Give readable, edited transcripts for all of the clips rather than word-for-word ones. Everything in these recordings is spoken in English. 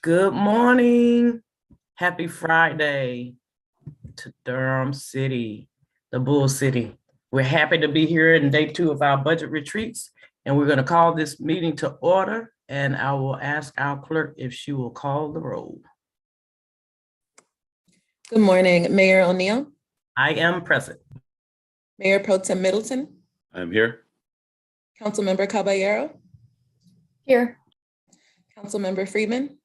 Good morning. Happy Friday to Durham City, the Bull City. We're happy to be here in day 2 of our budget retreats, and we're going to call this meeting to order, and I will ask our clerk if she will call the roll. Good morning, Mayor O'Neill. I am present. Mayor Pro Tem Middleton. I'm here. Councilmember Caballero. Here. Councilmember Freeman.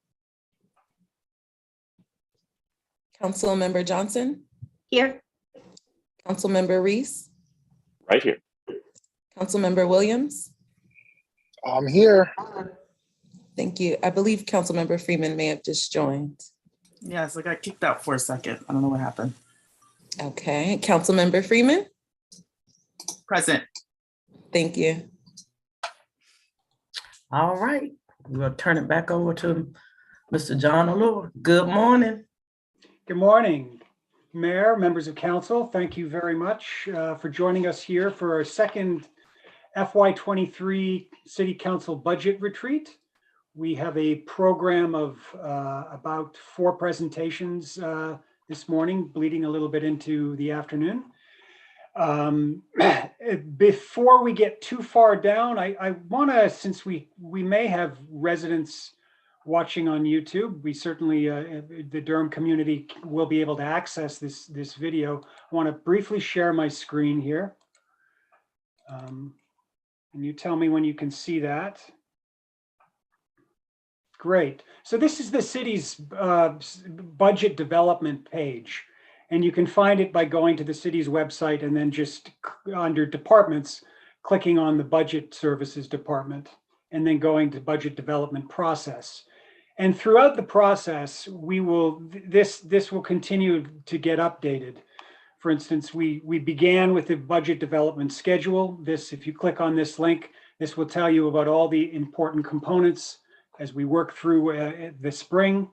Councilmember Johnson. Here. Councilmember Reese. Right here. Councilmember Williams. I'm here. Thank you. I believe Councilmember Freeman may have just joined. Yes, I got kicked out for a second. I don't know what happened. Okay, Councilmember Freeman. Present. Thank you. All right, we'll turn it back over to Mr. John Allore. Good morning. Good morning, Mayor, members of council. Thank you very much for joining us here for our second FY23 City Council Budget Retreat. We have a program of about 4 presentations this morning, bleeding a little bit into the afternoon. Before we get too far down, I want to, since we may have residents watching on YouTube, we certainly, the Durham community will be able to access this video. I want to briefly share my screen here. And you tell me when you can see that. Great. So this is the city's budget development page. And you can find it by going to the city's website and then just under departments, clicking on the budget services department and then going to budget development process. And throughout the process, we will, this will continue to get updated. For instance, we began with the budget development schedule. This, if you click on this link, this will tell you about all the important components as we work through the spring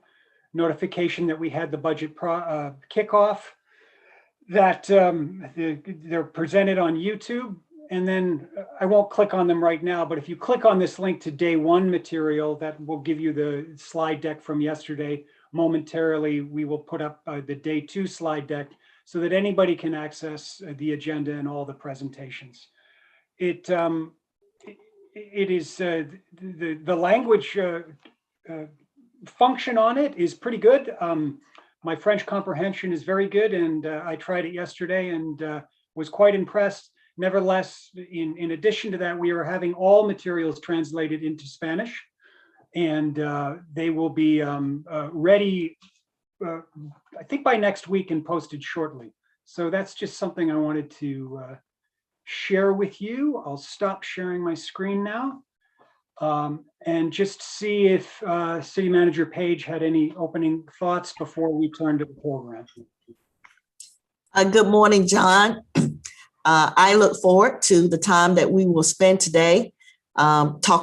notification that we had the budget kickoff, that they're presented on YouTube. And then I won't click on them right now, but if you click on this link to day 1 material, that will give you the slide deck from yesterday. Momentarily, we will put up the day 2 slide deck so that anybody can access the agenda and all the presentations. It is the language function on it is pretty good. My French comprehension is very good, and I tried it yesterday and was quite impressed. Nevertheless, in addition to that, we are having all materials translated into Spanish, and they will be ready, I think, by next week and posted shortly. So that's just something I wanted to share with you. I'll stop sharing my screen now and just see if City Manager Page had any opening thoughts before we turn to the program. Good morning, John. I look forward to the time that we will spend today finally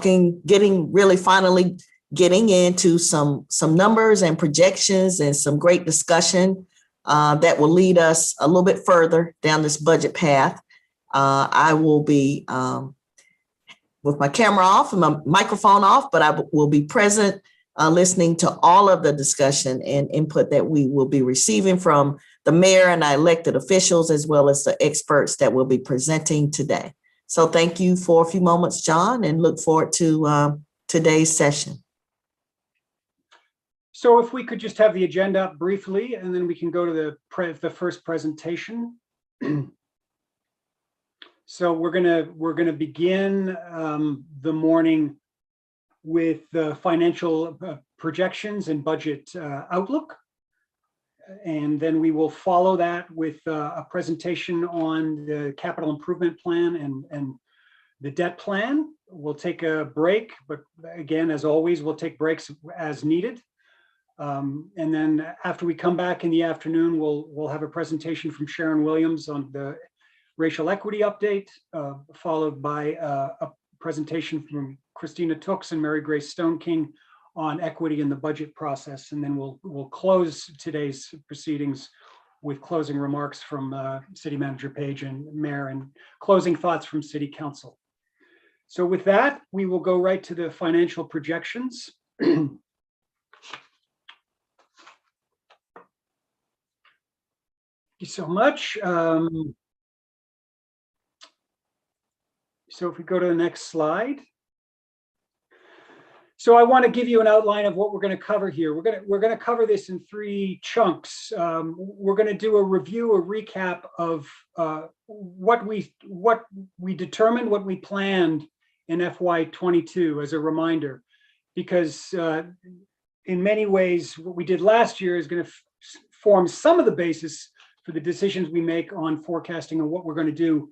getting into some numbers and projections and some great discussion that will lead us a little bit further down this budget path. I will be with my camera off and my microphone off, but I will be present listening to all of the discussion and input that we will be receiving from the mayor and our elected officials, as well as the experts that will be presenting today. So thank you for a few moments, John, and look forward to today's session. So if we could just have the agenda up briefly, and then we can go to the first presentation. So we're gonna begin the morning with the financial projections and budget outlook. And then we will follow that with a presentation on the capital improvement plan and the debt plan. We'll take a break, but again, as always, we'll take breaks as needed. And then after we come back in the afternoon, we'll have a presentation from Sharon Williams on the racial equity update, followed by a presentation from Christina and Mary Grace Stoneking on equity in the budget process. And then we'll close today's proceedings with closing remarks from City Manager Page and Mayor, and closing thoughts from City Council. So with that, we will go right to the financial projections. you so much. So if we go to the next slide. So I want to give you an outline of what we're going to cover here. We're going to cover this in 3 chunks. We're going to do a review, a recap of what we determined, what we planned in FY22 as a reminder, because in many ways, what we did last year is going to form some of the basis for the decisions we make on forecasting and what we're going to do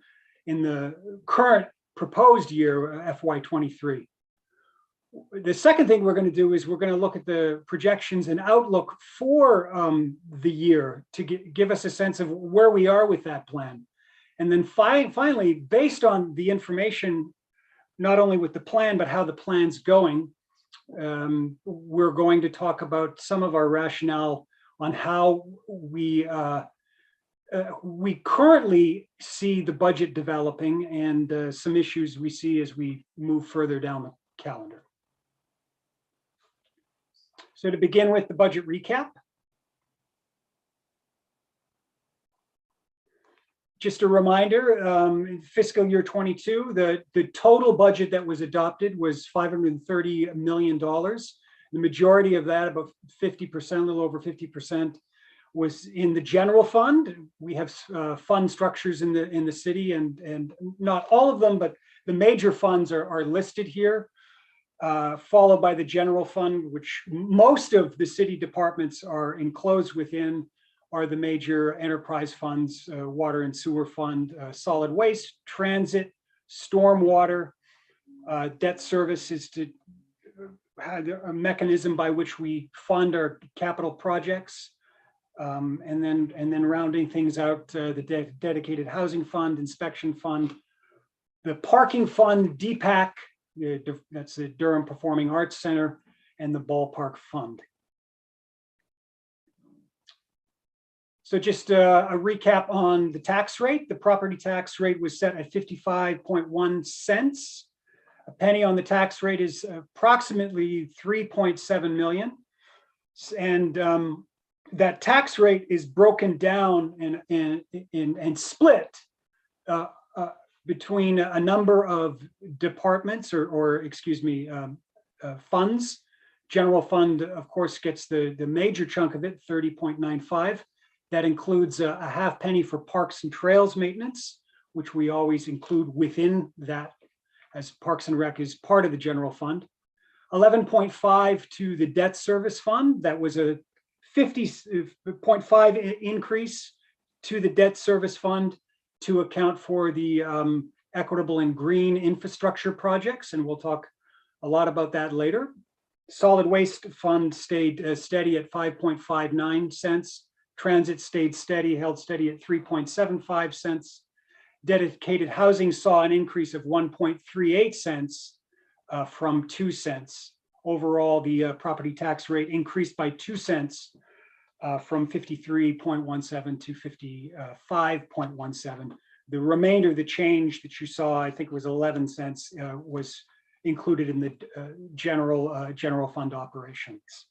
in the current proposed year, FY23. The second thing we're going to do is we're going to look at the projections and outlook for the year to give us a sense of where we are with that plan. And then finally, based on the information, not only with the plan, but how the plan's going, we're going to talk about some of our rationale on how we currently see the budget developing and some issues we see as we move further down the calendar. So to begin with the budget recap. Just a reminder, in fiscal year 22, the total budget that was adopted was $530 million. The majority of that, about 50%, a little over 50%, was in the general fund. We have fund structures in the city, and not all of them, but the major funds are listed here. Followed by the general fund, which most of the city departments are enclosed within, are the major enterprise funds, water and sewer fund, solid waste, transit, stormwater, debt service is to have a mechanism by which we fund our capital projects. And then rounding things out, the dedicated housing fund, inspection fund, the parking fund, DPAC, that's the Durham Performing Arts Center, and the ballpark fund. So just a recap on the tax rate. The property tax rate was set at 55.1 cents. A penny on the tax rate is approximately 3.7 million. And that tax rate is broken down and split between a number of departments or excuse me, funds. General fund, of course, gets the major chunk of it, 30.95. That includes a half penny for parks and trails maintenance, which we always include within that, as Parks and Rec is part of the general fund. 11.5 to the debt service fund. That was a 50.5 increase to the debt service fund to account for the equitable and green infrastructure projects. And we'll talk a lot about that later. Solid waste fund stayed steady at 5.59 cents. Transit stayed steady, held steady at 3.75 cents. Dedicated housing saw an increase of 1.38 cents from 2 cents. Overall, the property tax rate increased by 2 cents from 53.17 to 55.17. The remainder of the change that you saw, I think was 11 cents, was included in the general fund operations.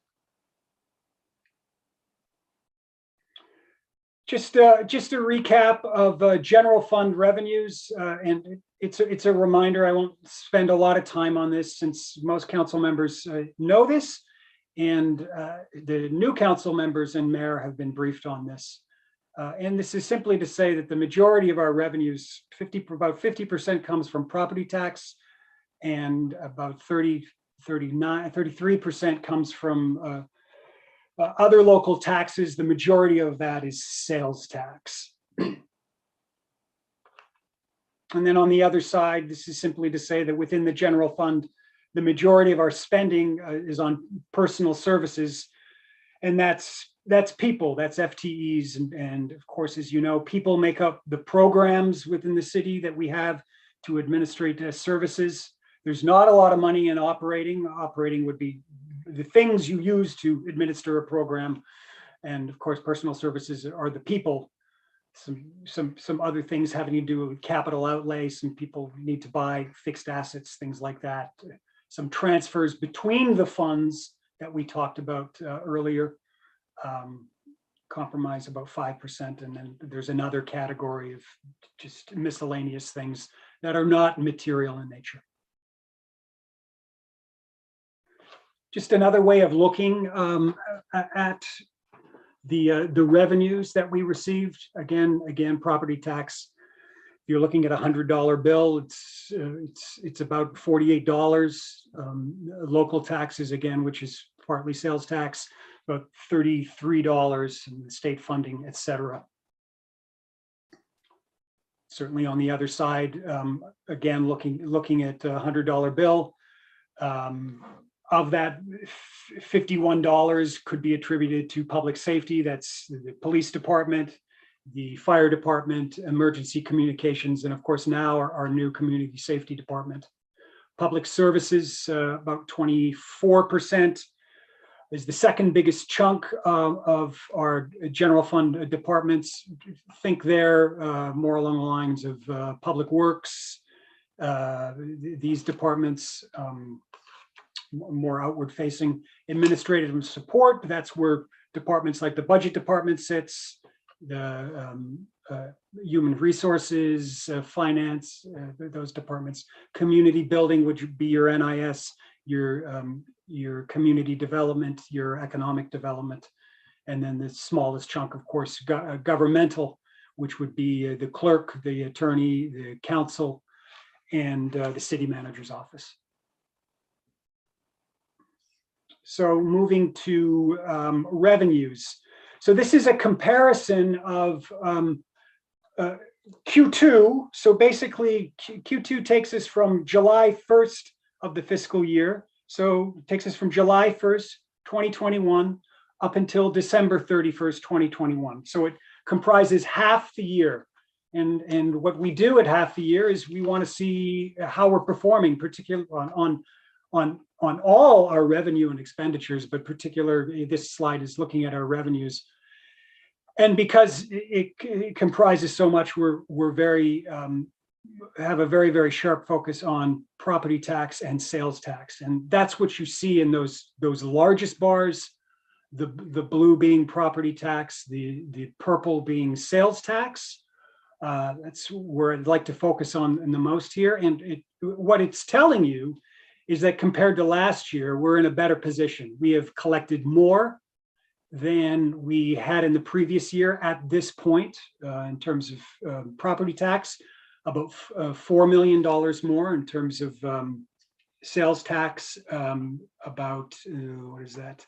Just a recap of general fund revenues, and it's a reminder. I won't spend a lot of time on this since most council members know this, and the new council members and mayor have been briefed on this. And this is simply to say that the majority of our revenues, about 50% comes from property tax, and about 33% comes from other local taxes. The majority of that is sales tax. And then on the other side, this is simply to say that within the general fund, the majority of our spending is on personal services. And that's people, that's FTEs. And of course, as you know, people make up the programs within the city that we have to administrate services. There's not a lot of money in operating. Operating would be the things you use to administer a program. And of course, personal services are the people. Some other things having to do with capital outlay. Some people need to buy fixed assets, things like that. Some transfers between the funds that we talked about earlier. compromise about 5%. And then there's another category of just miscellaneous things that are not material in nature. Just another way of looking at the revenues that we received. Again, property tax. If you're looking at $100 bill, it's about $48. Local taxes, again, which is partly sales tax, about $33, and state funding, etc. Certainly on the other side, again, looking at $100 bill. Of that, $51 could be attributed to public safety. That's the police department, the fire department, emergency communications, and of course now our new community safety department. Public services, about 24%, is the second biggest chunk of our general fund departments. Think they're more along the lines of public works, these departments, more outward facing. Administrative support, that's where departments like the budget department sits, the human resources, finance, those departments. Community building would be your NIS, your community development, your economic development. And then the smallest chunk, of course, governmental, which would be the clerk, the attorney, the council, and the city manager's office. So moving to revenues. So this is a comparison of Q2. So basically Q2 takes us from July 1st of the fiscal year. So it takes us from July 1st, 2021 up until December 31st, 2021. So it comprises half the year. And what we do at half the year is we want to see how we're performing, particularly on all our revenue and expenditures, but particularly this slide is looking at our revenues. And because it comprises so much, we're very have a very, very sharp focus on property tax and sales tax. And that's what you see in those largest bars, the blue being property tax, the purple being sales tax. That's where I'd like to focus on the most here. And what it's telling you is that compared to last year, we're in a better position. We have collected more than we had in the previous year at this point in terms of property tax, about $4 million more in terms of sales tax, about, what is that?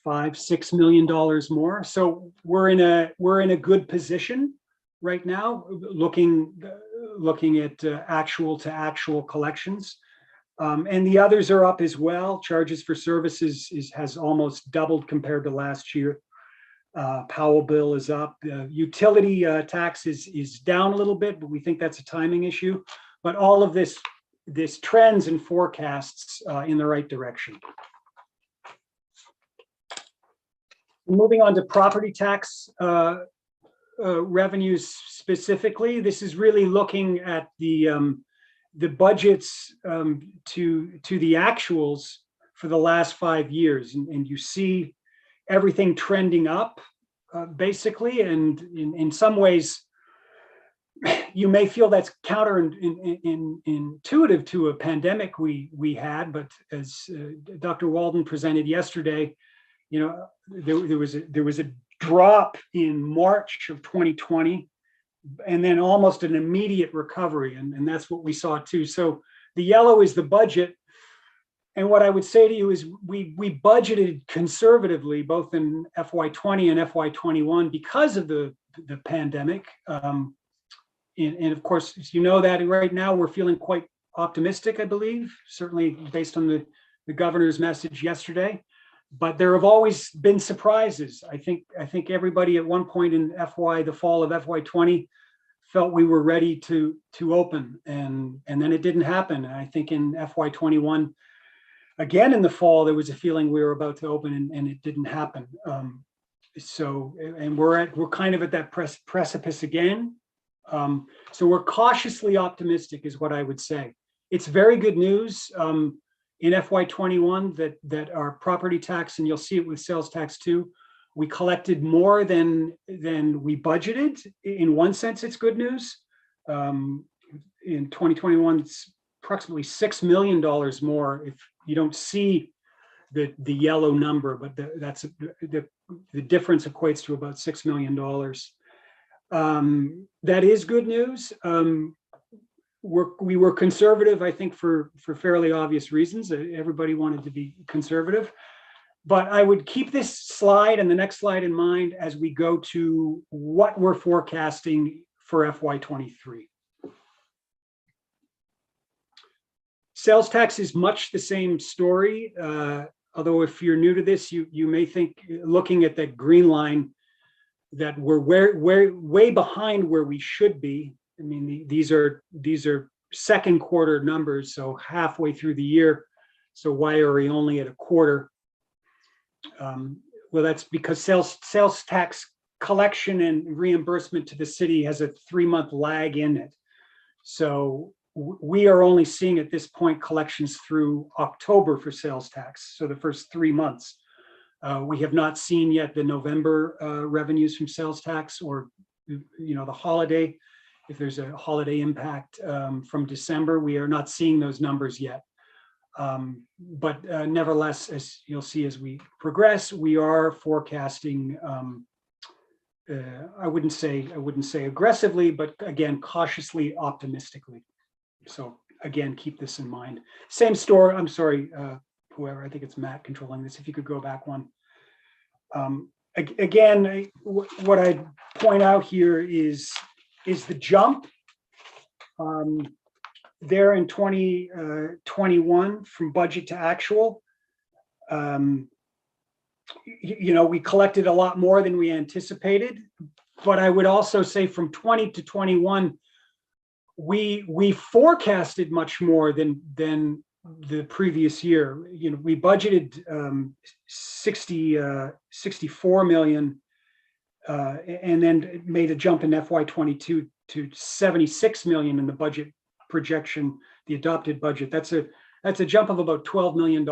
$5-6 million more. So we're in a good position right now, looking at actual to actual collections. And the others are up as well. Charges for services has almost doubled compared to last year. Power bill is up. Utility tax is down a little bit, but we think that's a timing issue. But all of this trends and forecasts in the right direction. Moving on to property tax revenues specifically, this is really looking at the budgets to the actuals for the last 5 years, and you see everything trending up basically, and in some ways you may feel that's counterintuitive to a pandemic we had, but as Dr. Walden presented yesterday, you know, there was a drop in March of 2020, and then almost an immediate recovery, and that's what we saw too. So the yellow is the budget, and what I would say to you is we budgeted conservatively both in FY20 and FY21 because of the pandemic, and of course, you know that right now we're feeling quite optimistic, I believe, certainly based on the governor's message yesterday. But there have always been surprises. I think everybody at one point in the fall of FY20 felt we were ready to open, and then it didn't happen. And I think in FY21, again in the fall, there was a feeling we were about to open, and it didn't happen. So we're kind of at that precipice again. So we're cautiously optimistic, is what I would say. It's very good news. In FY21 that our property tax, and you'll see it with sales tax too, We collected more than we budgeted. In one sense, it's good news. In 2021, it's approximately $6 million more. If you don't see the yellow number, but that's the difference equates to about $6 million. That is good news. We were conservative, I think, for fairly obvious reasons. Everybody wanted to be conservative. But I would keep this slide and the next slide in mind as we go to what we're forecasting for FY23. Sales tax is much the same story. Although if you're new to this, you may think, looking at that green line, that we're way behind where we should be. I mean, these are second quarter numbers, so halfway through the year. So why are we only at a quarter? Well, that's because sales tax collection and reimbursement to the city has a 3-month lag in it. So we are only seeing at this point collections through October for sales tax. So the first 3 months. We have not seen yet the November revenues from sales tax, or the holiday. If there's a holiday impact from December, we are not seeing those numbers yet. But nevertheless, as you'll see as we progress, we are forecasting. I wouldn't say aggressively, but again, cautiously optimistically. So again, keep this in mind. Same story. I'm sorry, whoever, I think it's Matt controlling this. If you could go back one. Again, what I point out here is the jump there in 2021 from budget to actual. We collected a lot more than we anticipated, but I would also say from 20 to 21, we forecasted much more than the previous year. We budgeted 64 million, and then made a jump in FY22 to 76 million in the budget projection, the adopted budget. That's a jump of about $12 million.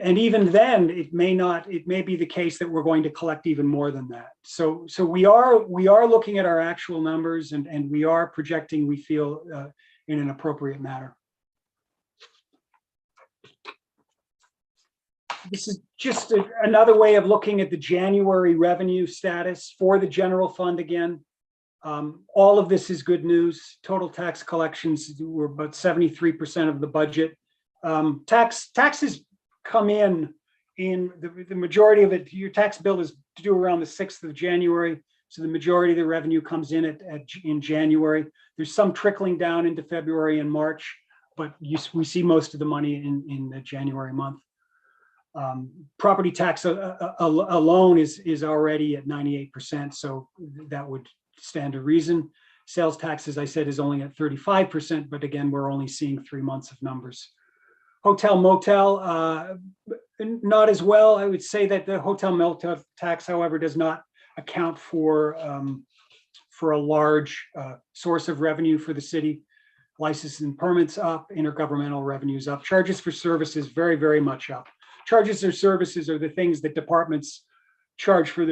And even then, it may be the case that we're going to collect even more than that. So we are looking at our actual numbers, and we are projecting, we feel, in an appropriate manner. This is just another way of looking at the January revenue status for the general fund again. All of this is good news. Total tax collections were about 73% of the budget. Taxes come in the majority of it. Your tax bill is due around the 6th of January. So the majority of the revenue comes in in January. There's some trickling down into February and March, but we see most of the money in the January month. Property tax alone is already at 98%, so that would stand to reason. Sales tax, as I said, is only at 35%, but again, we're only seeing 3 months of numbers. Hotel motel, not as well. I would say that the hotel motel tax, however, does not account for a large source of revenue for the city. Licenses and permits up, intergovernmental revenues up. Charges for services very, very much up. Charges or services are the things that departments charge for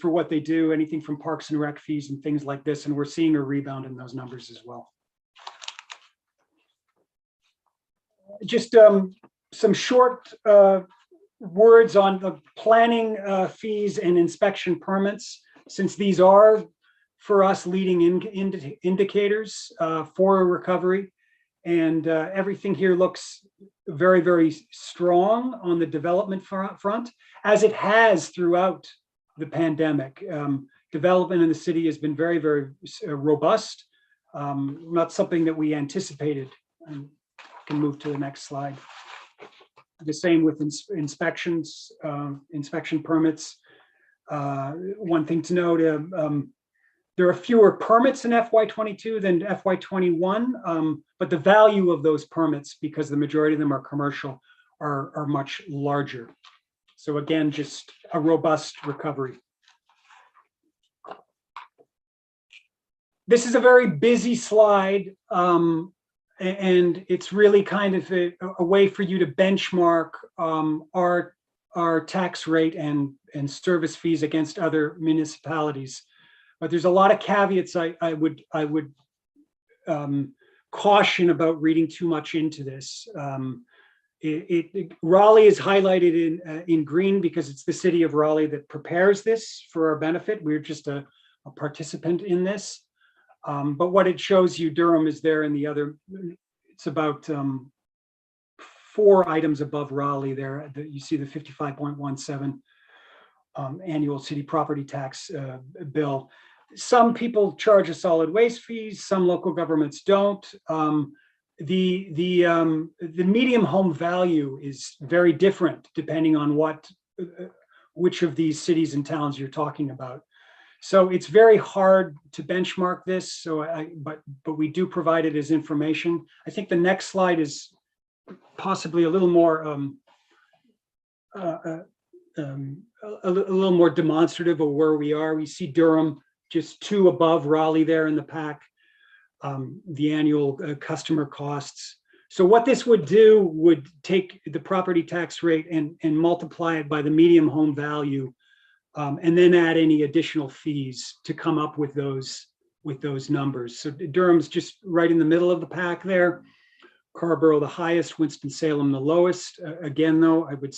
what they do, anything from parks and rec fees and things like this, and we're seeing a rebound in those numbers as well. Just some short words on the planning fees and inspection permits, since these are, for us, leading indicators for recovery. And everything here looks very, very strong on the development front, as it has throughout the pandemic. Development in the city has been very, very robust, not something that we anticipated. I can move to the next slide. The same with inspections, inspection permits. One thing to note, there are fewer permits in FY22 than FY21, but the value of those permits, because the majority of them are commercial, are much larger. So again, just a robust recovery. This is a very busy slide, and it's really kind of a way for you to benchmark our our tax rate and service fees against other municipalities. But there's a lot of caveats I would caution about reading too much into this. Raleigh is highlighted in green because it's the city of Raleigh that prepares this for our benefit. We're just a participant in this. But what it shows you, Durham is there, and the other, it's about 4 items above Raleigh there. You see the 55.17 annual city property tax bill. Some people charge a solid waste fees, some local governments don't. The medium home value is very different depending on which of these cities and towns you're talking about. So it's very hard to benchmark this. So but we do provide it as information. I think the next slide is possibly a little more a little more demonstrative of where we are. We see Durham just 2 above Raleigh there in the pack. The annual customer costs. So what this would do would take the property tax rate and multiply it by the medium home value, and then add any additional fees to come up with those numbers. So Durham's just right in the middle of the pack there. Carrboro the highest, Winston-Salem the lowest. Again, though, I would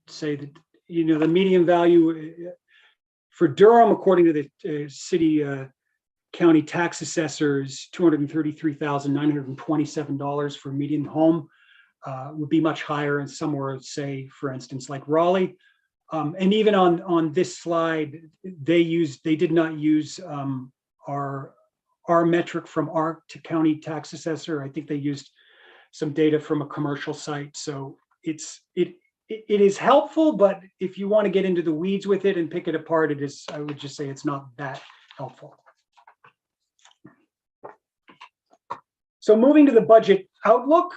say that the median value for Durham, according to the city county tax assessors, $233,927 for median home would be much higher, and somewhere, say, for instance, like Raleigh. And even on this slide, they did not use our metric from our county tax assessor. I think they used some data from a commercial site. So it is helpful, but if you want to get into the weeds with it and pick it apart, I would just say it's not that helpful. So moving to the budget outlook.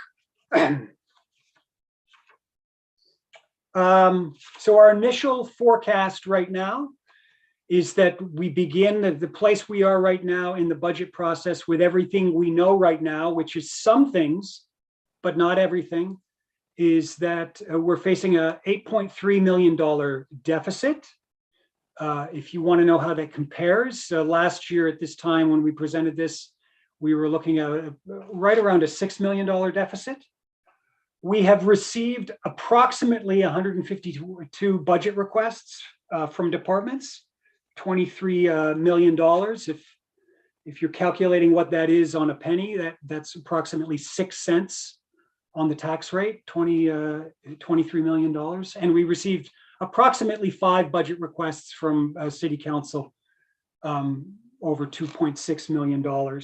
So our initial forecast right now is that we begin the place we are right now in the budget process with everything we know right now, which is some things, but not everything, is that we're facing a $8.3 million deficit. If you want to know how that compares, last year at this time when we presented this, we were looking at right around a $6 million deficit. We have received approximately 152 budget requests from departments, $23 million. If you're calculating what that is on a penny, that's approximately 6 cents on the tax rate, $23 million. And we received approximately 5 budget requests from City Council, over $2.6 million.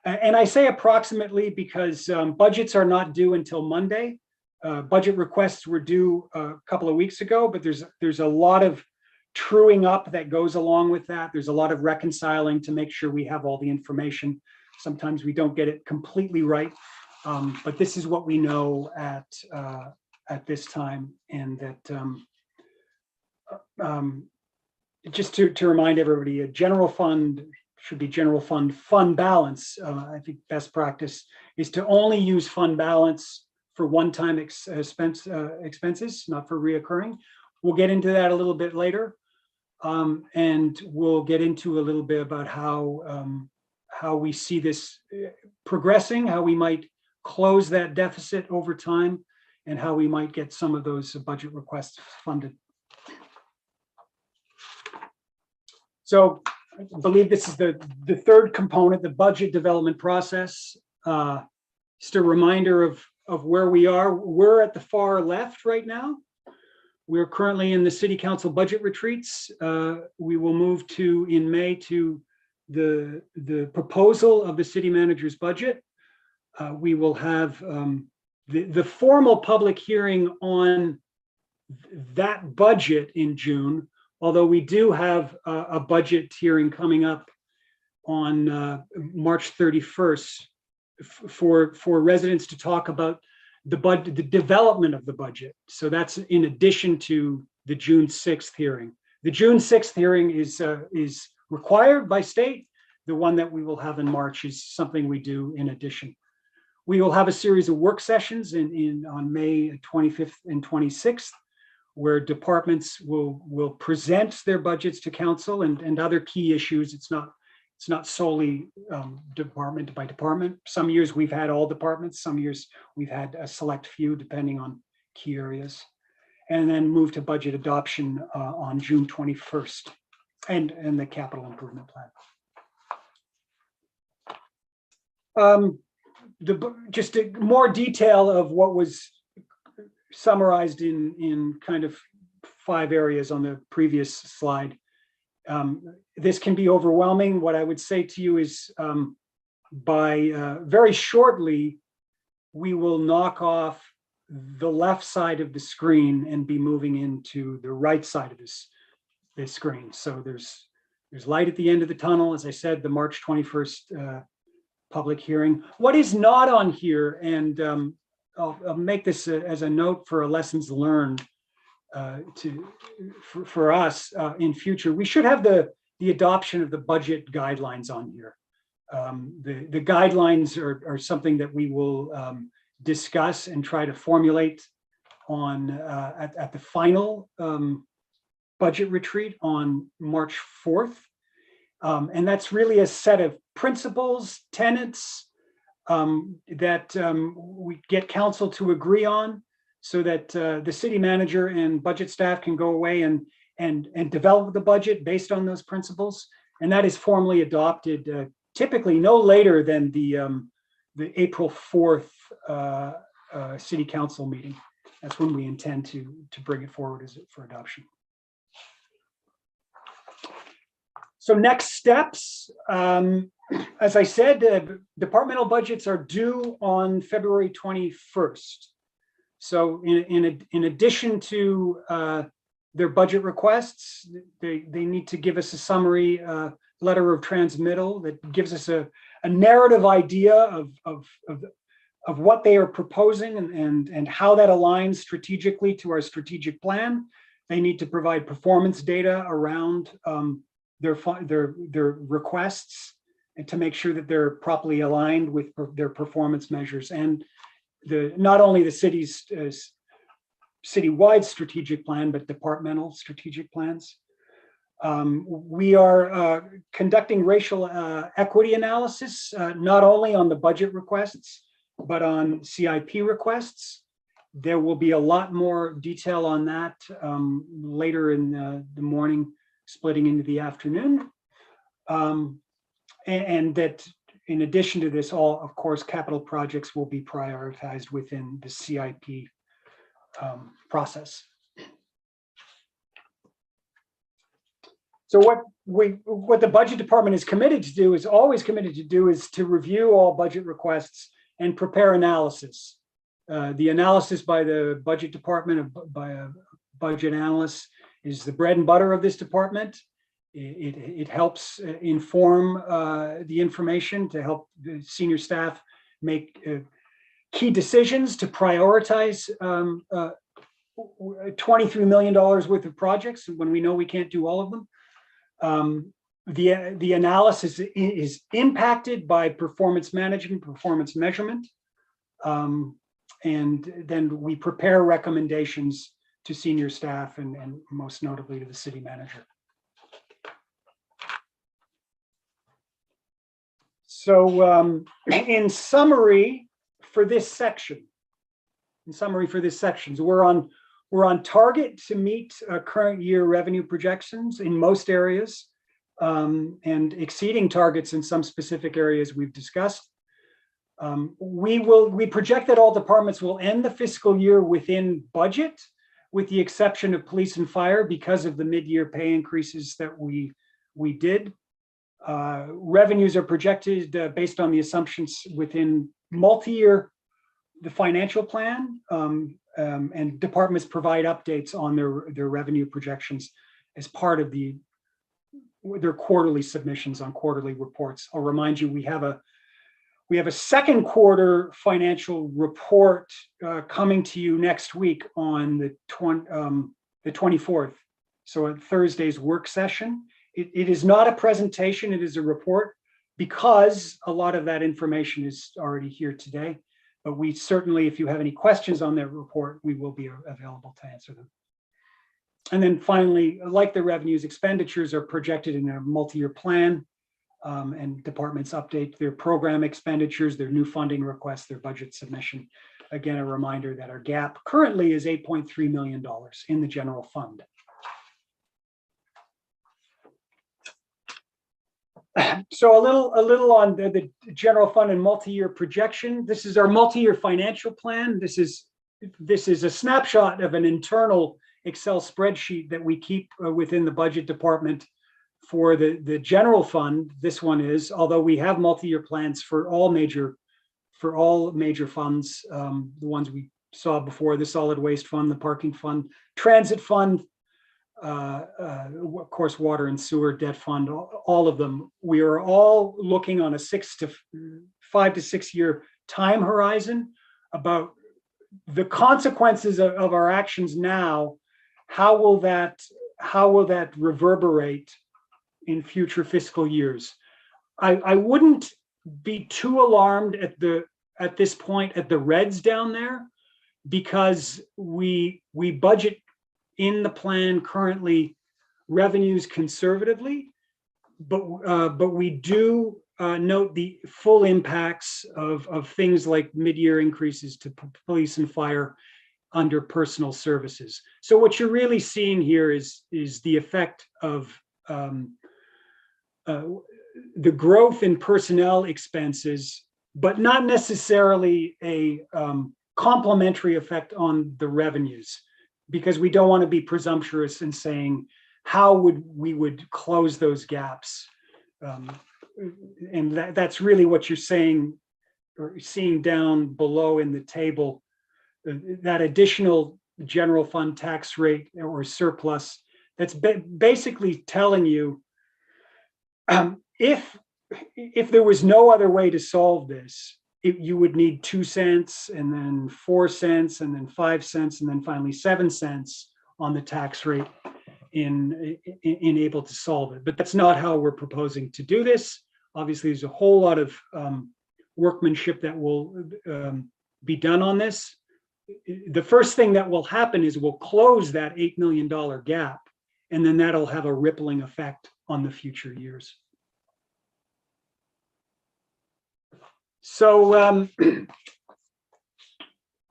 And I say approximately because budgets are not due until Monday. Budget requests were due a couple of weeks ago, but there's a lot of truing up that goes along with that. There's a lot of reconciling to make sure we have all the information. Sometimes we don't get it completely right, but this is what we know at this time. And that just to remind everybody, a general fund should be general fund balance. I think best practice is to only use fund balance for one-time expenses, not for reoccurring. We'll get into that a little bit later. And we'll get into a little bit about how we see this progressing, how we might close that deficit over time, and how we might get some of those budget requests funded. So I believe this is the third component, the budget development process. Just a reminder of where we are. We're at the far left right now. We're currently in the City Council budget retreats. We will move in May to the proposal of the city manager's budget. We will have the formal public hearing on that budget in June, although we do have a budget hearing coming up on March 31st for residents to talk about the development of the budget. So that's in addition to the June 6th hearing. The June 6th hearing is required by state. The one that we will have in March is something we do in addition. We will have a series of work sessions on May 25th and 26th, where departments will present their budgets to council and other key issues. It's not solely department by department. Some years we've had all departments, some years we've had a select few depending on key areas. And then move to budget adoption on June 21st and the capital improvement plan. Just more detail of what was summarized in kind of 5 areas on the previous slide. This can be overwhelming. What I would say to you is by very shortly, we will knock off the left side of the screen and be moving into the right side of this screen. So there's light at the end of the tunnel. As I said, the March 21st public hearing. What is not on here, and I'll make this as a note for a lessons learned for us in future. We should have the adoption of the budget guidelines on here. The guidelines are something that we will discuss and try to formulate on at the final budget retreat on March 4th. And that's really a set of principles, tenets that we get council to agree on so that the city manager and budget staff can go away and develop the budget based on those principles. And that is formally adopted typically no later than the April 4th city council meeting. That's when we intend to bring it forward for adoption. So next steps, as I said, departmental budgets are due on February 21st. So in addition to their budget requests, they need to give us a summary letter of transmittal that gives us a narrative idea of what they are proposing and how that aligns strategically to our strategic plan. They need to provide performance data around their requests and to make sure that they're properly aligned with their performance measures and not only the city's citywide strategic plan, but departmental strategic plans. We are conducting racial equity analysis, not only on the budget requests, but on CIP requests. There will be a lot more detail on that later in the morning, splitting into the afternoon. And that in addition to this, all, of course, capital projects will be prioritized within the CIP process. So what the budget department is committed to do, is always committed to do, is to review all budget requests and prepare analysis. The analysis by the budget department, by a budget analyst, is the bread and butter of this department. It helps inform the information to help the senior staff make key decisions to prioritize $23 million worth of projects when we know we can't do all of them. The analysis is impacted by performance management, performance measurement, and then we prepare recommendations to senior staff and most notably to the city manager. So in summary for this section, we're on target to meet current year revenue projections in most areas, and exceeding targets in some specific areas we've discussed. We project that all departments will end the fiscal year within budget, with the exception of police and fire because of the mid-year pay increases that we did. Revenues are projected based on the assumptions within multi-year, the financial plan, and departments provide updates on their revenue projections as part of their quarterly submissions on quarterly reports. I'll remind you, we have a second quarter financial report coming to you next week on the 24th. So at Thursday's work session. It is not a presentation, it is a report, because a lot of that information is already here today. But we certainly, if you have any questions on that report, we will be available to answer them. And then finally, like the revenues, expenditures are projected in a multi-year plan, and departments update their program expenditures, their new funding requests, their budget submission. Again, a reminder that our gap currently is $8.3 million in the general fund. So a little on the general fund and multi-year projection. This is our multi-year financial plan. This is a snapshot of an internal Excel spreadsheet that we keep within the budget department for the general fund. This one is, although we have multi-year plans for all major funds, the ones we saw before, the solid waste fund, the parking fund, transit fund, of course, water and sewer, debt fund, all of them. We are all looking on a 5 to 6 year time horizon about the consequences of our actions now. How will that reverberate in future fiscal years? I wouldn't be too alarmed at this point at the reds down there, because we budget in the plan currently revenues conservatively, but we do note the full impacts of things like mid-year increases to police and fire under personal services. So what you're really seeing here is the effect of the growth in personnel expenses, but not necessarily a complementary effect on the revenues, because we don't want to be presumptuous in saying how we would close those gaps. And that's really what you're saying or seeing down below in the table. That additional general fund tax rate or surplus, that's basically telling you if there was no other way to solve this, you would need 2 cents and then 4 cents and then 5 cents and then finally 7 cents on the tax rate in able to solve it. But that's not how we're proposing to do this. Obviously, there's a whole lot of workmanship that will be done on this. The first thing that will happen is we'll close that $8 million gap, and then that'll have a rippling effect on the future years. So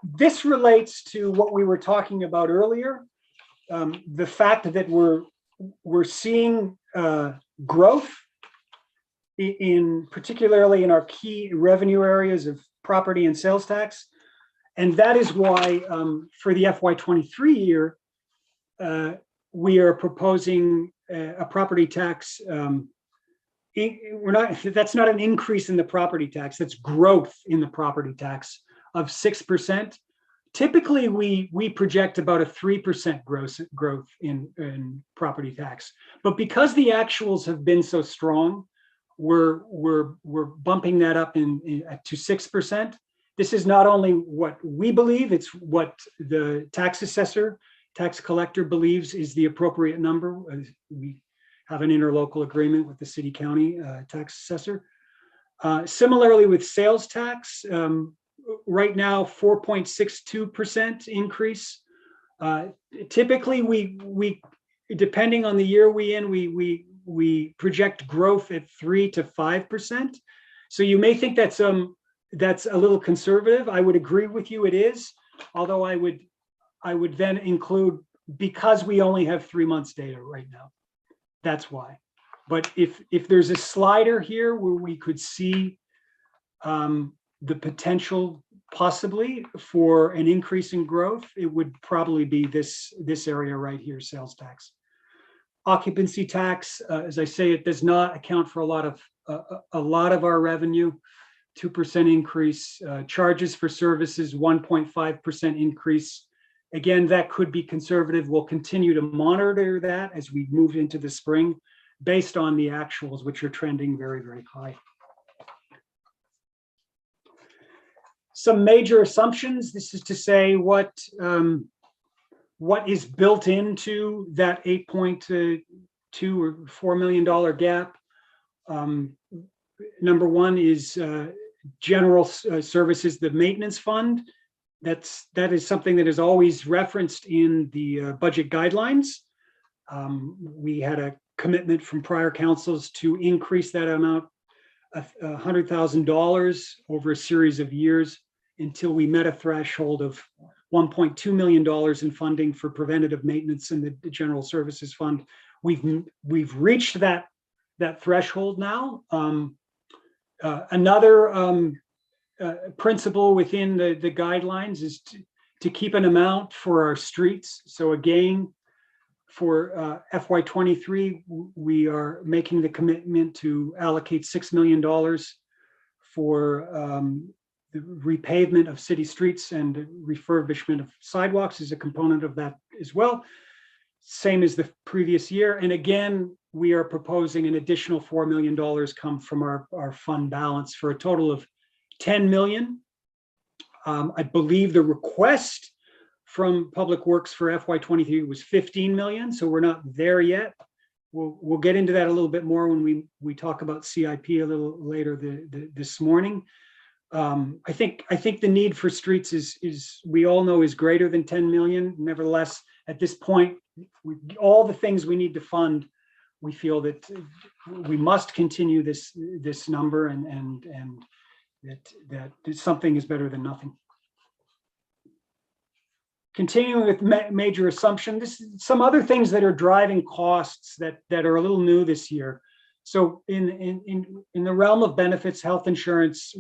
this relates to what we were talking about earlier, the fact that we're seeing growth particularly in our key revenue areas of property and sales tax. And that is why for the FY23 year, we are proposing a property tax. That's not an increase in the property tax, that's growth in the property tax of 6%. Typically, we project about a 3% growth in property tax. But because the actuals have been so strong, we're bumping that up to 6%. This is not only what we believe, it's what the tax assessor, tax collector believes is the appropriate number. We have an interlocal agreement with the city county tax assessor. Similarly with sales tax, right now 4.62% increase. Typically we depending on the year we project growth at 3 to 5%. So you may think that's a little conservative. I would agree with you, it is, although I would then include, because we only have 3 months data right now. That's why. But if there's a slider here where we could see the potential possibly for an increase in growth, it would probably be this area right here, sales tax. Occupancy tax, as I say, it does not account for a lot of our revenue. 2% increase. Charges for services, 1.5% increase. Again, that could be conservative. We'll continue to monitor that as we move into the spring based on the actuals, which are trending very, very high. Some major assumptions. This is to say what is built into that $8.2 or $4 million gap. Number one is general services, the maintenance fund. that is something that is always referenced in the budget guidelines. We had a commitment from prior councils to increase that amount of $100,000 over a series of years until we met a threshold of $1.2 million in funding for preventative maintenance in the general services fund. We've reached that threshold now. Another principle within the guidelines is to keep an amount for our streets. So again, for FY23, we are making the commitment to allocate $6 million for the repavement of city streets and refurbishment of sidewalks is a component of that as well. Same as the previous year. And again, we are proposing an additional $4 million come from our fund balance for a total of 10 million. I believe the request from Public Works for FY23 was 15 million, so we're not there yet. We'll get into that a little bit more when we talk about CIP a little later this morning. I think the need for streets is we all know is greater than 10 million. Nevertheless, at this point, all the things we need to fund, we feel that we must continue this number and that something is better than nothing. Continuing with major assumption, some other things that are driving costs that are a little new this year. So in the realm of benefits, health insurance,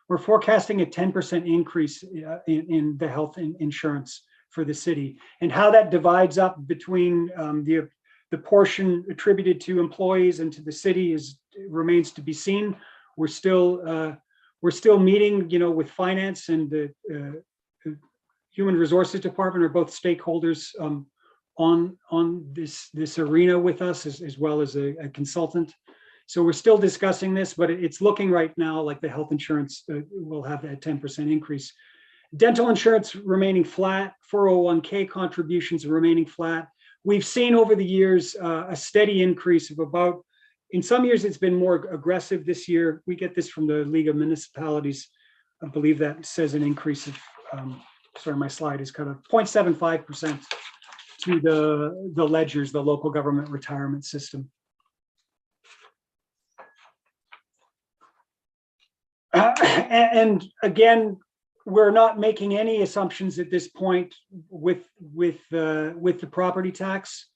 we're forecasting a 10% increase in the health insurance for the city, and how that divides up between the portion attributed to employees and to the city remains to be seen. We're still meeting, with finance and the Human Resources Department are both stakeholders on this arena with us, as well as a consultant. So we're still discussing this, but it's looking right now like the health insurance will have a 10% increase. Dental insurance remaining flat, 401k contributions remaining flat. We've seen over the years a steady increase of about, in some years it's been more aggressive this year. We get this from the League of Municipalities. I believe that says an increase of, sorry, my slide is kind of 0.75% to the ledgers, the local government retirement system. And again, we're not making any assumptions at this point with the property tax.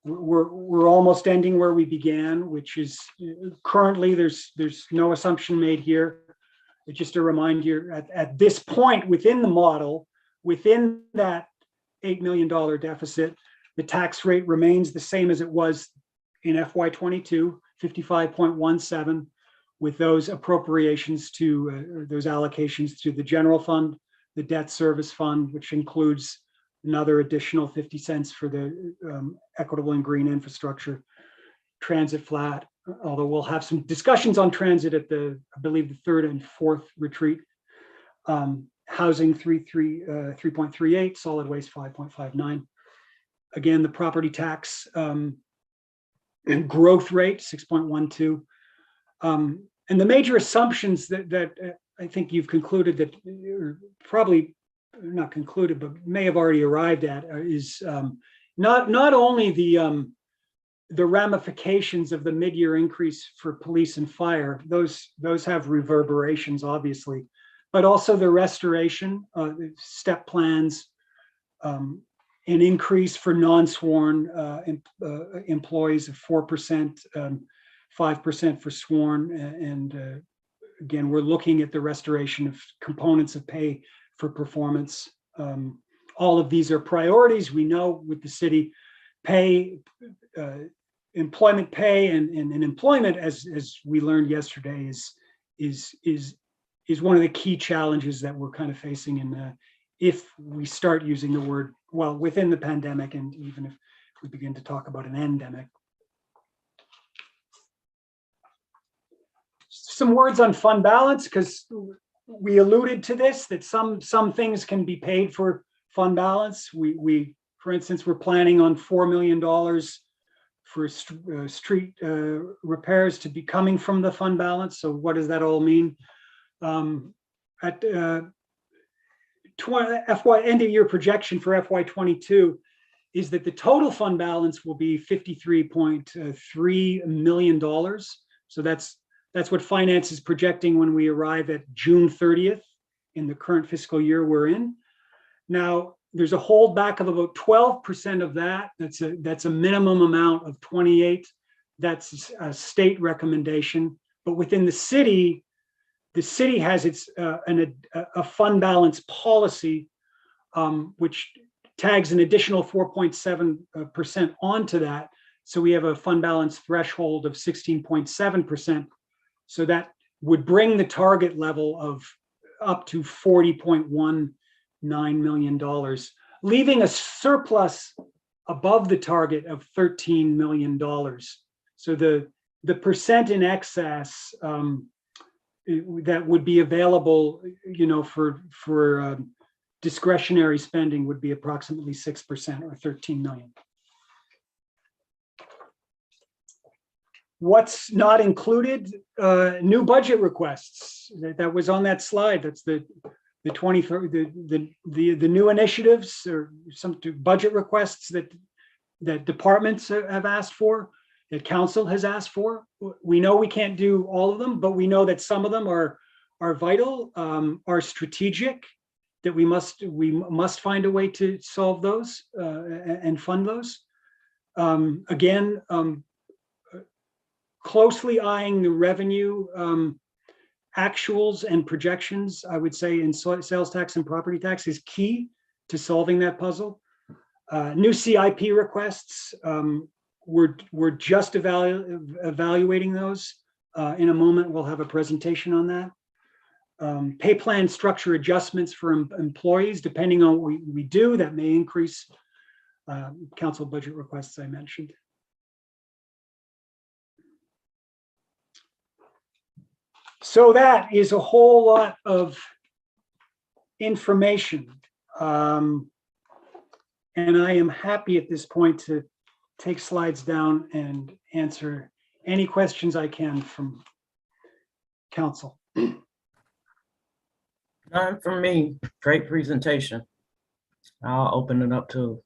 We're almost ending where we began, which is currently there's no assumption made here. It's just a reminder at this point within the model, within that $8 million deficit, the tax rate remains the same as it was in FY22, 55.17, with those appropriations to those allocations to the general fund, the debt service fund, which includes another additional 50 cents for the equitable and green infrastructure, transit flat, although we'll have some discussions on transit at I believe the third and fourth retreat. Housing 3.38, solid waste 5.59. Again, the property tax growth rate 6.12. And the major assumptions that I think you've concluded that, or probably not concluded, but may have already arrived at, is not only the ramifications of the mid-year increase for police and fire, those have reverberations obviously, but also the restoration, step plans, an increase for non-sworn employees of 4%, 5% for sworn, and again, we're looking at the restoration of components of pay for performance. All of these are priorities. We know with the city, pay, employment pay, and employment, as we learned yesterday, is one of the key challenges that we're kind of facing in if we start using the word, well, within the pandemic, and even if we begin to talk about an endemic. Some words on fund balance, because we alluded to this, that some things can be paid for fund balance. We for instance, we're planning on $4 million for street repairs to be coming from the fund balance. So what does that all mean? FY end of year projection for FY22 is that the total fund balance will be $53.3 million. So that's what finance is projecting when we arrive at June 30th in the current fiscal year we're in. Now, there's a holdback of about 12% of that. That's a minimum amount of 28. That's a state recommendation. But within the city has its a fund balance policy, which tags an additional 4.7% onto that. So we have a fund balance threshold of 16.7%. So that would bring the target level of up to $40.19 million, leaving a surplus above the target of $13 million. So the percent in excess that would be available, for discretionary spending would be approximately 6% or 13 million. What's not included? New budget requests. That was on that slide. That's the new initiatives or some budget requests that departments have asked for, that council has asked for. We know we can't do all of them, but we know that some of them are vital, are strategic, that we must find a way to solve those and fund those. Again, closely eyeing the revenue actuals and projections, I would say, in sales tax and property tax is key to solving that puzzle. New CIP requests, we're just evaluating those. In a moment, we'll have a presentation on that. Pay plan structure adjustments for employees, depending on what we do, that may increase council budget requests I mentioned. So that is a whole lot of information. And I am happy at this point to take slides down and answer any questions I can from council. None from me. Great presentation. I'll open it up to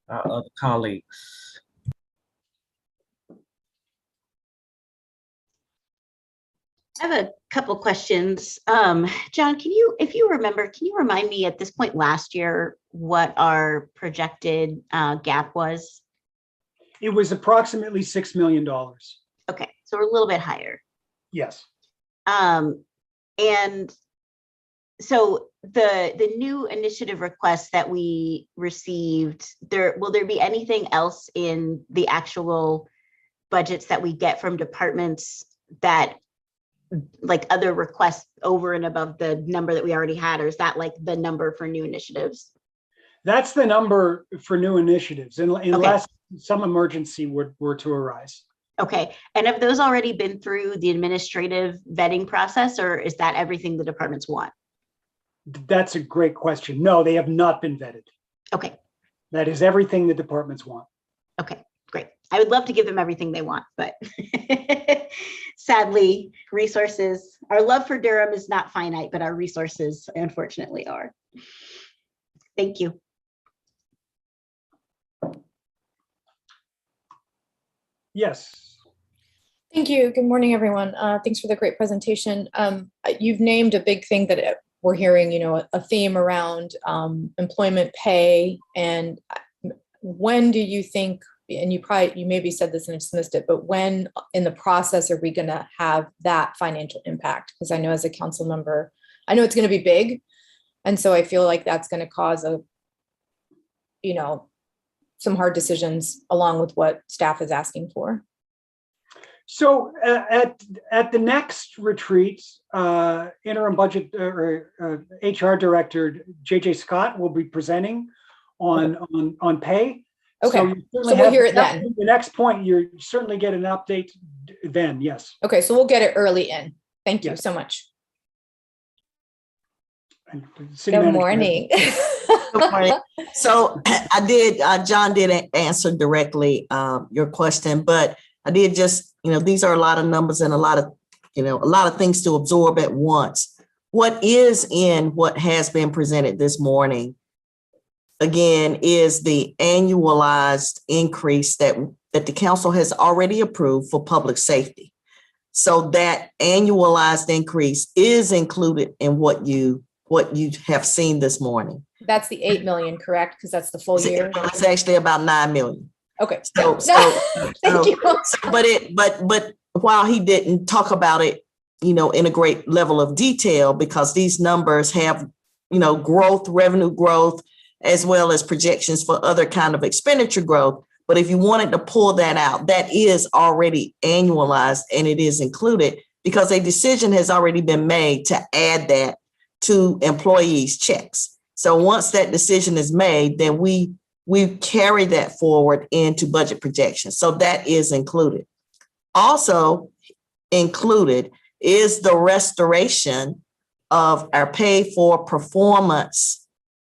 our other colleagues. I have a couple questions. John, if you remember, can you remind me at this point last year what our projected gap was? It was approximately $6 million. Okay, so we're a little bit higher. Yes. And so the new initiative requests that we received, will there be anything else in the actual budgets that we get from departments that, like, other requests over and above the number that we already had, or is that like the number for new initiatives? That's the number for new initiatives, unless some emergency were to arise. Okay, and have those already been through the administrative vetting process, or is that everything the departments want? That's a great question. No, they have not been vetted. Okay. That is everything the departments want. Okay, great. I would love to give them everything they want, but sadly, resources, our love for Durham is not finite, but our resources unfortunately are. Thank you. Yes. Thank you. Good morning, everyone. Thanks for the great presentation. You've named a big thing that we're hearing, a theme around employment pay. And when do you think, and you maybe said this and dismissed it, but when in the process are we going to have that financial impact? Because I know as a council member, I know it's going to be big. And so I feel like that's going to cause some hard decisions along with what staff is asking for. So at the next retreat, interim budget or HR director JJ Scott will be presenting on pay. Okay, so we'll hear it then. The next point, you certainly get an update then. Yes. Okay, so we'll get it early in. Thank you so much. Good morning. Good morning. So John didn't answer directly your question, but I did just, these are a lot of numbers and a lot of things to absorb at once. What is in what has been presented this morning, again, is the annualized increase that the council has already approved for public safety. So that annualized increase is included in what you have seen this morning. That's the 8 million, correct? Because that's the full year. It's actually about 9 million. Okay. So, Thank you. but while he didn't talk about it, in a great level of detail, because these numbers have, growth, revenue growth, as well as projections for other kind of expenditure growth. But if you wanted to pull that out, that is already annualized and it is included because a decision has already been made to add that to employees' checks. So once that decision is made, then we carry that forward into budget projections. So that is included. Also included is the restoration of our pay for performance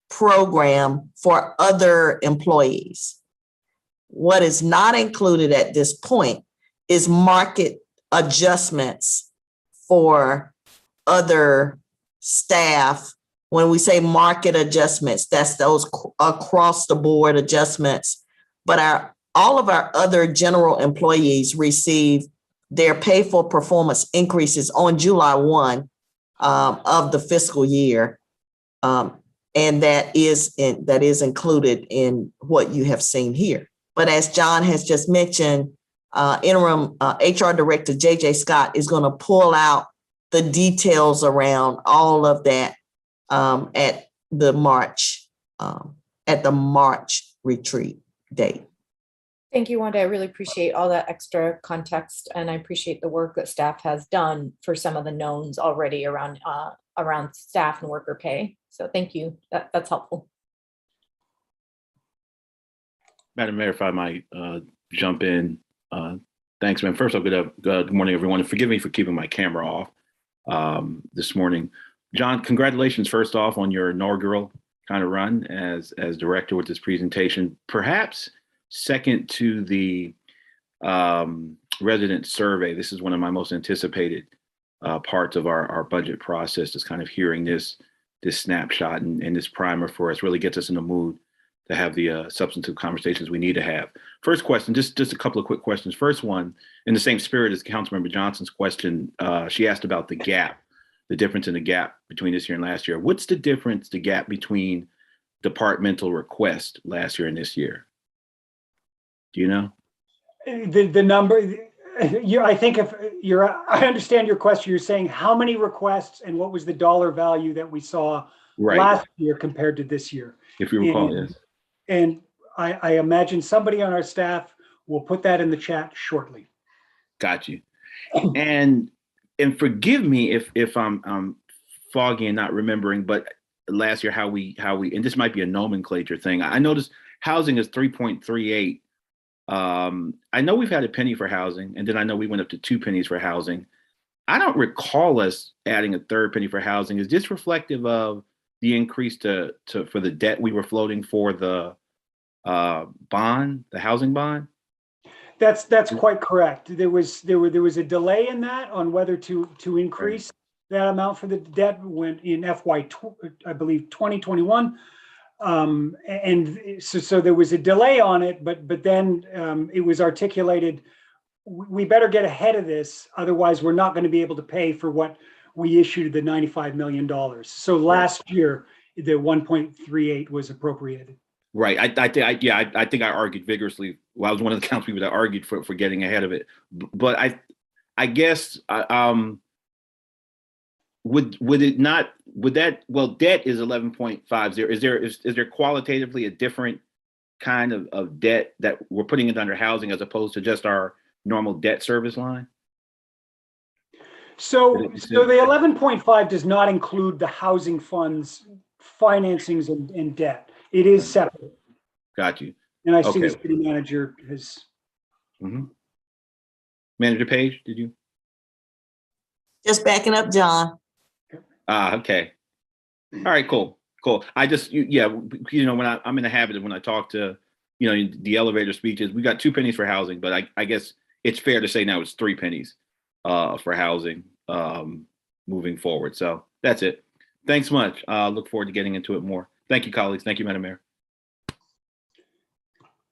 program for other employees. What is not included at this point is market adjustments for other staff. When we say market adjustments, that's those across the board adjustments. But all of our other general employees receive their pay for performance increases on July 1 of the fiscal year. And that is included in what you have seen here. But as John has just mentioned, interim HR Director JJ Scott is going to pull out the details around all of that at the March retreat date. Thank you, Wanda. I really appreciate all that extra context, and I appreciate the work that staff has done for some of the knowns already around staff and worker pay. So thank you. That's helpful. Madam Mayor, if I might jump in. Thanks, man. First off, good morning, everyone. And forgive me for keeping my camera off this morning. John, congratulations, first off, on your inaugural kind of run as director with this presentation. Perhaps second to the resident survey, this is one of my most anticipated parts of our budget process, is kind of hearing this snapshot and this primer for us really gets us in the mood to have the substantive conversations we need to have. First question, just a couple of quick questions. First one, in the same spirit as Councilmember Johnson's question, she asked about the gap, the difference in the gap between this year and last year. What's the difference, the gap between departmental requests last year and this year? Do you know? The number, I think I understand your question. You're saying how many requests and what was the dollar value that we saw last year compared to this year? If you recall, yes. And I imagine somebody on our staff will put that in the chat shortly. Got you. And forgive me if I'm foggy and not remembering, but last year how we and this might be a nomenclature thing. I noticed housing is 3.38. I know we've had a penny for housing, and then I know we went up to 2 pennies for housing. I don't recall us adding a third penny for housing. Is this reflective of the increase for the debt we were floating for the bond, the housing bond? That's quite correct. There was a delay in that on whether to increase that amount for the debt when in I believe 2021. And so there was a delay on it, but then it was articulated, we better get ahead of this, otherwise we're not going to be able to pay for what we issued, the $95 million. So last year, the 1.38 was appropriated. Right. I think I argued vigorously. Well, I was one of the council people that argued for getting ahead of it. But I guess would it not, would that, well, debt is 11.50. Is there qualitatively a different kind of debt that we're putting it under housing as opposed to just our normal debt service line? So the 11.5 does not include the housing funds financings and debt. It is separate. Got you. And I see the city manager has. Manager Page, did you? Just backing up, John. Okay. All right, cool. I just, when I'm in the habit of when I talk to, the elevator speeches, we got 2 pennies for housing, but I guess it's fair to say now it's 3 pennies for housing moving forward. So That's it. Thanks much. Look forward to getting into it more. Thank you, colleagues. Thank you, Madam Mayor.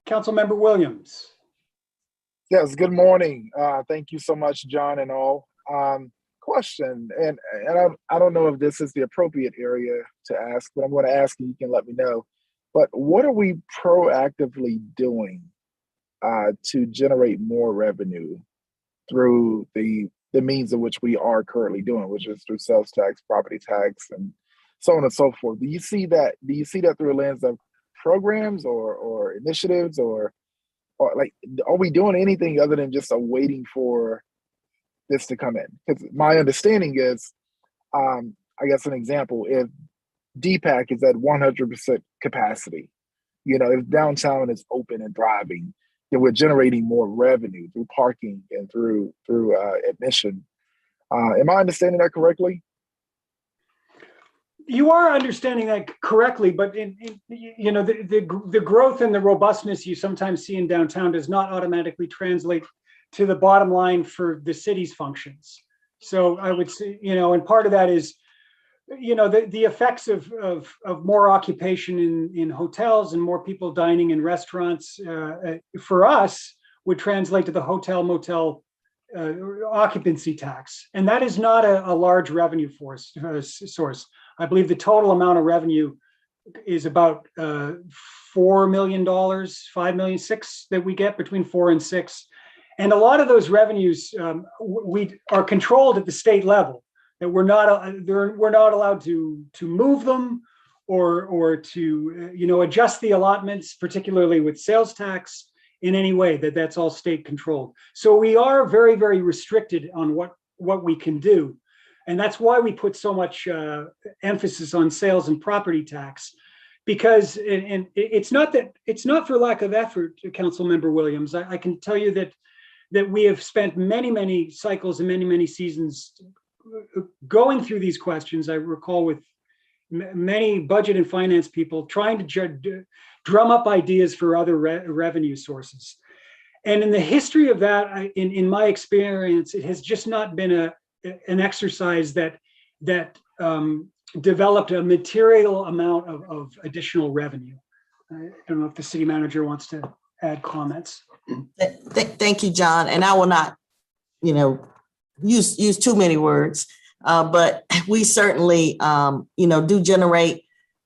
Councilmember Williams. Yes, good morning. Thank you so much, John and all. Question, and I don't know if this is the appropriate area to ask, but I'm going to ask you can let me know. But what are we proactively doing to generate more revenue through the means of which we are currently doing, which is through sales tax, property tax, and so on and so forth? Do you see that through a lens of programs or initiatives, or like, are we doing anything other than just waiting for this to come in? Because my understanding is, I guess an example, if DPAC is at 100% capacity, if downtown is open and thriving, then we're generating more revenue through parking and through admission. Am I understanding that correctly? You are understanding that correctly, but the growth and the robustness you sometimes see in downtown does not automatically translate to the bottom line for the city's functions. So I would say, and part of that is, the effects of more occupation in hotels and more people dining in restaurants for us would translate to the hotel motel occupancy tax, and that is not a large revenue source. I believe the total amount of revenue is about $4 million, $5 million, $6 million that we get, between 4 and 6. And a lot of those revenues we are controlled at the state level. That we're not allowed to move them or to adjust the allotments, particularly with sales tax, in any way. That's all state controlled. So we are very, very restricted on what we can do. And that's why we put so much emphasis on sales and property tax, because it's not for lack of effort, Councilmember Williams. I can tell you that we have spent many, many cycles and many, many seasons going through these questions. I recall with many budget and finance people trying to drum up ideas for other revenue sources. And in the history of that, in my experience, it has just not been an exercise that developed a material amount of additional revenue. I don't know if the city manager wants to add comments. Thank you, John. And I will not, use too many words, but we certainly, do generate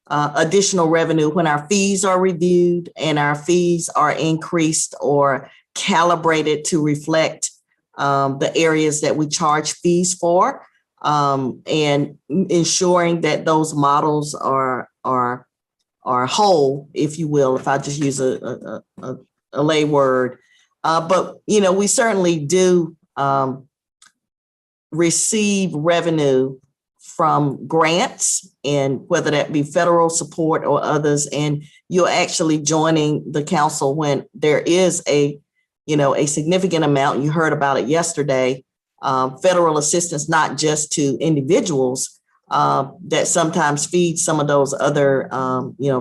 additional revenue when our fees are reviewed and our fees are increased or calibrated to reflect the areas that we charge fees for, and ensuring that those models are whole, if you will, if I just use a lay word. But, we certainly do receive revenue from grants, and whether that be federal support or others. And you're actually joining the council when there is a significant amount. You heard about it yesterday. Federal assistance, not just to individuals that sometimes feed some of those other,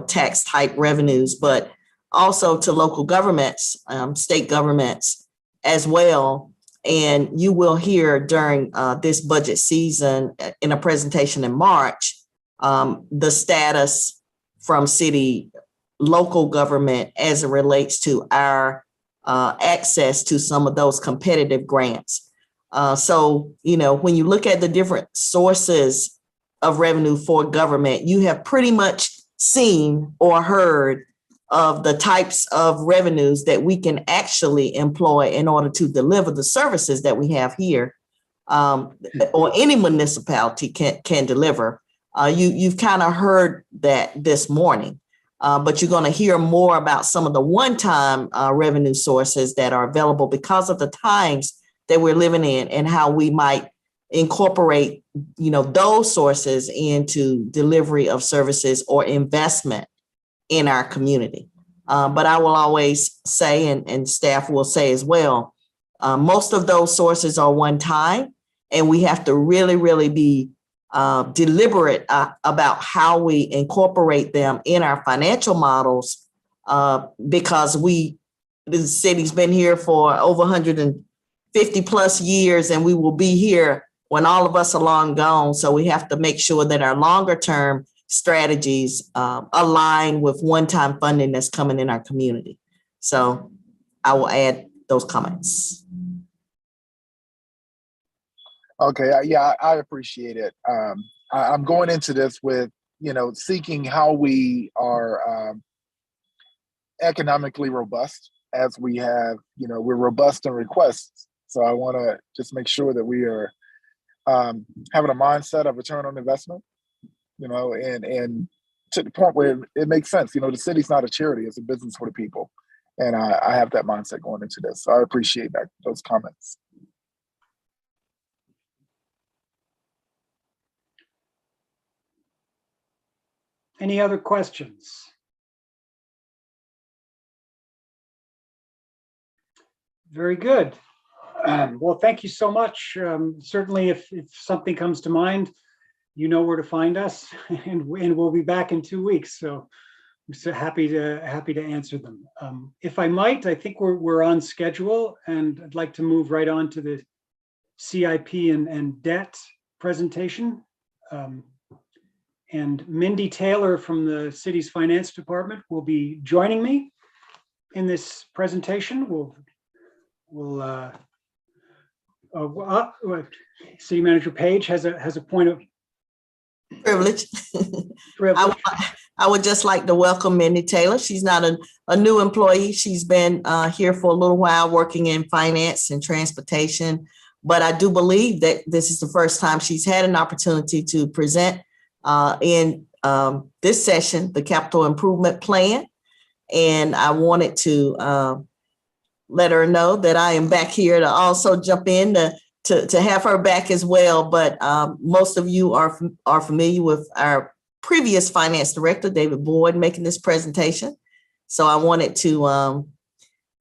tax type revenues, but also to local governments, state governments as well. And you will hear during this budget season in a presentation in March, the status from city, local government as it relates to our access to some of those competitive grants. So, when you look at the different sources of revenue for government, you have pretty much seen or heard of the types of revenues that we can actually employ in order to deliver the services that we have here, or any municipality can deliver. You've kind of heard that this morning, but you're going to hear more about some of the one-time revenue sources that are available because of the times that we're living in, and how we might incorporate, those sources into delivery of services or investment in our community. But I will always say, and staff will say as well, most of those sources are one time, and we have to really, really be deliberate about how we incorporate them in our financial models, because the city's been here for over 150 plus years, and we will be here when all of us are long gone. So we have to make sure that our longer term strategies align with one-time funding that's coming in our community. So I will add those comments. Okay, yeah, I appreciate it. I'm going into this with, seeking how we are economically robust, as we have, we're robust in requests. So I want to just make sure that we are having a mindset of return on investment, and to the point where it makes sense. The city's not a charity, it's a business for the people. And I have that mindset going into this. So I appreciate those comments. Any other questions? Very good. Well, thank you so much. Certainly, if something comes to mind, you know where to find us, and we'll be back in 2 weeks. So I'm so happy to answer them. If I might, I think we're on schedule, and I'd like to move right on to the CIP and debt presentation. And Mindy Taylor from the city's finance department will be joining me in this presentation. City Manager Page has a point of Privilege. I would just like to welcome Mindy Taylor. She's not a new employee. She's been here for a little while working in finance and transportation, but I do believe that this is the first time she's had an opportunity to present in this session, the capital improvement plan. And I wanted to let her know that I am back here to also jump in to have her back as well. But most of you are familiar with our previous finance director, David Boyd, making this presentation. So I wanted to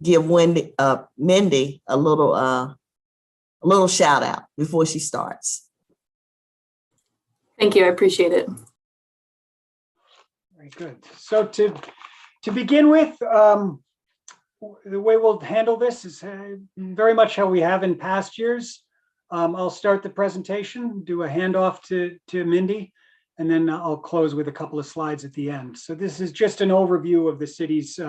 give Mindy a little shout out before she starts. Thank you. I appreciate it. Very good. So to begin with, the way we'll handle this is very much how we have in past years. I'll start the presentation, do a handoff to Mindy, and then I'll close with a couple of slides at the end. So this is just an overview of the city's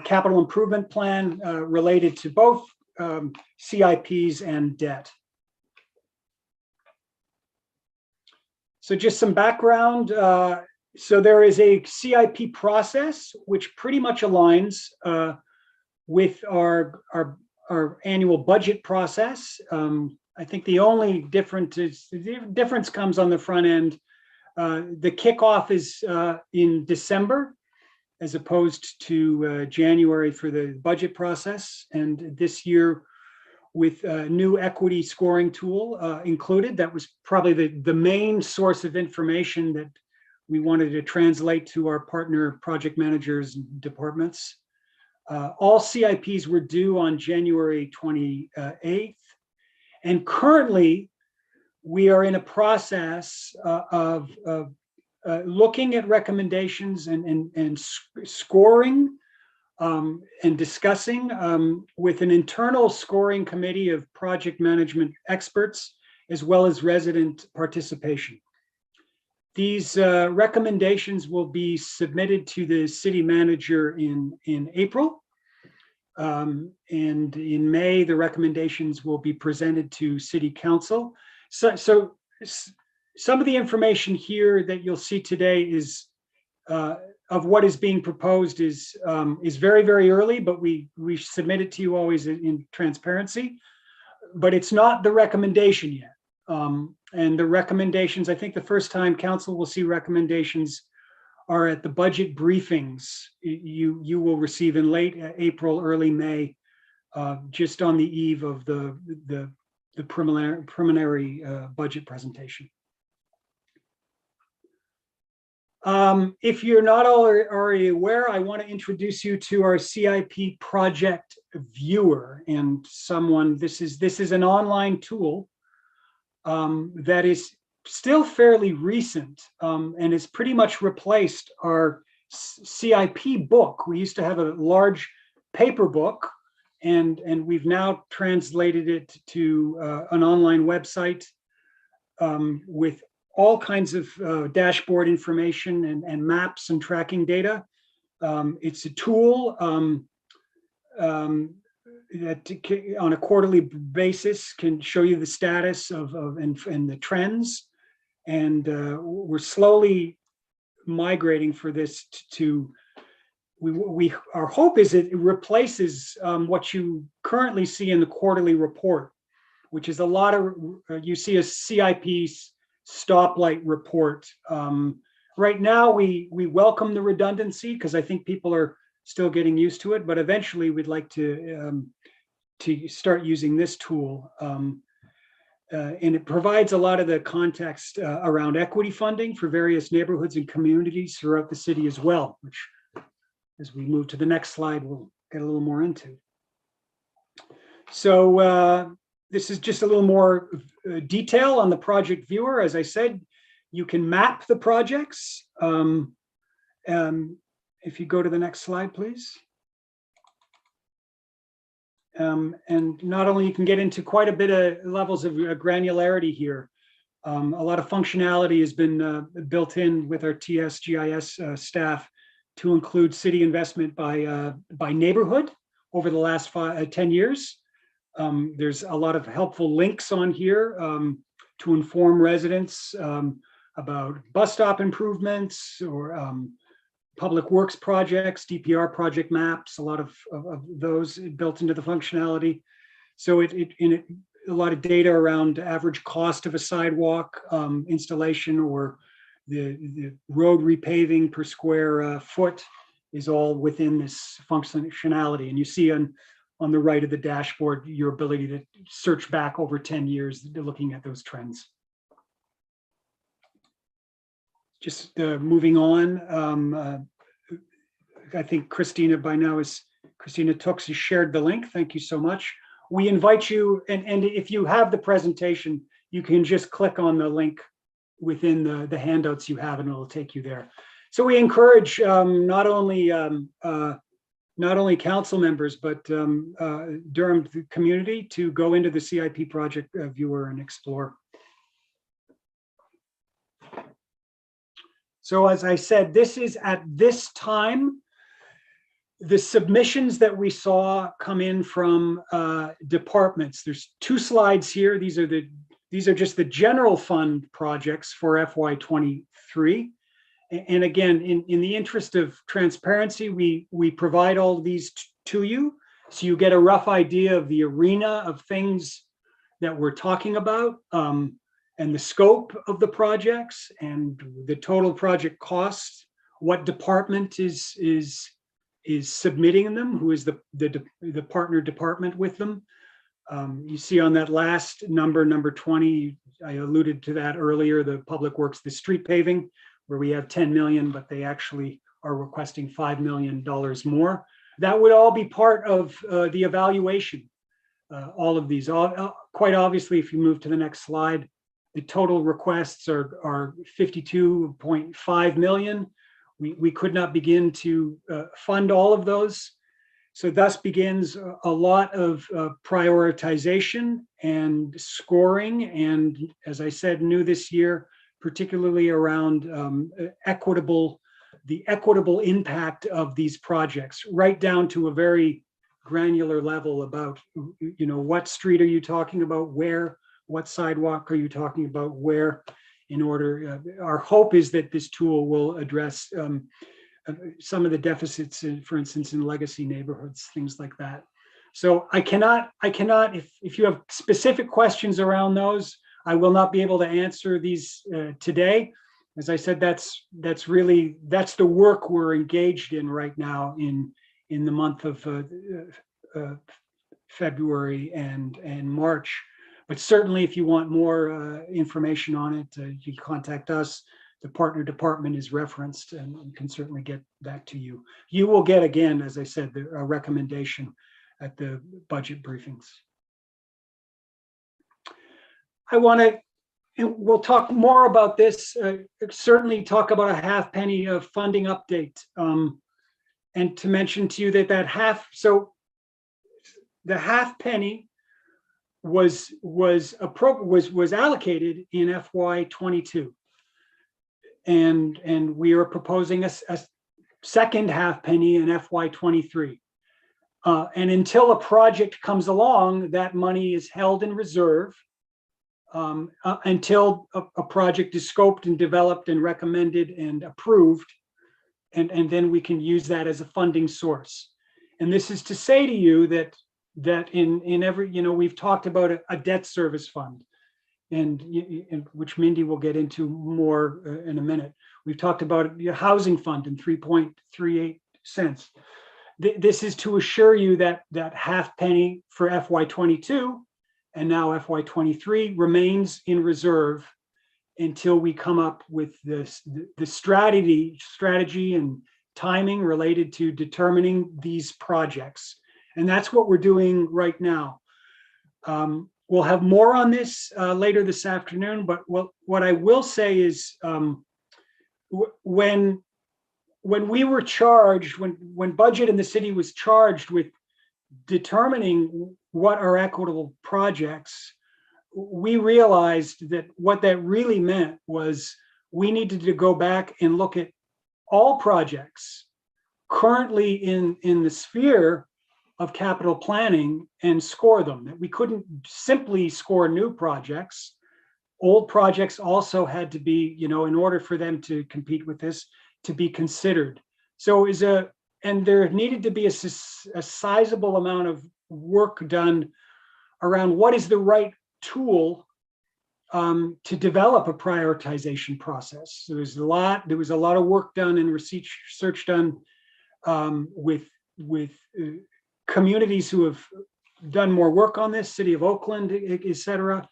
capital improvement plan related to both CIPs and debt. So just some background. So there is a CIP process which pretty much aligns with our annual budget process. I think the only difference comes on the front end. The kickoff is in December, as opposed to January for the budget process. And this year, with a new equity scoring tool included, that was probably the main source of information that we wanted to translate to our partner project managers and departments. All CIPs were due on January 28th. And currently, we are in a process of looking at recommendations and scoring and discussing with an internal scoring committee of project management experts, as well as resident participation. These recommendations will be submitted to the city manager in April. And in May, the recommendations will be presented to city council. So some of the information here that you'll see today is of what is being proposed is very, very early, but we submit it to you always in transparency, but it's not the recommendation yet. And the recommendations, I think the first time council will see recommendations are at the budget briefings you will receive in late April, early May, just on the eve of the preliminary budget presentation. If you're not already aware, I want to introduce you to our CIP project viewer and someone. This is an online tool that is still fairly recent and has pretty much replaced our CIP book. We used to have a large paper book, and we've now translated it to an online website with all kinds of dashboard information and maps and tracking data. It's a tool that on a quarterly basis can show you the status of and the trends. And we're slowly migrating for this to our hope is it replaces what you currently see in the quarterly report, which is a lot of, you see a CIP stoplight report. Right now, we welcome the redundancy because I think people are still getting used to it, but eventually we'd like to start using this tool. And it provides a lot of the context around equity funding for various neighborhoods and communities throughout the city as well, which as we move to the next slide, we'll get a little more into. So this is just a little more detail on the project viewer. As I said, you can map the projects. If you go to the next slide, please. And not only you can get into quite a bit of levels of granularity here. A lot of functionality has been built in with our TSGIS staff to include city investment by neighborhood over the last 10 years. There's a lot of helpful links on here to inform residents about bus stop improvements or public works projects, DPR project maps, a lot of those built into the functionality. So a lot of data around average cost of a sidewalk installation or the road repaving per square foot is all within this functionality. And you see on the right of the dashboard, your ability to search back over 10 years, looking at those trends. Just moving on, I think Christina by now Christina Tooks has shared the link. Thank you so much. We invite you, and if you have the presentation, you can just click on the link within the handouts you have and it'll take you there. So we encourage not only council members, but Durham community to go into the CIP project viewer and explore. So as I said, this is at this time, the submissions that we saw come in from departments. There's 2 slides here. These are just the general fund projects for FY23. And again, in the interest of transparency, we provide all of these to you, so you get a rough idea of the arena of things that we're talking about, and the scope of the projects and the total project costs, what department is submitting them, who is the partner department with them. You see on that last number 20, I alluded to that earlier, the public works, the street paving, where we have 10 million, but they actually are requesting $5 million more. That would all be part of the evaluation. All of these, quite obviously, if you move to the next slide, the total requests are 52.5 million. We could not begin to fund all of those. So thus begins a lot of prioritization and scoring. And as I said, new this year, particularly around the equitable impact of these projects, right down to a very granular level about, what street are you talking about, where, what sidewalk are you talking about, where, in order, our hope is that this tool will address some of the deficits, for instance, in legacy neighborhoods, things like that. So I cannot, if you have specific questions around those, I will not be able to answer these today. As I said, that's the work we're engaged in right now in the month of February and March. But certainly, if you want more information on it, you can contact us. The partner department is referenced and can certainly get that to you. You will get, again, as I said, a recommendation at the budget briefings. We'll talk more about this, certainly talk about a half penny of funding update. And to mention to you that the half penny was allocated in FY22. And we are proposing a second half penny in FY23. And until a project comes along, that money is held in reserve until a project is scoped and developed and recommended and approved. And then we can use that as a funding source. And this is to say to you that in every, we've talked about a debt service fund, and which Mindy will get into more in a minute. We've talked about a housing fund in 3.38 cents. This is to assure you that that half penny for FY22 and now FY23 remains in reserve until we come up with the strategy and timing related to determining these projects. And that's what we're doing right now. We'll have more on this later this afternoon, but what I will say is when we were charged, when budget in the city was charged with determining what are equitable projects, we realized that what that really meant was we needed to go back and look at all projects currently in the sphere of capital planning and score them. That we couldn't simply score new projects. Old projects also had to be, in order for them to compete with this, to be considered. So and there needed to be a sizable amount of work done around what is the right tool to develop a prioritization process. So there was a lot of work done and research done with communities who have done more work on this, City of Oakland, et cetera.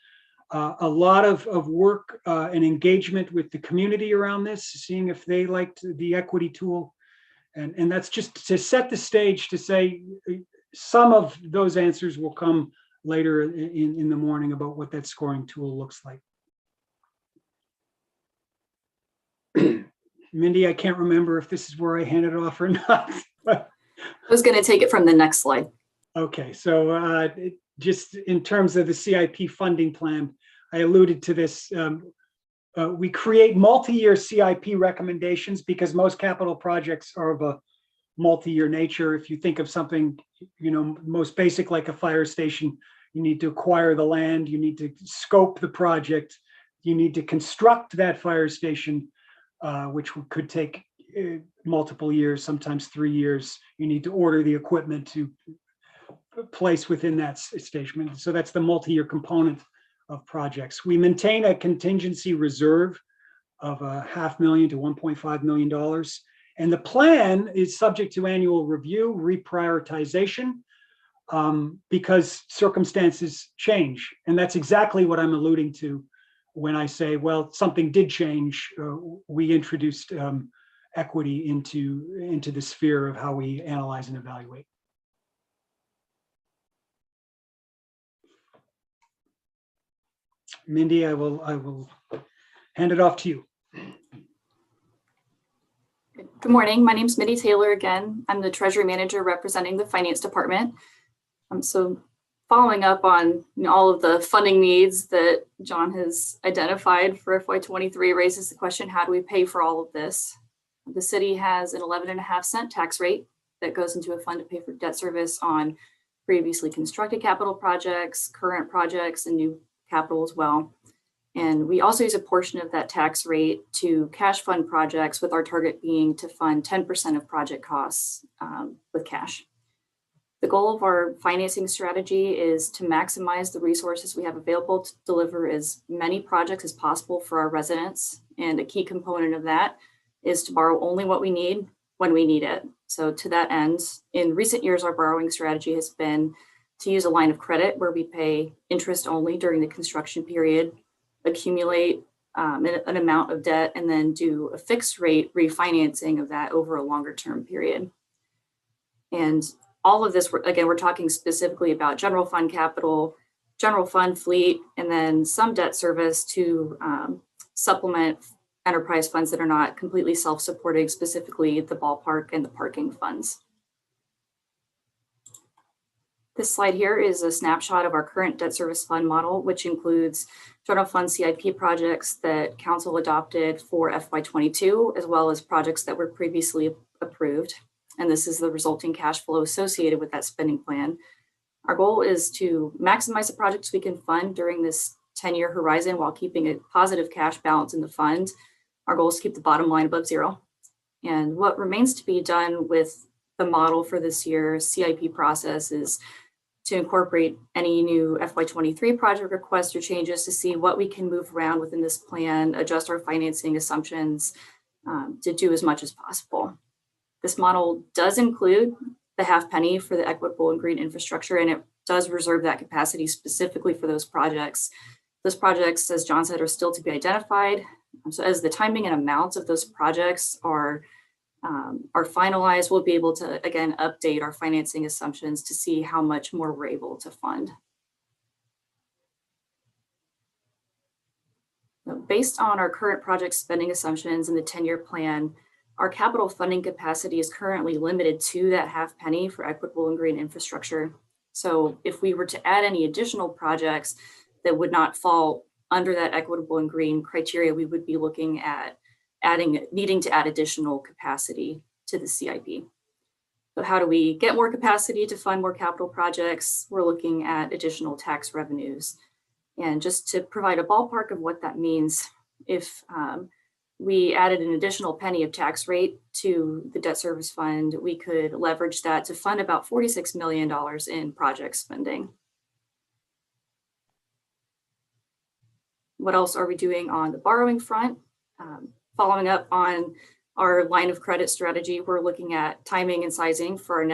A lot of work and engagement with the community around this, seeing if they liked the equity tool. And that's just to set the stage to say some of those answers will come later in the morning about what that scoring tool looks like. Mindy, I can't remember if this is where I handed it off or not. I was going to take it from the next slide. Okay, so just in terms of the CIP funding plan, I alluded to this. We create multi-year CIP recommendations because most capital projects are of a multi-year nature. If you think of something, most basic like a fire station, you need to acquire the land, you need to scope the project, you need to construct that fire station, which could take multiple years, sometimes 3 years. You need to order the equipment to place within that station. So that's the multi-year component of projects. We maintain a contingency reserve of $500,000 to $1.5 million. And the plan is subject to annual review, reprioritization, because circumstances change. And that's exactly what I'm alluding to when I say, well, something did change. We introduced equity into the sphere of how we analyze and evaluate. Mindy, I will hand it off to you. Good morning. My name is Mindy Taylor again. I'm the Treasury Manager representing the Finance Department. So following up on all of the funding needs that John has identified for FY23 raises the question, how do we pay for all of this? The city has an 11.5-cent tax rate that goes into a fund to pay for debt service on previously constructed capital projects, current projects, and new capital as well. And we also use a portion of that tax rate to cash fund projects, with our target being to fund 10% of project costs with cash. The goal of our financing strategy is to maximize the resources we have available to deliver as many projects as possible for our residents. And a key component of that is to borrow only what we need when we need it. So to that end, in recent years, our borrowing strategy has been to use a line of credit where we pay interest only during the construction period, accumulate an amount of debt, and then do a fixed rate refinancing of that over a longer term period. And all of this, again, we're talking specifically about general fund capital, general fund fleet, and then some debt service to supplement enterprise funds that are not completely self-supporting, specifically the ballpark and the parking funds. This slide here is a snapshot of our current debt service fund model, which includes general fund CIP projects that council adopted for FY22, as well as projects that were previously approved. And this is the resulting cash flow associated with that spending plan. Our goal is to maximize the projects we can fund during this 10-year horizon while keeping a positive cash balance in the fund. Our goal is to keep the bottom line above zero. And what remains to be done with the model for this year's CIP process is to incorporate any new FY23 project requests or changes to see what we can move around within this plan, adjust our financing assumptions to do as much as possible. This model does include the half penny for the equitable and green infrastructure, and it does reserve that capacity specifically for those projects. Those projects, as John said, are still to be identified. So as the timing and amounts of those projects are finalized, we'll be able to, again, update our financing assumptions to see how much more we're able to fund. So based on our current project spending assumptions in the 10-year plan, our capital funding capacity is currently limited to that half penny for equitable and green infrastructure. So if we were to add any additional projects that would not fall under that equitable and green criteria, we would be looking at needing to add additional capacity to the CIP. So how do we get more capacity to fund more capital projects? We're looking at additional tax revenues. And just to provide a ballpark of what that means, if we added an additional penny of tax rate to the debt service fund, we could leverage that to fund about $46 million in project spending. What else are we doing on the borrowing front? Following up on our line of credit strategy, we're looking at timing and sizing for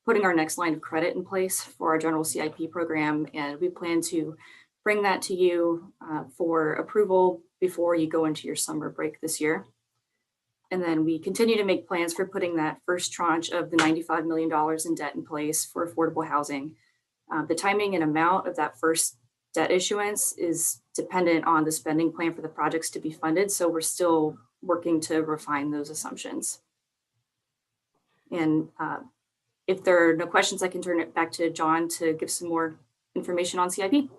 putting our next line of credit in place for our general CIP program. And we plan to bring that to you for approval before you go into your summer break this year. And then we continue to make plans for putting that first tranche of the $95 million in debt in place for affordable housing. The timing and amount of that first debt issuance is dependent on the spending plan for the projects to be funded. So we're still working to refine those assumptions. And if there are no questions, I can turn it back to John to give some more information on CIP.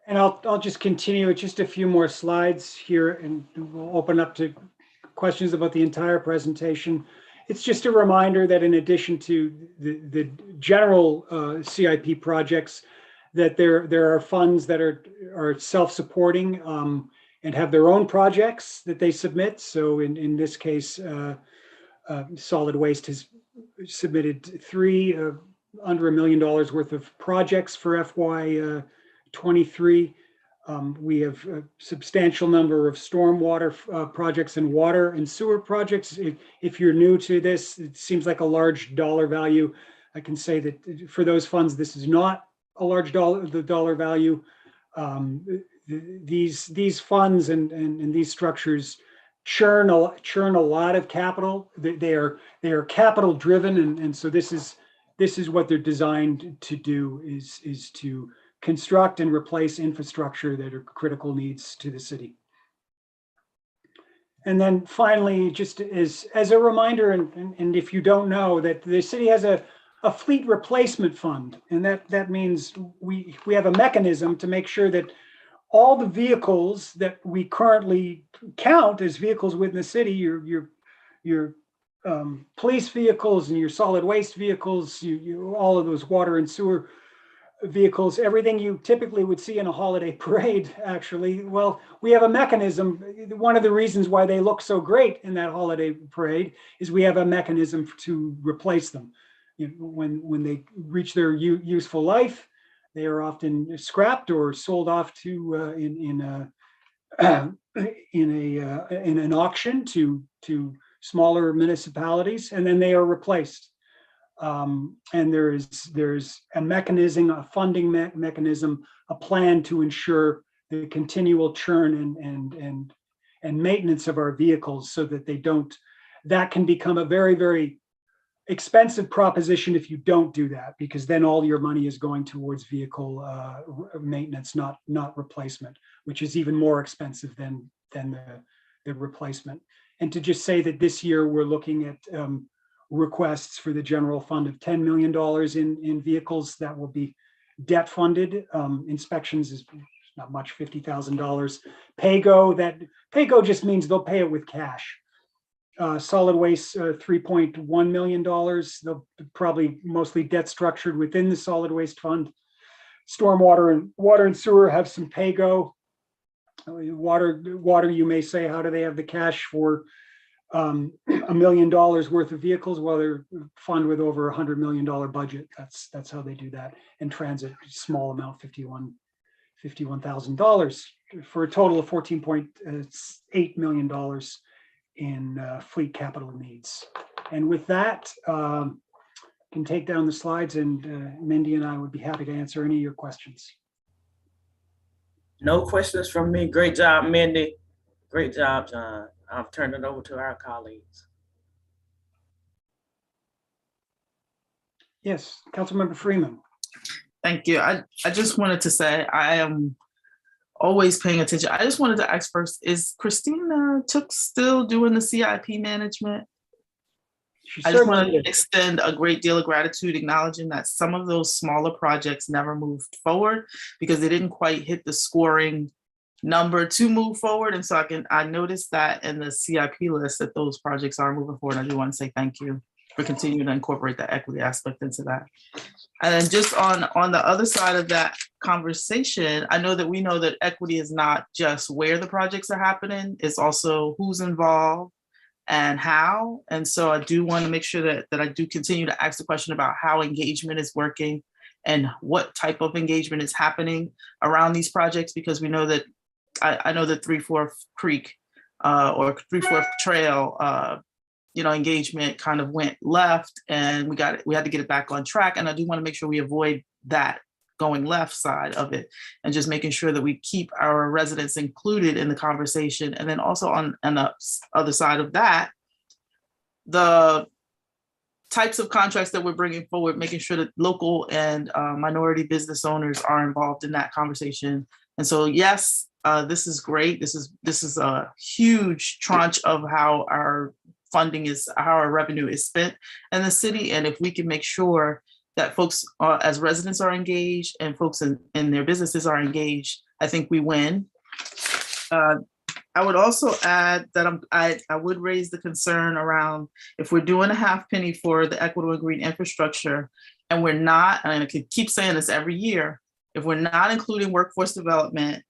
And I'll just continue with just a few more slides here, and we'll open up to questions about the entire presentation. It's just a reminder that in addition to the general CIP projects, that there are funds that are self-supporting and have their own projects that they submit. So in this case, Solid Waste has submitted three under $1 million worth of projects for FY23. We have a substantial number of stormwater projects and water and sewer projects. If you're new to this, it seems like a large dollar value. I can say that for those funds, this is not a large dollar value. These funds and these structures churn a lot of capital. They are capital driven, and so this is what they're designed to do, is to construct and replace infrastructure that are critical needs to the city. And then finally, just as a reminder, and if you don't know, that the city has a fleet replacement fund, and that means we have a mechanism to make sure that all the vehicles that we currently count as vehicles within the city, your police vehicles and your solid waste vehicles, all of those water and sewer vehicles, everything you typically would see in a holiday parade, actually. Well, we have a mechanism. One of the reasons why they look so great in that holiday parade is we have a mechanism to replace them. When they reach their useful life, they are often scrapped or sold off to in an auction to smaller municipalities, and then they are replaced. And there's a mechanism, a funding mechanism, a plan to ensure the continual churn and maintenance of our vehicles, so that that can become a very, very expensive proposition if you don't do that, because then all your money is going towards vehicle maintenance, not replacement, which is even more expensive than the replacement. And to just say that this year we're looking at requests for the general fund of $10 million in vehicles that will be debt funded. Inspections is not much, $50,000. Paygo just means they'll pay it with cash. Solid waste, $3.1 million. They'll probably mostly debt structured within the solid waste fund. Stormwater and water and sewer have some Paygo. Water, you may say, how do they have the cash for $1 million worth of vehicles? Well, they're a fund with over $100 million budget. That's how they do that. And transit, small amount, $51,000 for a total of $14.8 million in fleet capital needs. And with that, can take down the slides, and Mindy and I would be happy to answer any of your questions. No questions from me. Great job, Mindy. Great job, John. I'll turn it over to our colleagues. Yes, Councilmember Freeman. Thank you. I just wanted to say I am always paying attention. I just wanted to ask first, is Christina still doing the CIP management? I just want to extend a great deal of gratitude, acknowledging that some of those smaller projects never moved forward because they didn't quite hit the scoring number to move forward. And so I noticed that in the CIP list that those projects are moving forward. I do want to say thank you for continuing to incorporate the equity aspect into that. And then just on the other side of that conversation, I know that we know that equity is not just where the projects are happening, it's also who's involved and how. And so I do want to make sure that I do continue to ask the question about how engagement is working and what type of engagement is happening around these projects, because we know that I know that 3/4 Creek or 3/4 Trail, engagement kind of went left, and we had to get it back on track. And I do want to make sure we avoid that going left side of it, and just making sure that we keep our residents included in the conversation. And then also on the other side of that, the types of contracts that we're bringing forward, making sure that local and minority business owners are involved in that conversation. And so, yes, this is great. This is a huge tranche of how our revenue is spent in the city. And if we can make sure that folks as residents are engaged and folks in their businesses are engaged, I think we win. I would also add that I would raise the concern around if we're doing a half penny for the equitable and green infrastructure, and we're not, and I could keep saying this every year, if we're not including workforce development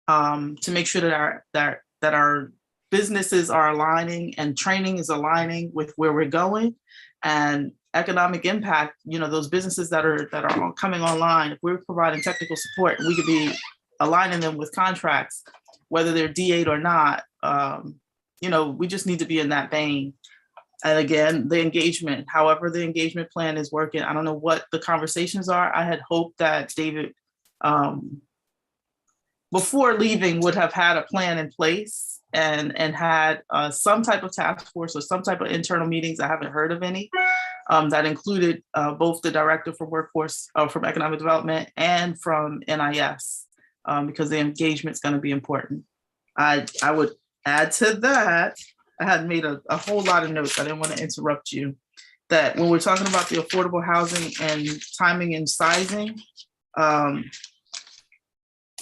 to make sure that our businesses are aligning and training is aligning with where we're going, and economic impact, those businesses that are coming online, if we're providing technical support, we could be aligning them with contracts, whether they're D8 or not. We just need to be in that vein. And again, the engagement, however the engagement plan is working, I don't know what the conversations are. I had hoped that David, before leaving, would have had a plan in place and had some type of task force or some type of internal meetings. I haven't heard of any. That included both the director for workforce from economic development and from NIS, because the engagement is going to be important. I would add to that, I had made a whole lot of notes. I didn't want to interrupt you. That when we're talking about the affordable housing and timing and sizing,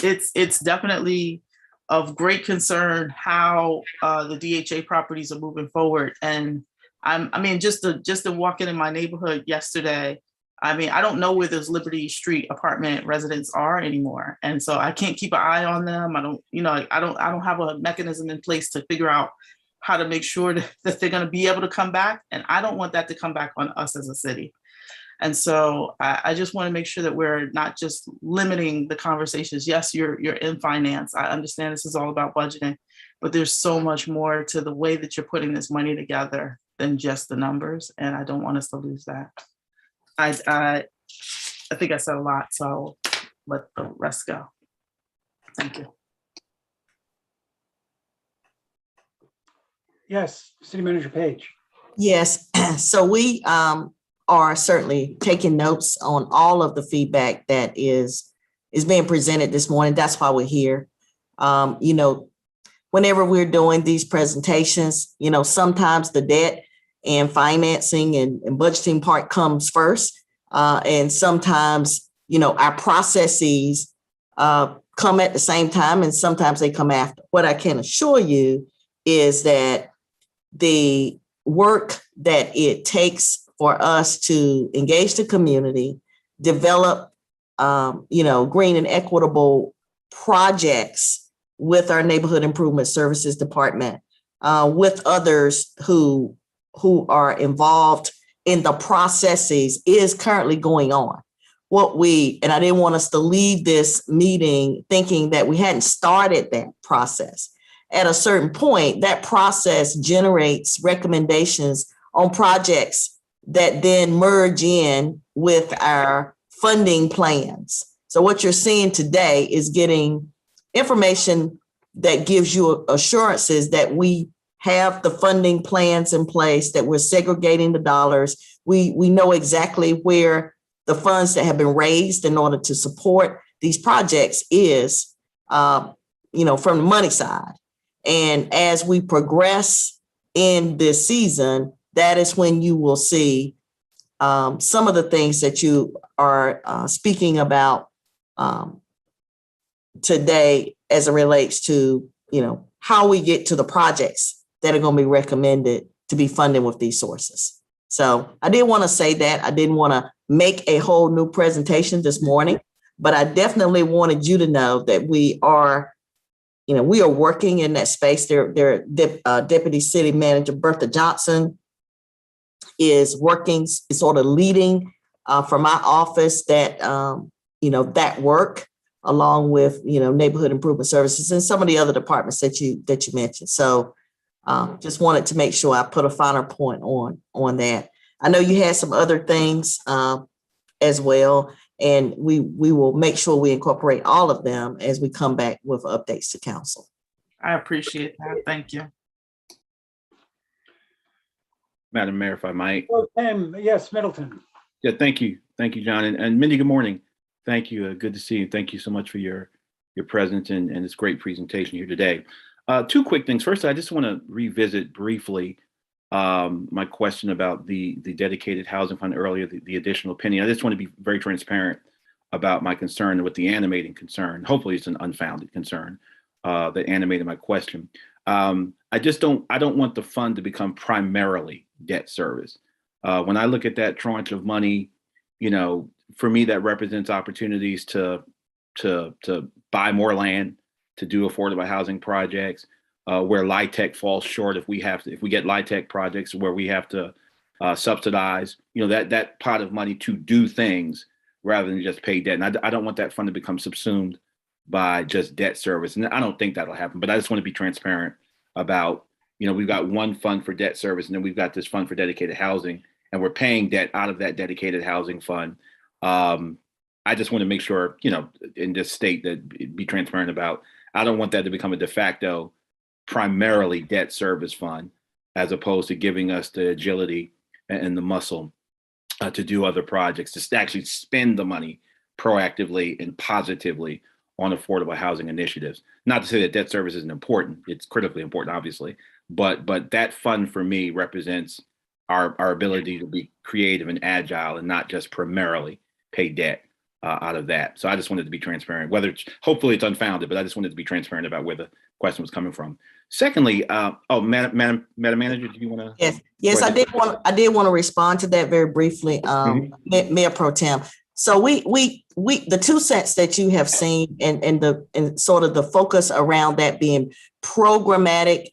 it's definitely of great concern how the DHA properties are moving forward. And just to walk in my neighborhood yesterday, I don't know where those Liberty Street apartment residents are anymore. And so I can't keep an eye on them. I don't have a mechanism in place to figure out how to make sure that they're going to be able to come back. And I don't want that to come back on us as a city. And so I just want to make sure that we're not just limiting the conversations. Yes, you're in finance. I understand this is all about budgeting, but there's so much more to the way that you're putting this money together than just the numbers. And I don't want us to lose that. I think I said a lot, so I'll let the rest go. Thank you. Yes, City Manager Page. Yes, so we are certainly taking notes on all of the feedback that is being presented this morning. That's why we're here. Whenever we're doing these presentations, sometimes the debt and financing and budgeting part comes first. And sometimes, our processes come at the same time, and sometimes they come after. What I can assure you is that the work that it takes for us to engage the community, develop, green and equitable projects with our Neighborhood Improvement Services Department, with others who are involved in the processes, is currently going on. And I didn't want us to leave this meeting thinking that we hadn't started that process. At a certain point, that process generates recommendations on projects that then merge in with our funding plans. So what you're seeing today is getting information that gives you assurances that we have the funding plans in place, that we're segregating the dollars. We know exactly where the funds that have been raised in order to support these projects is, from the money side. And as we progress in this season, that is when you will see some of the things that you are speaking about today as it relates to, how we get to the projects that are going to be recommended to be funded with these sources. So I didn't want to say that. I didn't want to make a whole new presentation this morning, but I definitely wanted you to know that we are working in that space. Deputy City Manager Bertha Johnson is working, is sort of leading from my office that, that work, along with, Neighborhood Improvement Services and some of the other departments that you mentioned. So just wanted to make sure I put a finer point on that. I know you had some other things as well, and we will make sure we incorporate all of them as we come back with updates to council. I appreciate that. Thank you. Madam Mayor, if I might. Yes, Middleton. Yeah, thank you. Thank you, John. And Mindy, good morning. Thank you. Good to see you. Thank you so much for your presence and this great presentation here today. Two quick things. First, I just want to revisit briefly my question about the dedicated housing fund earlier, the additional penny. I just want to be very transparent about my concern with the animating concern. Hopefully it's an unfounded concern that animated my question. I don't want the fund to become primarily debt service. When I look at that tranche of money, for me, that represents opportunities to buy more land, to do affordable housing projects, where LIHTC falls short. If we get LIHTC projects where we have to subsidize, that pot of money to do things rather than just pay debt. And I don't want that fund to become subsumed by just debt service. And I don't think that'll happen, but I just want to be transparent about, we've got one fund for debt service, and then we've got this fund for dedicated housing, and we're paying debt out of that dedicated housing fund. I just want to make sure, in this state, that be transparent about, I don't want that to become a de facto primarily debt service fund, as opposed to giving us the agility and the muscle to do other projects, to actually spend the money proactively and positively on affordable housing initiatives. Not to say that debt service isn't important. It's critically important, obviously, but that fund for me represents our ability to be creative and agile and not just primarily pay debt out of that. So I just wanted to be transparent, hopefully it's unfounded, but I just wanted to be transparent about where the question was coming from. Secondly, Madam Manager, do you want to? Yes, I did want to respond to that very briefly, Mayor Pro Tem. So we the 2 cents that you have seen and sort of the focus around that being programmatic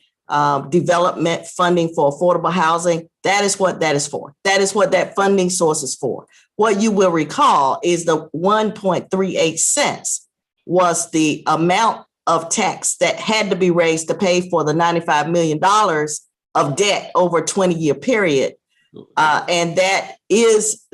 development funding for affordable housing, that is what that is for. That is what that funding source is for. What you will recall is the 1.38 cents was the amount of tax that had to be raised to pay for the $95 million of debt over a 20-year period. And that is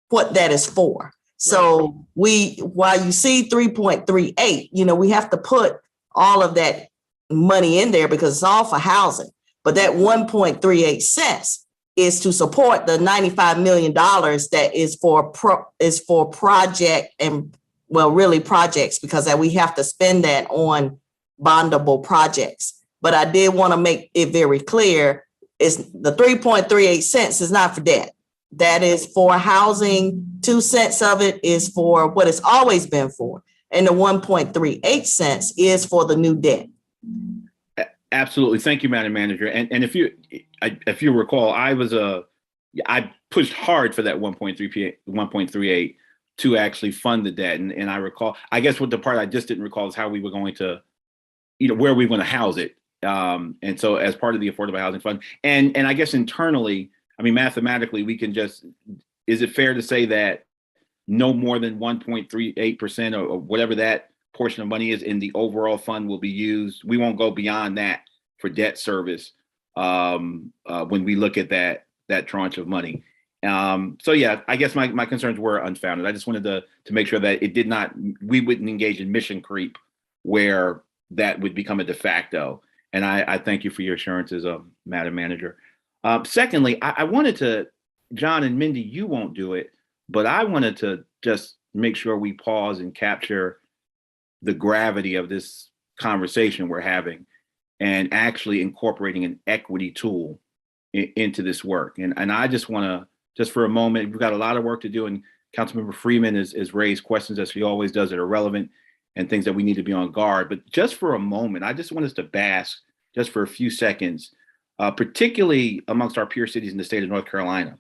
what that is for. So while you see 3.38, we have to put all of that money in there because it's all for housing. But that 1.38 cents is to support the $95 million that is for project and, well, really projects, because we have to spend that on bondable projects. But I did want to make it very clear, is the 3.38 cents is not for debt. That is for housing. 2 cents of it is for what it's always been for. And the 1.38 cents is for the new debt. Absolutely. Thank you, Madam Manager. And if you recall, I pushed hard for that 1.38 to actually fund the debt. And I recall, I guess what the part I just didn't recall is how we were going to, where we were going to house it. And so as part of the Affordable Housing Fund, and I guess internally, I mean, mathematically, we can just, is it fair to say that no more than 1.38% or whatever that portion of money is in the overall fund will be used? We won't go beyond that for debt service when we look at that tranche of money. So yeah, I guess my concerns were unfounded. I just wanted to make sure that we wouldn't engage in mission creep where that would become a de facto. And I thank you for your assurances, Madam Manager. Secondly, I wanted to, John and Mindy, you won't do it, but I wanted to just make sure we pause and capture the gravity of this conversation we're having and actually incorporating an equity tool into this work. And I just want to, just for a moment, we've got a lot of work to do, and Councilmember Freeman has raised questions, as he always does, that are relevant and things that we need to be on guard. But just for a moment, I just want us to bask just for a few seconds, particularly amongst our peer cities in the state of North Carolina,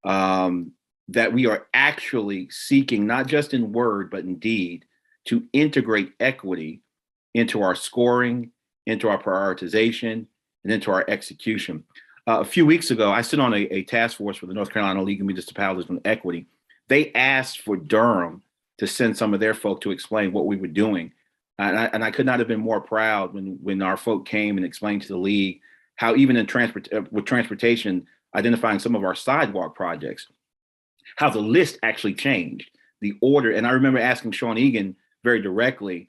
that we are actually seeking, not just in word, but in deed, to integrate equity into our scoring, into our prioritization, and into our execution. A few weeks ago, I sit on a task force for the North Carolina League of Municipalities on Equity. They asked for Durham to send some of their folk to explain what we were doing. And I could not have been more proud when our folk came and explained to the league how even in with transportation, identifying some of our sidewalk projects, how the list actually changed, the order. And I remember asking Sean Egan very directly,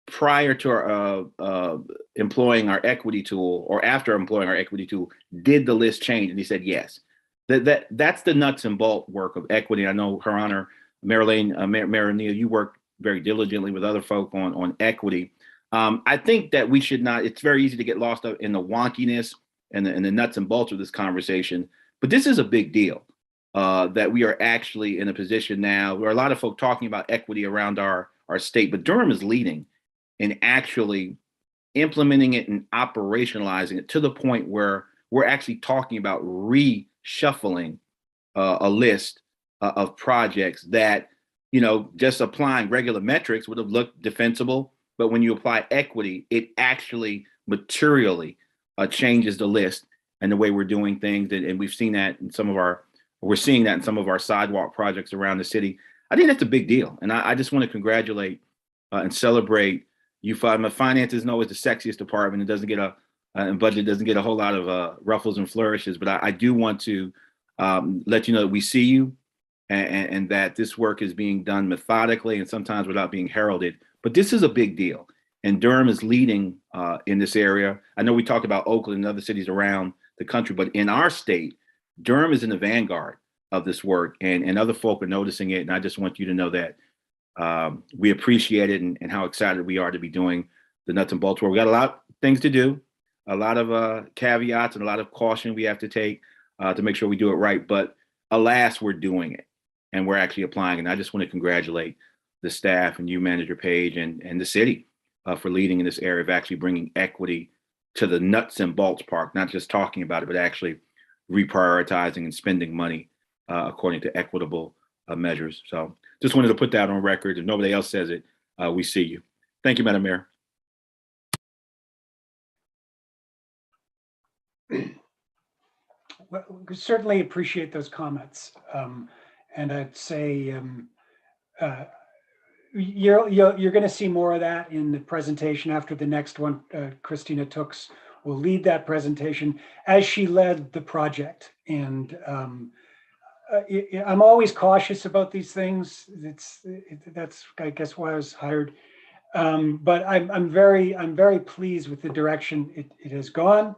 prior to our employing our equity tool, or after employing our equity tool, did the list change? And he said yes. That's the nuts and bolt work of equity. I know Her Honor, Mayor O'Neill, you work very diligently with other folk on equity. I think that we should not, it's very easy to get lost in the wonkiness and the nuts and bolts of this conversation, but this is a big deal, that we are actually in a position now where a lot of folk talking about equity around our state, but Durham is leading in actually implementing it and operationalizing it to the point where we're actually talking about reshuffling a list of projects that, just applying regular metrics would have looked defensible. But when you apply equity, it actually materially changes the list and the way we're doing things. And we've seen that in we're seeing that in some of our sidewalk projects around the city. I think that's a big deal. And I just want to congratulate and celebrate you. Finance isn't always the sexiest department. It doesn't get and budget doesn't get a whole lot of ruffles and flourishes, but I do want to let you know that we see you and that this work is being done methodically and sometimes without being heralded. But this is a big deal. And Durham is leading in this area. I know we talked about Oakland and other cities around the country, but in our state, Durham is in the vanguard of this work, and other folk are noticing it. And I just want you to know that we appreciate it and how excited we are to be doing the nuts and bolts work. We got a lot of things to do, a lot of caveats and a lot of caution we have to take to make sure we do it right. But alas, we're doing it and we're actually applying. And I just want to congratulate the staff and you, Manager Page, and the city for leading in this area of actually bringing equity to the nuts and bolts part, not just talking about it, but actually reprioritizing and spending money according to equitable measures. So just wanted to put that on record. If nobody else says it, we see you. Thank you, Madam Mayor. Well, we certainly appreciate those comments. And I'd say you're going to see more of that in the presentation after the next one. Christina Tooks will lead that presentation as she led the project. And I'm always cautious about these things. That's I guess why I was hired. But I'm very pleased with the direction it has gone.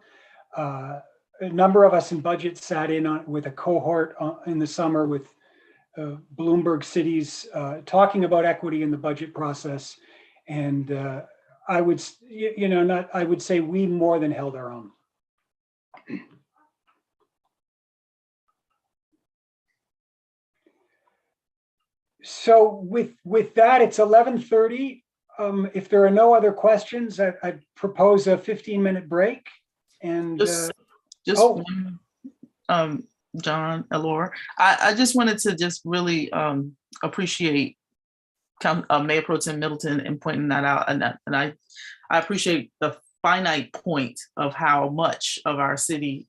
A number of us in budget sat in with a cohort in the summer with Bloomberg cities talking about equity in the budget process, and I would say we more than held our own. So with that, it's 11:30. If there are no other questions, I propose a 15-minute break. And Just oh. one, John, Allore. I just wanted to just really appreciate Mayor Pro Tem Middleton in pointing that out, and I appreciate the finite point of how much of our city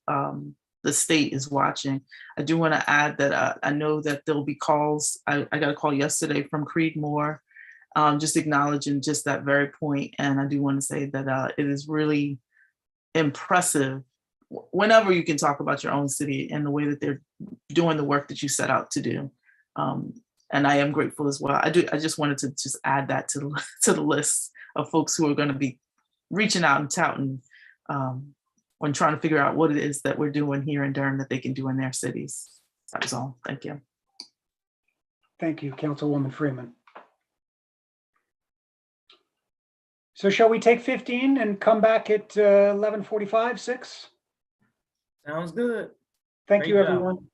the state is watching. I do want to add that I know that there'll be calls. I got a call yesterday from Creedmoor, just acknowledging just that very point. And I do want to say that it is really impressive whenever you can talk about your own city and the way that they're doing the work that you set out to do. And I am grateful as well. I just wanted to just add that to the list of folks who are going to be reaching out and touting when trying to figure out what it is that we're doing here in Durham that they can do in their cities. That was all. Thank you. Thank you, Councilwoman Freeman. So shall we take 15 and come back at 11:45, 6? Sounds good. Thank Great you, job. everyone.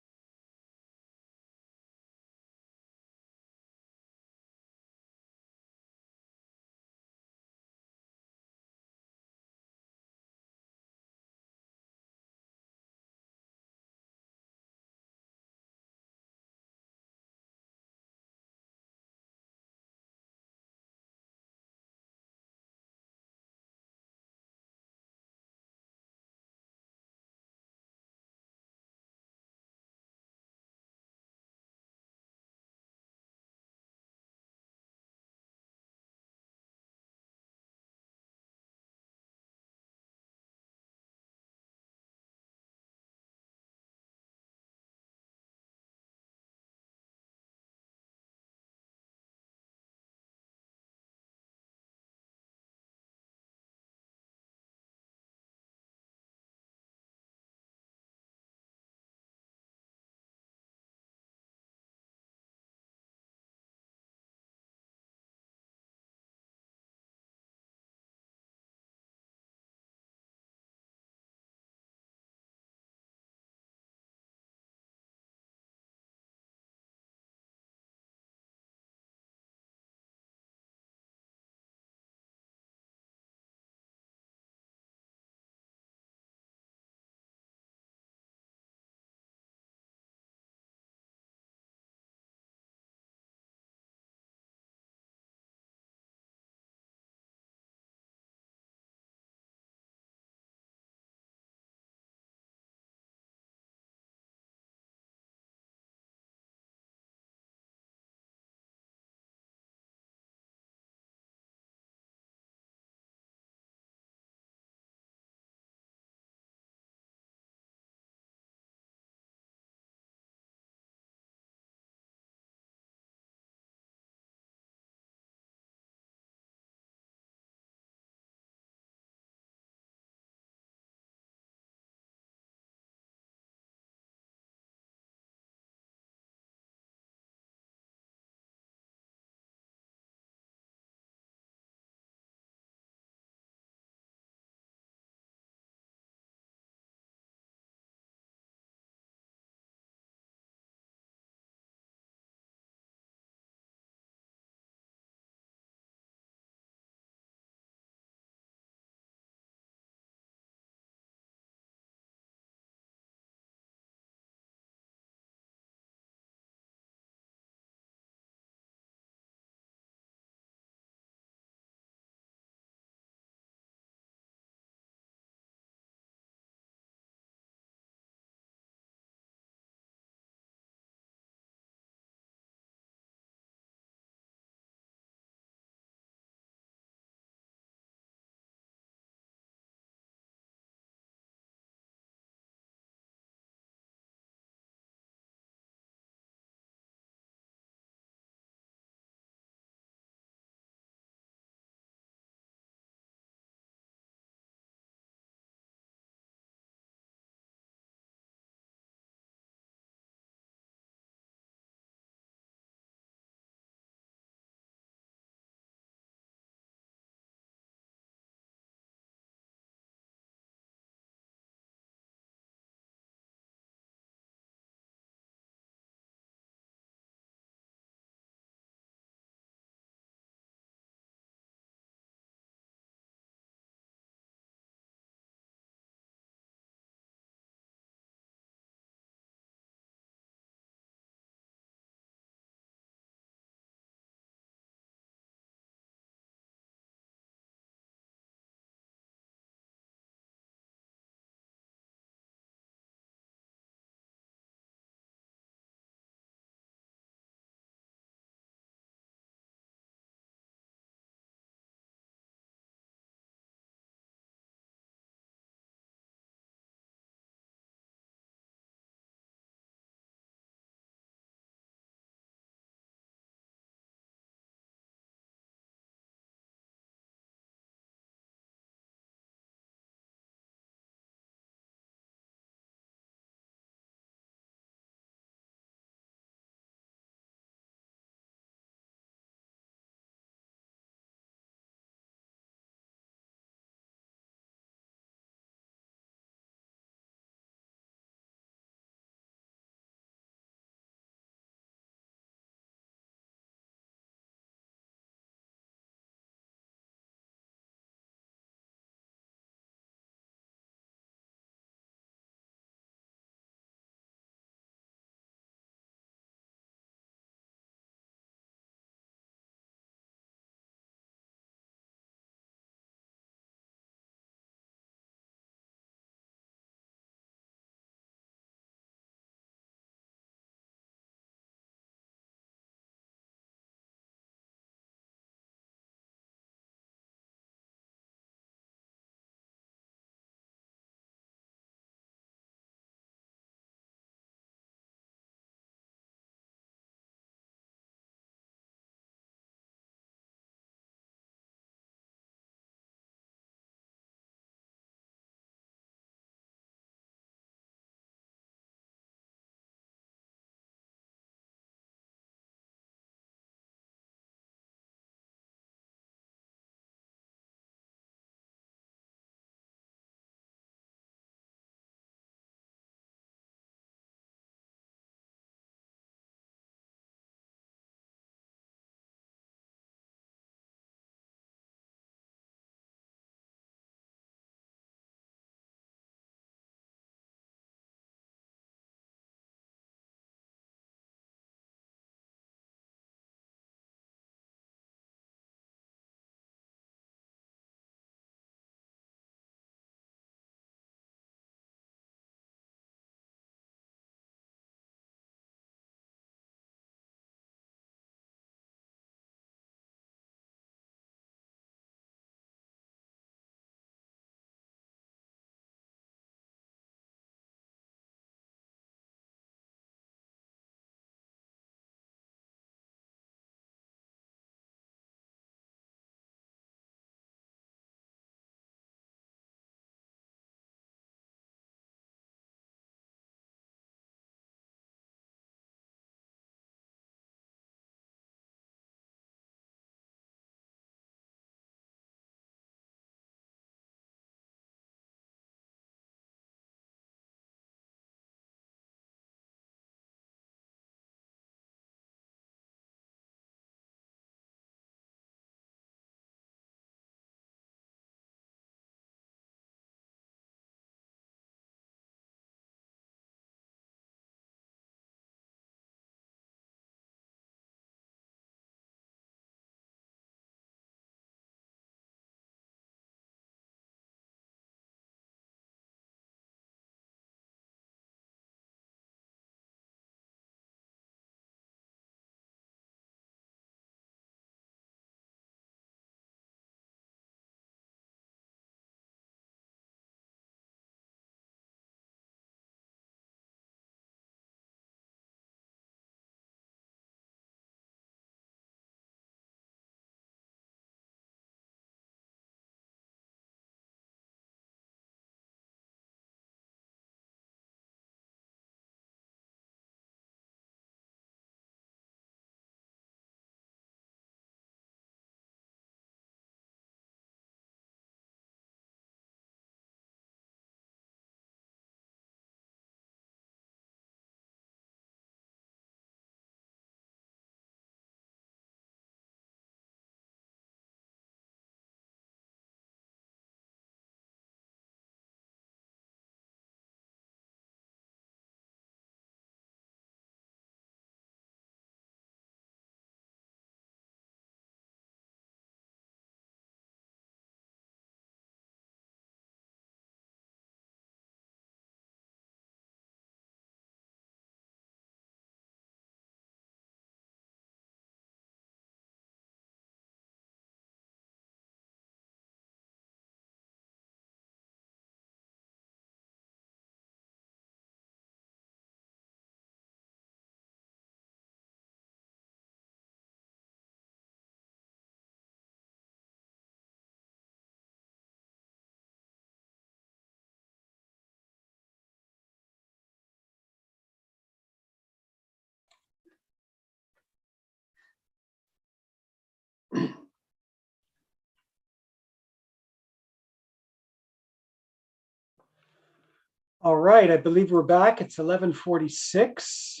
All right, I believe we're back. It's 11:46.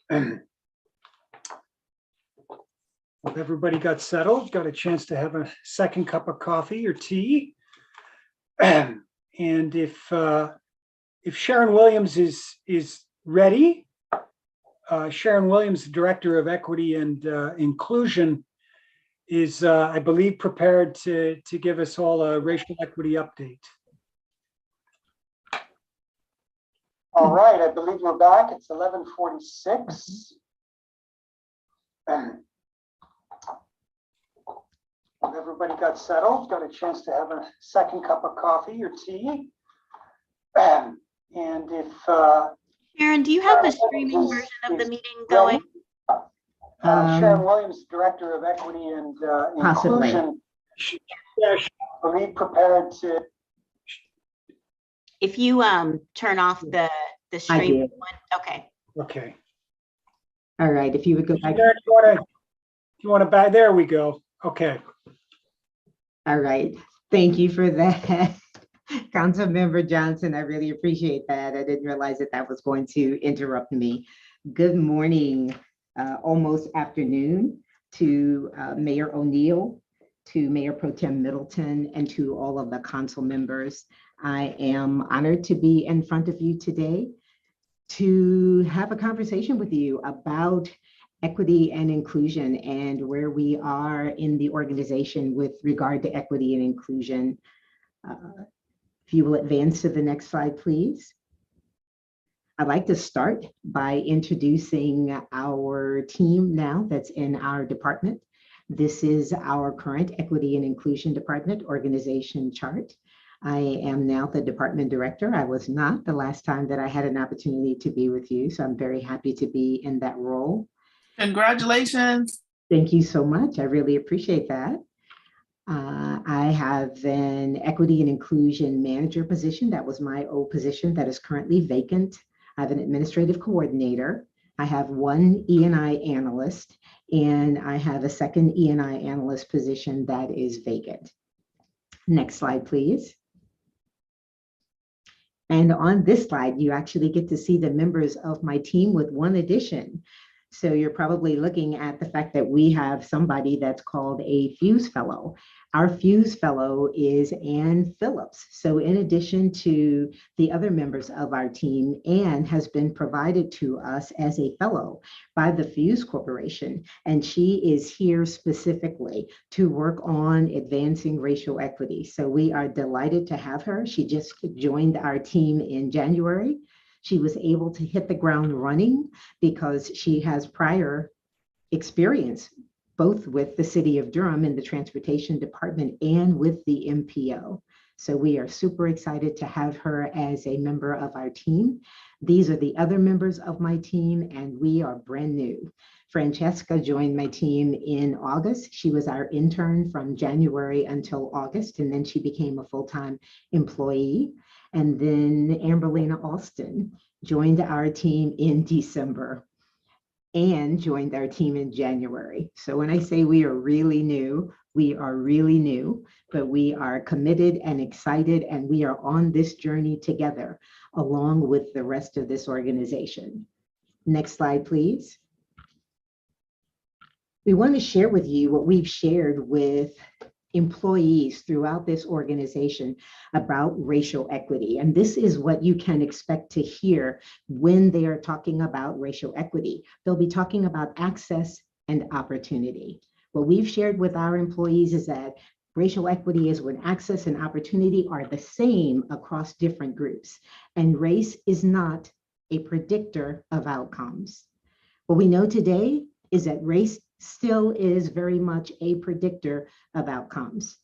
Hope everybody got settled, got a chance to have a second cup of coffee or tea. And if Sharon Williams is ready, Sharon Williams, Director of Equity and Inclusion, is, I believe, prepared to give us all a racial equity update. All right, I believe we're back. It's 11:46. Everybody got settled, got a chance to have a second cup of coffee or tea. And if Sharon, do you have the streaming version of the meeting going? Sharon Williams, Director of Equity and Inclusion, are we prepared to? If you turn off the stream one, okay. Okay. All right, if you would go back. Sharon, you want to back? There we go. Okay. All right, thank you for that. Councilmember Johnson, I really appreciate that. I didn't realize that was going to interrupt me. Good morning, almost afternoon, to Mayor O'Neill, to Mayor Pro Tem Middleton, and to all of the council members. I am honored to be in front of you today to have a conversation with you about equity and inclusion and where we are in the organization with regard to equity and inclusion. If you will advance to the next slide, please. I'd like to start by introducing our team now that's in our department. This is our current Equity and Inclusion Department organization chart. I am now the department director. I was not the last time that I had an opportunity to be with you, so I'm very happy to be in that role. Congratulations. Thank you so much. I really appreciate that. I have an Equity and Inclusion Manager position. That was my old position that is currently vacant. I have an administrative coordinator. I have one E&I analyst, and I have a second E&I analyst position that is vacant. Next slide, please. And on this slide, you actually get to see the members of my team with one addition. So you're probably looking at the fact that we have somebody that's called a Fuse Fellow. Our Fuse Fellow is Ann Phillips. So in addition to the other members of our team, Ann has been provided to us as a fellow by the Fuse Corporation. And she is here specifically to work on advancing racial equity. So we are delighted to have her. She just joined our team in January. She was able to hit the ground running because she has prior experience, both with the City of Durham in the Transportation Department and with the MPO. So we are super excited to have her as a member of our team. These are the other members of my team, and we are brand new. Francesca joined my team in August. She was our intern from January until August, and then she became a full-time employee. And then Amberlina Alston joined our team in December and joined our team in January. So when I say we are really new, we are really new, but we are committed and excited, and we are on this journey together along with the rest of this organization. Next slide, please. We want to share with you what we've shared with employees throughout this organization about racial equity. And this is what you can expect to hear when they are talking about racial equity. They'll be talking about access and opportunity. What we've shared with our employees is that racial equity is when access and opportunity are the same across different groups. And race is not a predictor of outcomes. What we know today is that race still is very much a predictor of outcomes.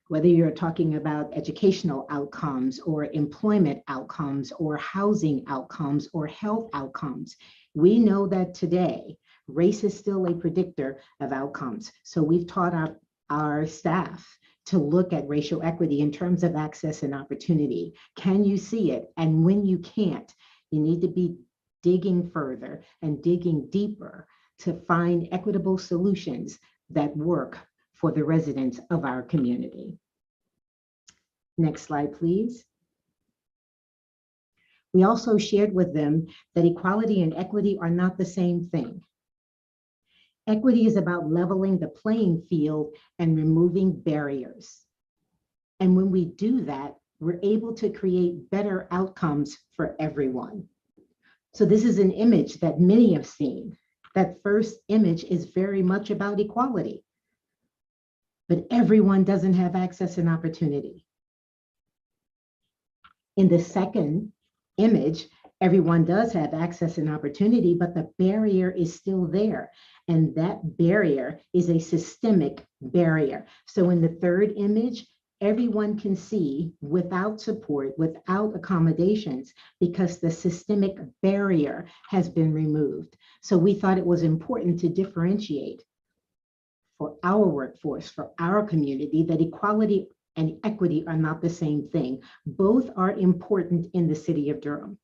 Whether you're talking about educational outcomes or employment outcomes or housing outcomes or health outcomes, we know that today race is still a predictor of outcomes. So we've taught our staff to look at racial equity in terms of access and opportunity. Can you see it? And when you can't, you need to be digging further and digging deeper to find equitable solutions that work for the residents of our community. Next slide, please. We also shared with them that equality and equity are not the same thing. Equity is about leveling the playing field and removing barriers. And when we do that, we're able to create better outcomes for everyone. So this is an image that many have seen. That first image is very much about equality, but everyone doesn't have access and opportunity. In the second image, everyone does have access and opportunity, but the barrier is still there. And that barrier is a systemic barrier. So in the third image, everyone can see without support, without accommodations, because the systemic barrier has been removed. So we thought it was important to differentiate for our workforce, for our community, that equality and equity are not the same thing. Both are important in the city of Durham.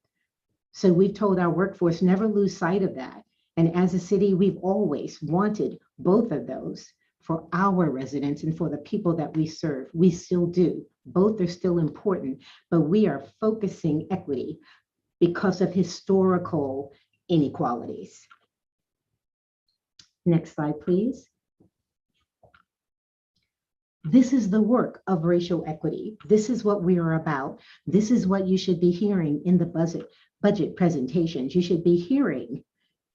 So we've told our workforce, never lose sight of that. And as a city, we've always wanted both of those for our residents and for the people that we serve. We still do. Both are still important, but we are focusing equity because of historical inequalities. Next slide, please. This is the work of racial equity. This is what we are about. This is what you should be hearing in the budget presentations. You should be hearing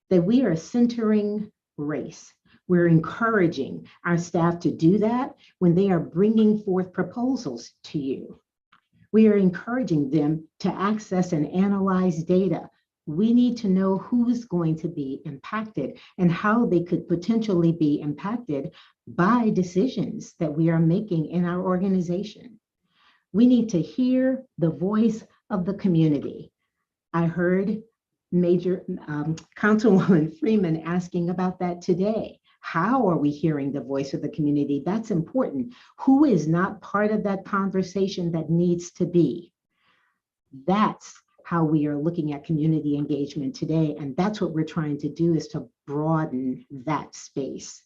that we are centering race. We're encouraging our staff to do that when they are bringing forth proposals to you. We are encouraging them to access and analyze data. We need to know who's going to be impacted and how they could potentially be impacted by decisions that we are making in our organization. We need to hear the voice of the community. I heard Major Councilwoman Freeman asking about that today. How are we hearing the voice of the community? That's important. Who is not part of that conversation that needs to be? That's how we are looking at community engagement today. And that's what we're trying to do, is to broaden that space.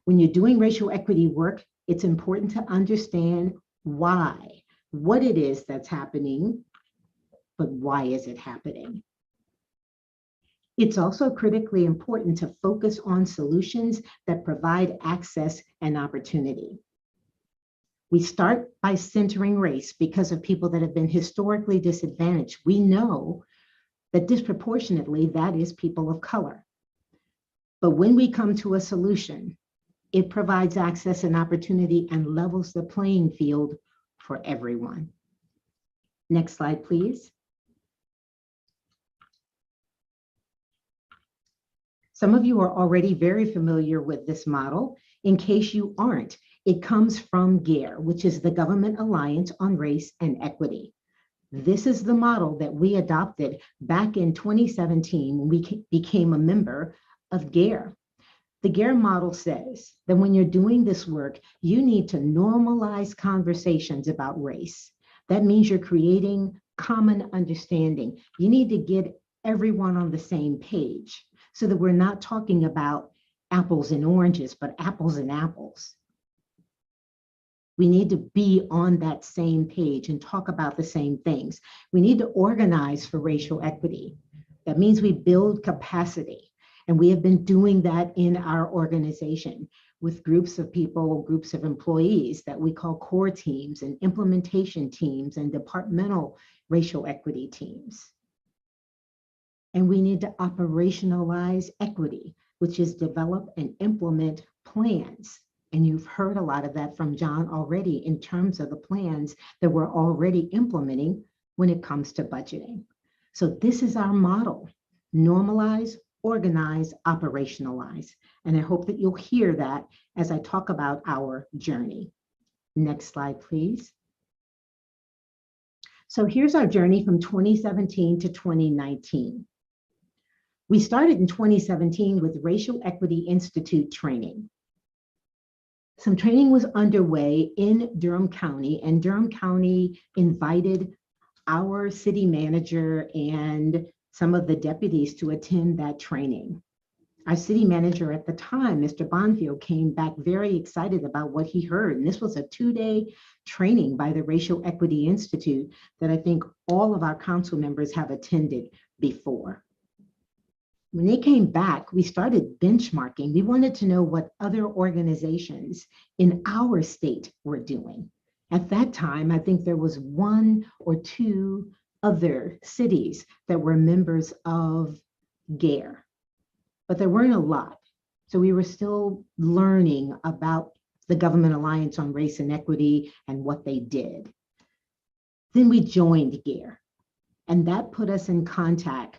When you're doing racial equity work, it's important to understand why, what it is that's happening, but why is it happening? It's also critically important to focus on solutions that provide access and opportunity. We start by centering race because of people that have been historically disadvantaged. We know that disproportionately that is people of color. But when we come to a solution, it provides access and opportunity and levels the playing field for everyone. Next slide, please. Some of you are already very familiar with this model. In case you aren't, it comes from GARE, which is the Government Alliance on Race and Equity. This is the model that we adopted back in 2017 when we became a member of GARE. The GARE model says that when you're doing this work, you need to normalize conversations about race. That means you're creating common understanding. You need to get everyone on the same page so that we're not talking about apples and oranges, but apples and apples. We need to be on that same page and talk about the same things. We need to organize for racial equity. That means we build capacity. And we have been doing that in our organization with groups of people, groups of employees that we call core teams and implementation teams and departmental racial equity teams. And we need to operationalize equity, which is develop and implement plans. And you've heard a lot of that from John already in terms of the plans that we're already implementing when it comes to budgeting. So this is our model: normalize, organize, operationalize. And I hope that you'll hear that as I talk about our journey. Next slide, please. So here's our journey from 2017 to 2019. We started in 2017 with Racial Equity Institute training. Some training was underway in Durham County, and Durham County invited our city manager and some of the deputies to attend that training. Our city manager at the time, Mr. Bonfield, came back very excited about what he heard. And this was a 2-day training by the Racial Equity Institute that I think all of our council members have attended before. When they came back, we started benchmarking. We wanted to know what other organizations in our state were doing. At that time, I think there was 1 or 2 other cities that were members of GARE, but there weren't a lot. So we were still learning about the Government Alliance on Race and Equity and what they did. Then we joined GARE, and that put us in contact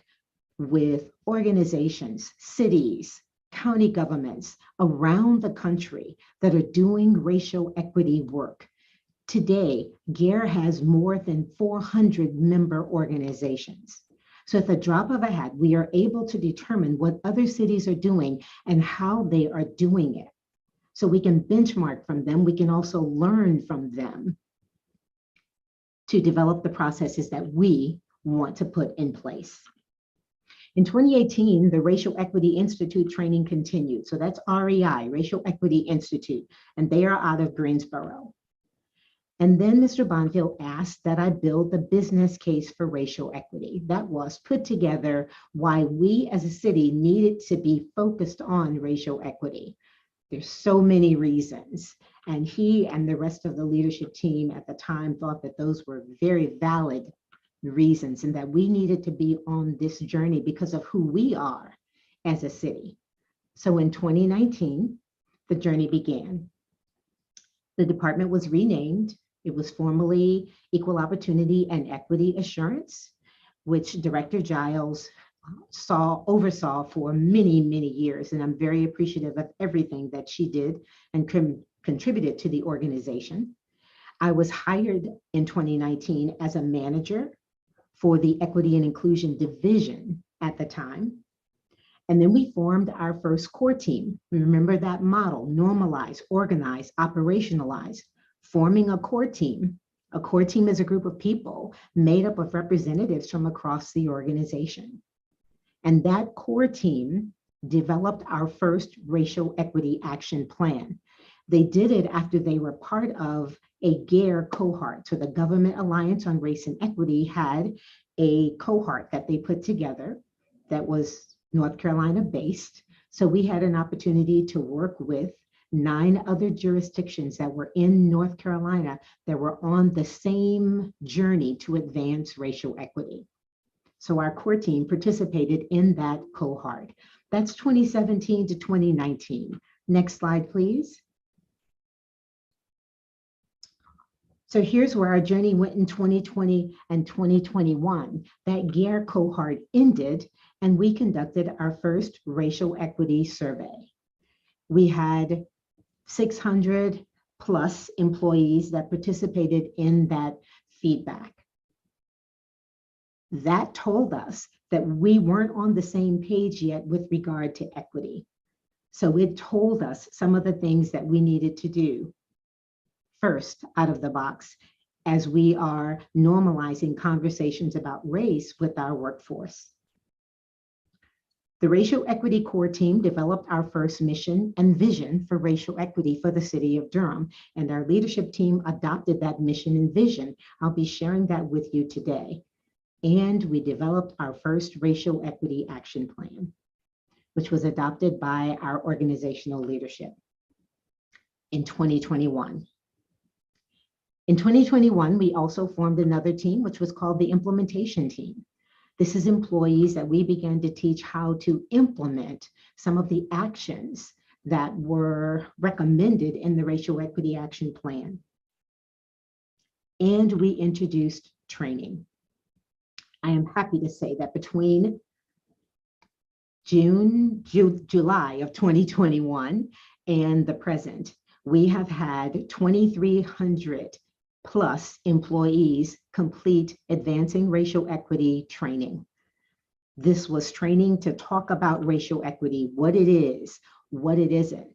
with organizations, cities, county governments around the country that are doing racial equity work. Today, GARE has more than 400 member organizations. So at the drop of a hat, we are able to determine what other cities are doing and how they are doing it. So we can benchmark from them. We can also learn from them to develop the processes that we want to put in place. In 2018, the Racial Equity Institute training continued. So that's REI, Racial Equity Institute, and they are out of Greensboro. And then Mr. Bonfield asked that I build the business case for racial equity. That was put together why we as a city needed to be focused on racial equity. There's so many reasons. And he and the rest of the leadership team at the time thought that those were very valid reasons and that we needed to be on this journey because of who we are as a city. So in 2019, the journey began. The department was renamed. It was formerly Equal Opportunity and Equity Assurance, which Director Giles oversaw for many, many years. And I'm very appreciative of everything that she did and contributed to the organization. I was hired in 2019 as a manager for the Equity and Inclusion Division at the time. And then we formed our first core team. Remember that model: normalize, organize, operationalize, forming a core team. A core team is a group of people made up of representatives from across the organization. And that core team developed our first racial equity action plan. They did it after they were part of a GARE cohort. So the Government Alliance on Race and Equity had a cohort that they put together that was North Carolina based. So we had an opportunity to work with 9 other jurisdictions that were in North Carolina that were on the same journey to advance racial equity. So our core team participated in that cohort. That's 2017 to 2019. Next slide, please. So here's where our journey went in 2020 and 2021. That GARE cohort ended and we conducted our first racial equity survey. We had 600 plus employees that participated in that feedback. That told us that we weren't on the same page yet with regard to equity. So it told us some of the things that we needed to do first out of the box as we are normalizing conversations about race with our workforce. The Racial Equity Core Team developed our first mission and vision for racial equity for the city of Durham, and our leadership team adopted that mission and vision. I'll be sharing that with you today. And we developed our first racial equity action plan, which was adopted by our organizational leadership in 2021. In 2021, we also formed another team, which was called the implementation team. This is employees that we began to teach how to implement some of the actions that were recommended in the Racial Equity Action Plan. And we introduced training. I am happy to say that between July of 2021 and the present, we have had 2,300 plus employees complete Advancing Racial Equity training. This was training to talk about racial equity, what it is, what it isn't.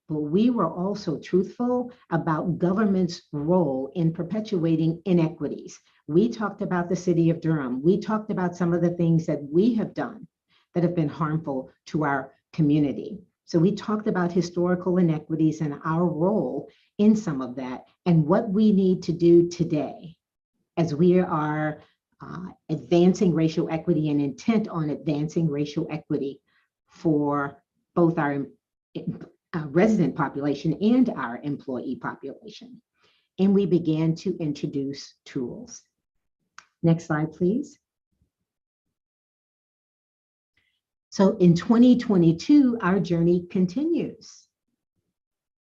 But we were also truthful about government's role in perpetuating inequities. We talked about the city of Durham. We talked about some of the things that we have done that have been harmful to our community. So we talked about historical inequities and our role in some of that and what we need to do today as we are advancing racial equity and intent on advancing racial equity for both our resident population and our employee population. And we began to introduce tools. Next slide, please. So in 2022, our journey continues.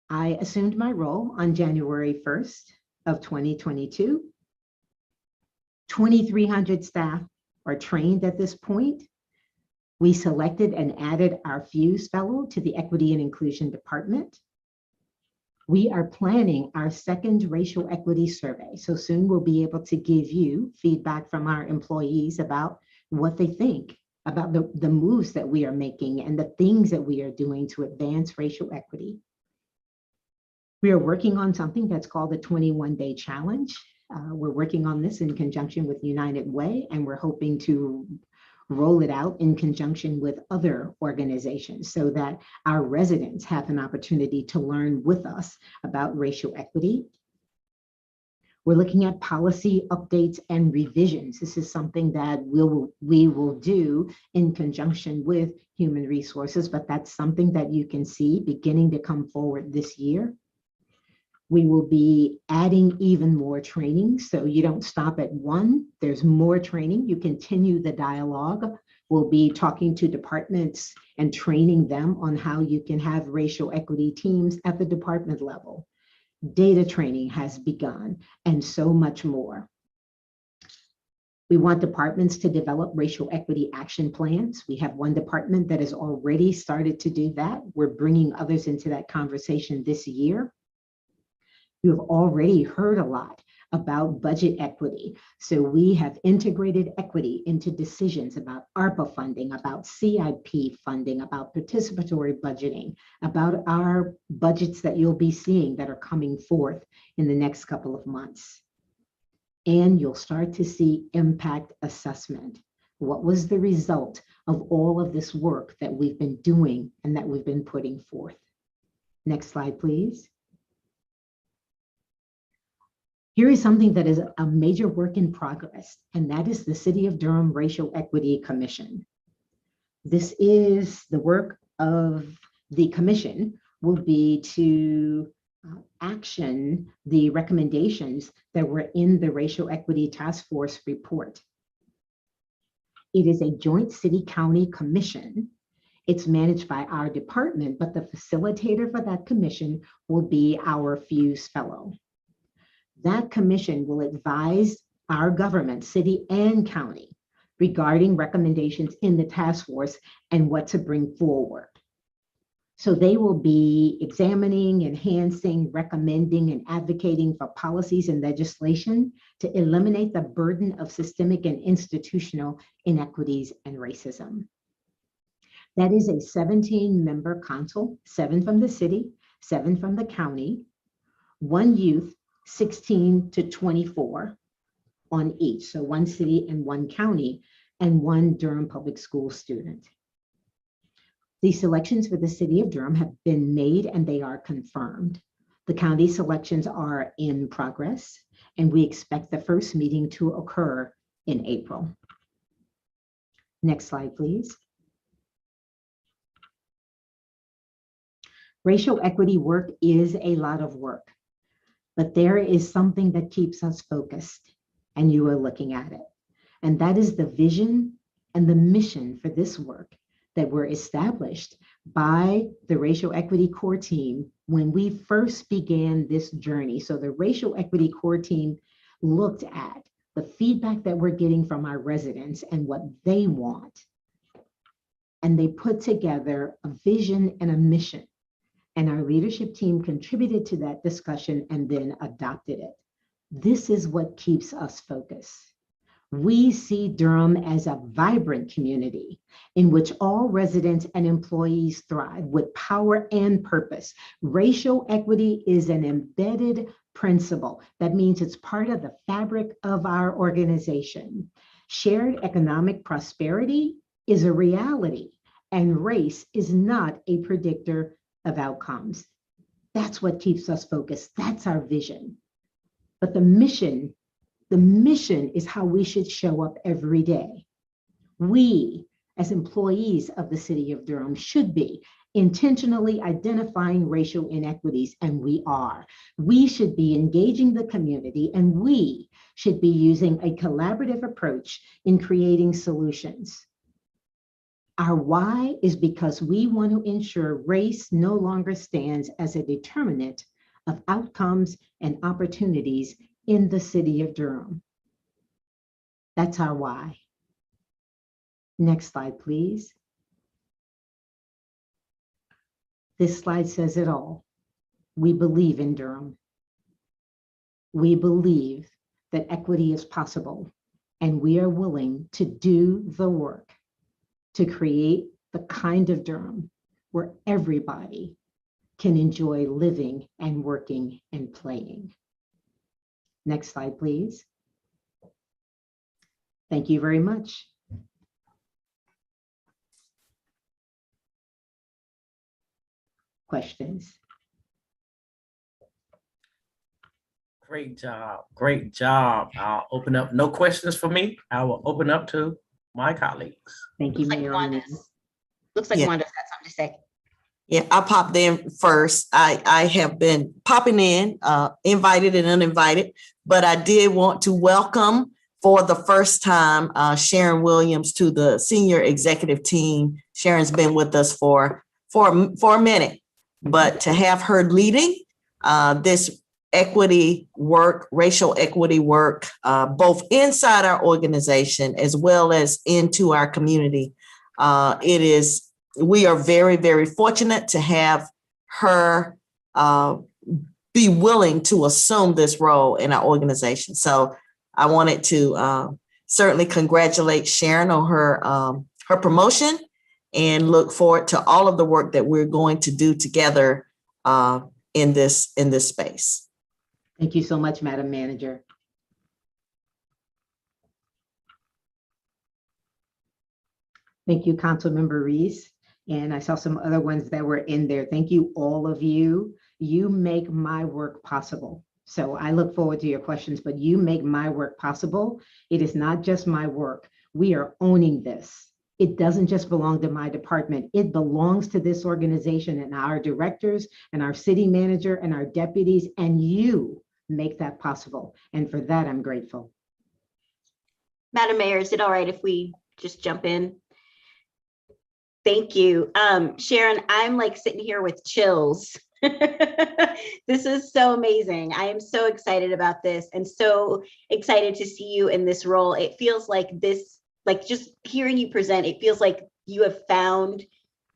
I assumed my role on January 1st of 2022. 2,300 staff are trained at this point. We selected and added our Fuse Fellow to the Equity and Inclusion Department. We are planning our second racial equity survey. So soon we'll be able to give you feedback from our employees about what they think about the moves that we are making and the things that we are doing to advance racial equity. We are working on something that's called the 21-day challenge. We're working on this in conjunction with United Way, and we're hoping to roll it out in conjunction with other organizations so that our residents have an opportunity to learn with us about racial equity. We're looking at policy updates and revisions. This is something that we will do in conjunction with human resources, but that's something that you can see beginning to come forward this year. We will be adding even more training, so you don't stop at one. There's more training. You continue the dialogue. We'll be talking to departments and training them on how you can have racial equity teams at the department level. Data training has begun, and so much more. We want departments to develop racial equity action plans. We have one department that has already started to do that. We're bringing others into that conversation this year. You've already heard a lot about budget equity. So we have integrated equity into decisions about ARPA funding, about CIP funding, about participatory budgeting, about our budgets that you'll be seeing that are coming forth in the next couple of months. And you'll start to see impact assessment. What was the result of all of this work that we've been doing and that we've been putting forth? Next slide, please. Here is something that is a major work in progress, and that is the City of Durham Racial Equity Commission. This is the work of the commission will be to action the recommendations that were in the Racial Equity Task Force report. It is a joint city-county commission. It's managed by our department, but the facilitator for that commission will be our Fuse Fellow. That commission will advise our government, city and county, regarding recommendations in the task force and what to bring forward. So they will be examining, enhancing, recommending, and advocating for policies and legislation to eliminate the burden of systemic and institutional inequities and racism. That is a 17-member council, 7 from the city, 7 from the county, 1 youth, 16 to 24 on each. So 1 city and 1 county and 1 Durham Public School student. The selections for the City of Durham have been made and they are confirmed. The county selections are in progress and we expect the first meeting to occur in April. Next slide, please. Racial equity work is a lot of work. But there is something that keeps us focused, and you are looking at it. And that is the vision and the mission for this work that were established by the Racial Equity Core Team when we first began this journey. So the Racial Equity Core Team looked at the feedback that we're getting from our residents and what they want. And they put together a vision and a mission. And our leadership team contributed to that discussion and then adopted it. This is what keeps us focused. We see Durham as a vibrant community in which all residents and employees thrive with power and purpose. Racial equity is an embedded principle. That means it's part of the fabric of our organization. Shared economic prosperity is a reality. And race is not a predictor of outcomes. That's what keeps us focused. That's our vision. But the mission is how we should show up every day. We, as employees of the city of Durham, should be intentionally identifying racial inequities, and we are. We should be engaging the community, and we should be using a collaborative approach in creating solutions. Our why is because we want to ensure race no longer stands as a determinant of outcomes and opportunities in the city of Durham. That's our why. Next slide, please. This slide says it all. We believe in Durham. We believe that equity is possible, and we are willing to do the work to create the kind of Durham where everybody can enjoy living and working and playing. Next slide, please. Thank you very much. Questions? Great job. Great job. I'll open up. No questions for me. I will open up to my colleagues. Thank you, Looks like Mayor. Looks like Yeah. Wanda's got something to say. Yeah, I popped in first. I have been popping in, invited and uninvited, but I did want to welcome for the first time Sharon Williams to the senior executive team. Sharon's been with us for a minute, but to have her leading this equity work, racial equity work, both inside our organization as well as into our community, we are very, very fortunate to have her be willing to assume this role in our organization. So I wanted to certainly congratulate Sharon on her promotion and look forward to all of the work that we're going to do together in this space. Thank you so much, Madam Manager. Thank you, Councilmember Reese. And I saw some other ones that were in there. Thank you, all of you. You make my work possible. So I look forward to your questions, but you make my work possible. It is not just my work. We are owning this. It doesn't just belong to my department. It belongs to this organization and our directors and our city manager and our deputies, and you make that possible. And for that, I'm grateful. Madam Mayor, is it all right if we just jump in? Thank you. Sharon, I'm like sitting here with chills. This is so amazing. I am so excited about this and so excited to see you in this role. It feels like this, like just hearing you present, it feels like you have found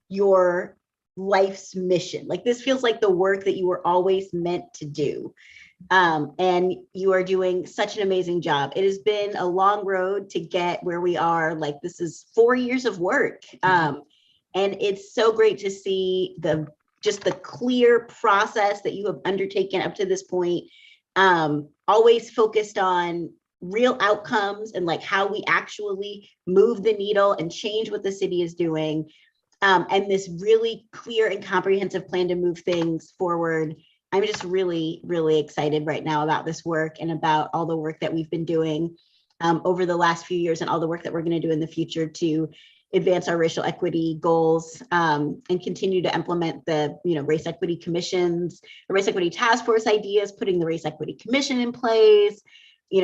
your life's mission. Like this feels like the work that you were always meant to do. And you are doing such an amazing job. It has been a long road to get where we are. Like this is 4 years of work. And it's so great to see just the clear process that you have undertaken up to this point, always focused on real outcomes and like how we actually move the needle and change what the city is doing. And this really clear and comprehensive plan to move things forward. I'm just really, really excited right now about this work and about all the work that we've been doing over the last few years and all the work that we're going to do in the future to advance our racial equity goals and continue to implement the race equity commissions, the race equity task force ideas, putting the race equity commission in place,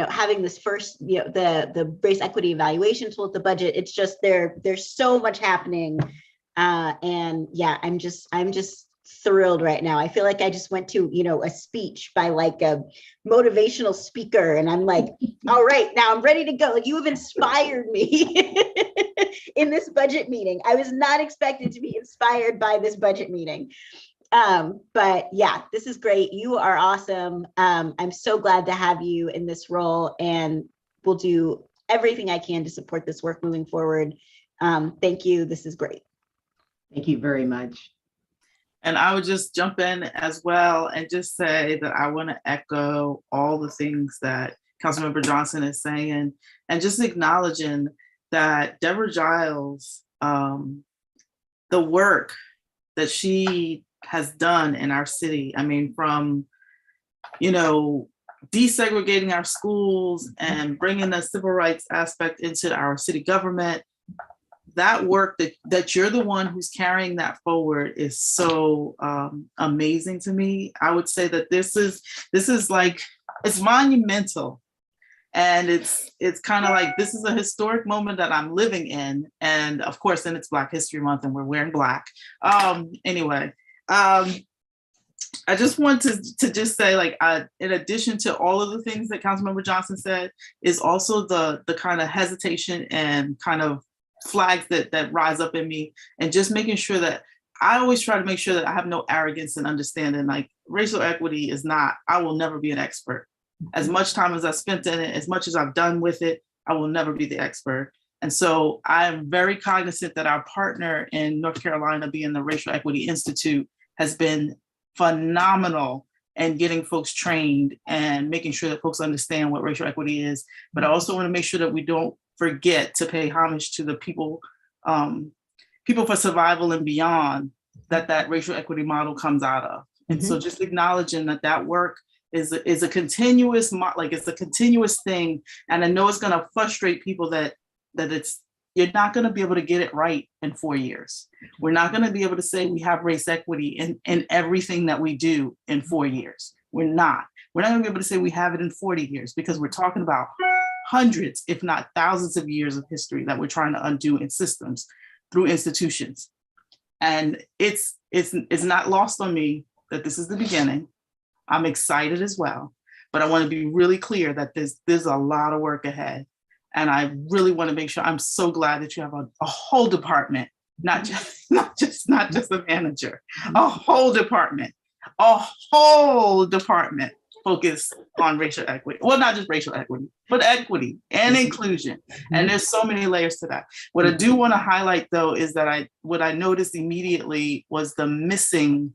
having this first, the race equity evaluation tool at the budget. It's just there's so much happening. And yeah, I'm just thrilled right now. I feel like I just went to, a speech by like a motivational speaker and I'm like, all right, now I'm ready to go. Like you have inspired me in this budget meeting. I was not expected to be inspired by this budget meeting. But yeah, this is great. You are awesome. I'm so glad to have you in this role and will do everything I can to support this work moving forward. Thank you. This is great. Thank you very much. And I would just jump in as well and just say that I want to echo all the things that Councilmember Johnson is saying and just acknowledging that Deborah Giles the work that she has done in our city. I mean, from, desegregating our schools and bringing the civil rights aspect into our city government. That work that you're the one who's carrying that forward is so amazing to me. I would say that this is like, it's monumental. And it's kind of like, this is a historic moment that I'm living in. And of course, then it's Black History Month and we're wearing black. Anyway, I just want to just say, like, in addition to all of the things that Councilmember Johnson said, is also the kind of hesitation and kind of flags that rise up in me, and just making sure that I always try to make sure that I have no arrogance and understanding, like, racial equity is not, I will never be an expert. As much time as I've spent in it, as much as I've done with it, I will never be the expert. And so I'm very cognizant that our partner in North Carolina, being the Racial Equity Institute, has been phenomenal in getting folks trained and making sure that folks understand what racial equity is. But I also want to make sure that we don't forget to pay homage to the people for survival and beyond that racial equity model comes out of. And so just acknowledging that work is a continuous, it's a continuous thing. And I know it's going to frustrate people that you're not going to be able to get it right in 4 years. We're not going to be able to say we have race equity in everything that we do in 4 years. We're not going to be able to say we have it in 40 years, because we're talking about hundreds, if not thousands of years of history that we're trying to undo in systems through institutions. And it's not lost on me that this is the beginning. I'm excited as well, but I want to be really clear that there's a lot of work ahead. And I really want to make sure, I'm so glad that you have a whole department, not just a manager, a whole department focused on racial equity. Well, not just racial equity, but equity and inclusion. And there's so many layers to that. What I do want to highlight, though, is that what I noticed immediately was the missing,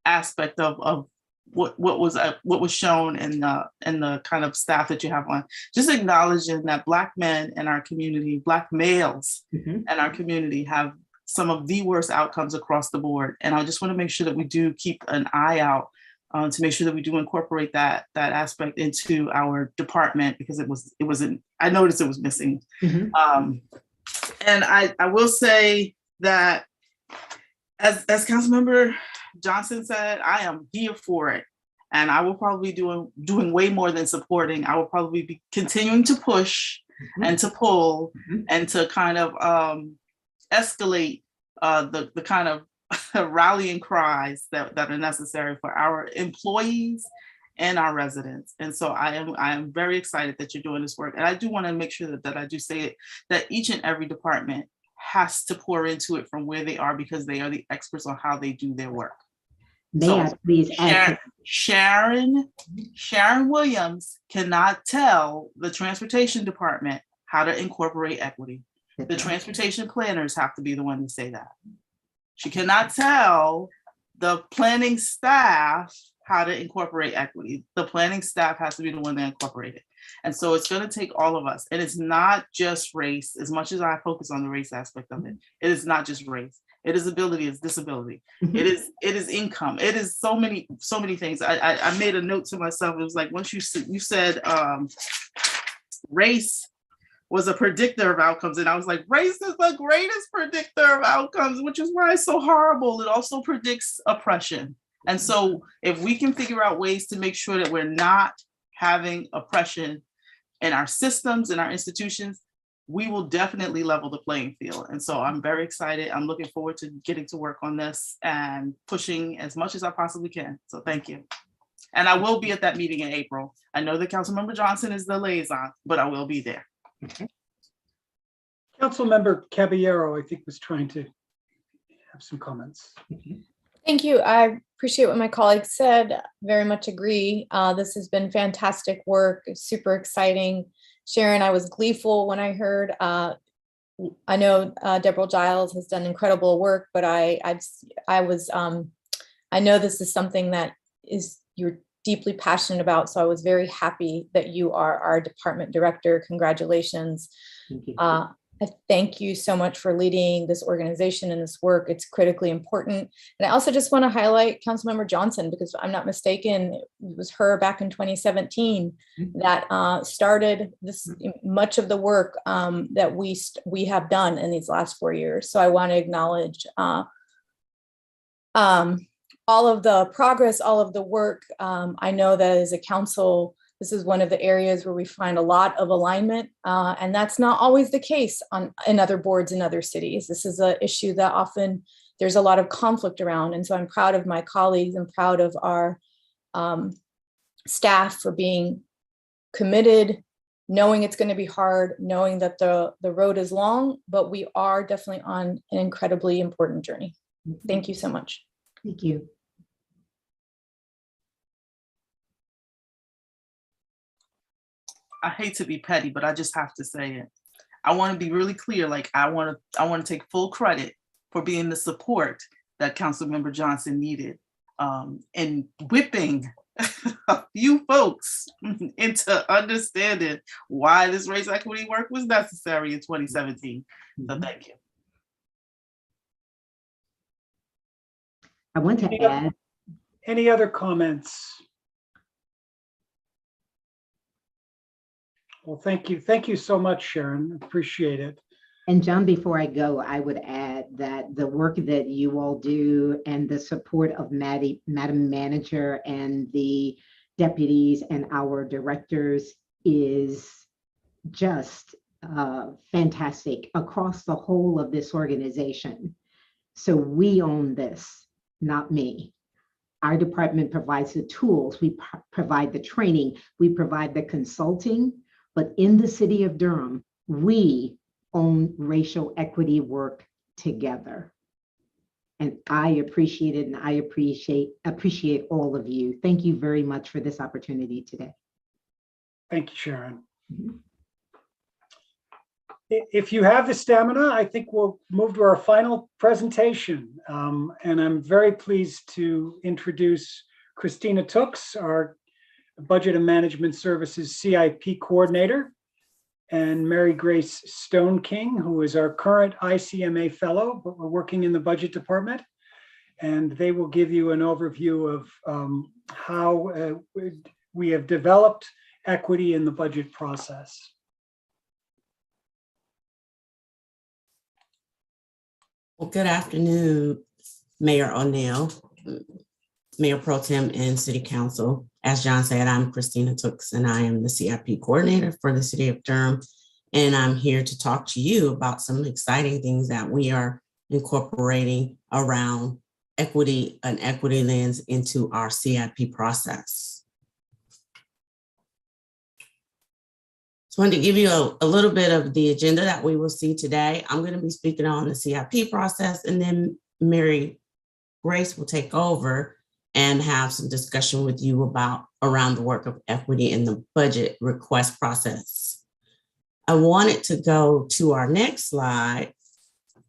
aspect of what was shown in the kind of staff that you have on. Just acknowledging that Black men in our community, Black males in our community, have some of the worst outcomes across the board. And I just want to make sure that we do keep an eye out to make sure that we do incorporate that aspect into our department, because I noticed it was missing. And I will say that, as Councilmember Johnson said, I am here for it. And I will probably be doing way more than supporting. I will probably be continuing to push and to pull and to kind of escalate the kind of rallying cries that are necessary for our employees and our residents. And so I am very excited that you're doing this work. And I do want to make sure that I do say it, that each and every department has to pour into it from where they are, because they are the experts on how they do their work. Sharon Williams cannot tell the transportation department how to incorporate equity. The transportation planners have to be the one to say that. She cannot tell the planning staff how to incorporate equity. The planning staff has to be the one that incorporate it. And so it's going to take all of us. And it's not just race. As much as I focus on the race aspect of it, it is not just race. It is ability, it's disability. It is income. It is so many things. I made a note to myself. It was like, once you said race was a predictor of outcomes. And I was like, race is the greatest predictor of outcomes, which is why it's so horrible. It also predicts oppression. And so if we can figure out ways to make sure that we're not having oppression in our systems, in our institutions, we will definitely level the playing field. And so I'm very excited. I'm looking forward to getting to work on this and pushing as much as I possibly can. So thank you. And I will be at that meeting in April. I know that Councilmember Johnson is the liaison, but I will be there. Councilmember Caballero, I think, was trying to have some comments. Thank you. I appreciate what my colleague said. Very much agree. This has been fantastic work. Super exciting. Sharon, I was gleeful when I heard. I know Deborah Giles has done incredible work, but I know this is something that you're deeply passionate about. So I was very happy that you are our department director. Congratulations. thank you so much for leading this organization and this work. It's critically important. And I also just want to highlight Councilmember Johnson, because if I'm not mistaken, it was her back in 2017 that started this much of the work that we have done in these last 4 years. So I want to acknowledge all of the progress, all of the work. I know that as a council, this is one of the areas where we find a lot of alignment, and that's not always the case in other boards in other cities. This is an issue that often there's a lot of conflict around. And so I'm proud of my colleagues and proud of our staff for being committed, knowing it's going to be hard, knowing that the road is long, but we are definitely on an incredibly important journey. Thank you so much. Thank you. I hate to be petty, but I just have to say it. I want to be really clear. Like I want to take full credit for being the support that Councilmember Johnson needed, and whipping a few folks into understanding why this race equity work was necessary in 2017. So thank you. I want to add. Any other comments? Well, thank you. Thank you so much, Sharon. Appreciate it. And John, before I go, I would add that the work that you all do and the support of Madam Manager and the deputies and our directors is just fantastic across the whole of this organization. So we own this, not me. Our department provides the tools, we provide the training, we provide the consulting, but in the city of Durham, we own racial equity work together. And I appreciate it, and I appreciate all of you. Thank you very much for this opportunity today. Thank you, Sharon. If you have the stamina, I think we'll move to our final presentation. And I'm very pleased to introduce Christina Tooks, our Budget and Management Services CIP Coordinator, and Mary Grace Stoneking, who is our current ICMA Fellow, but we're working in the Budget Department. And they will give you an overview of how we have developed equity in the budget process. Well, good afternoon, Mayor O'Neill, Mayor Pro Tem and City Council. As John said, I'm Christina Tooks and I am the CIP Coordinator for the City of Durham. And I'm here to talk to you about some exciting things that we are incorporating around equity, an equity lens into our CIP process. So I wanted to give you a little bit of the agenda that we will see today. I'm going to be speaking on the CIP process, and then Mary Grace will take over and have some discussion with you about around the work of equity in the budget request process. I wanted to go to our next slide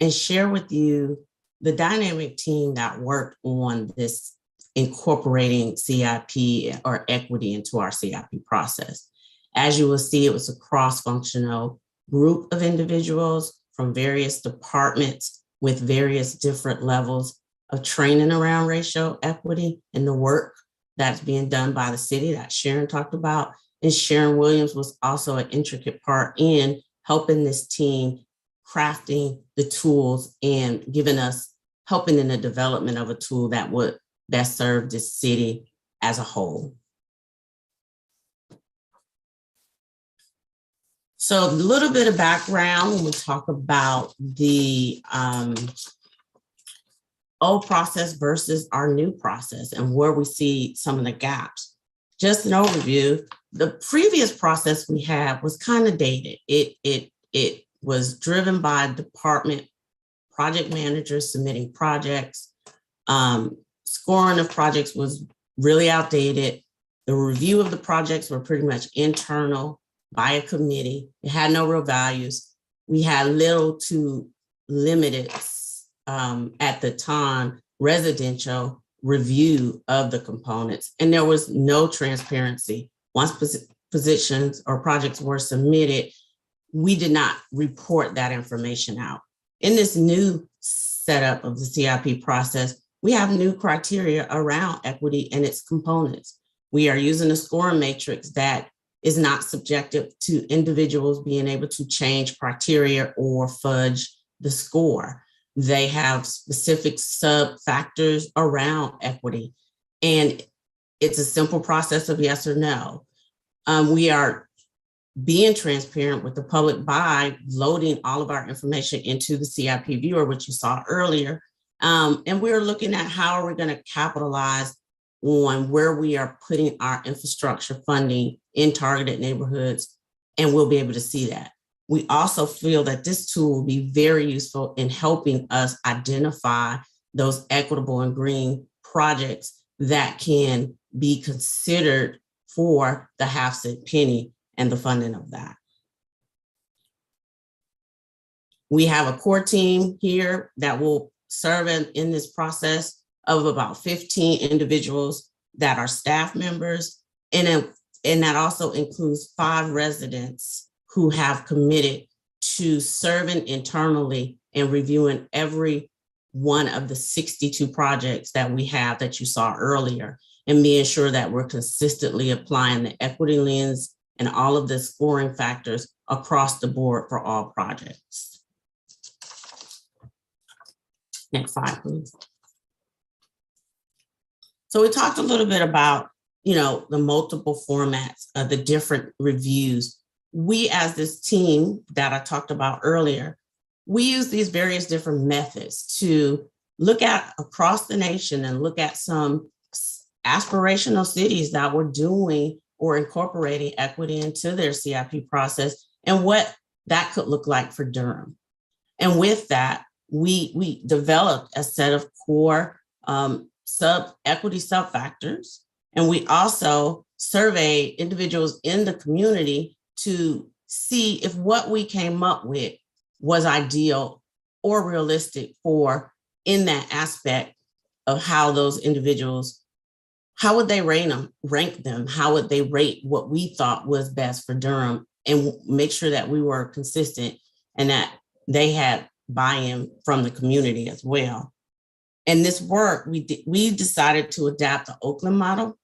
and share with you the dynamic team that worked on this incorporating CIP or equity into our CIP process. As you will see, it was a cross-functional group of individuals from various departments with various different levels of training around racial equity and the work that's being done by the city that Sharon talked about. And Sharon Williams was also an intricate part in helping this team crafting the tools and helping in the development of a tool that would best serve the city as a whole. So a little bit of background when we talk about the old process versus our new process and where we see some of the gaps. Just an overview, the previous process we had was kind of dated. It was driven by department project managers submitting projects. Scoring of projects was really outdated. The review of the projects were pretty much internal by a committee. It had no real values. We had little to limited at the time residential review of the components, and there was no transparency. Once positions or projects were submitted, we did not report that information out. In this new setup of the CIP process, we have new criteria around equity and its components. We are using a scoring matrix that is not subjective to individuals being able to change criteria or fudge the score. They have specific sub factors around equity, and it's a simple process of yes or no. We are being transparent with the public by loading all of our information into the CIP viewer, which you saw earlier. And we're looking at how are we going to capitalize on where we are putting our infrastructure funding in targeted neighborhoods, and we'll be able to see that. We also feel that this tool will be very useful in helping us identify those equitable and green projects that can be considered for the half-cent penny and the funding of that. We have a core team here that will serve in this process of about 15 individuals that are staff members. And that also includes 5 residents who have committed to serving internally and reviewing every one of the 62 projects that we have that you saw earlier, and being sure that we're consistently applying the equity lens and all of the scoring factors across the board for all projects. Next slide, please. So we talked a little bit about, the multiple formats of the different reviews. We, as this team that I talked about earlier, we use these various different methods to look at across the nation and look at some aspirational cities that were doing or incorporating equity into their CIP process and what that could look like for Durham. And with that, we developed a set of core equity sub-factors. And we also surveyed individuals in the community to see if what we came up with was ideal or realistic for in that aspect of how those individuals, how would they rank them? How would they rate what we thought was best for Durham, and make sure that we were consistent and that they had buy-in from the community as well. And this work, we decided to adapt the Oakland model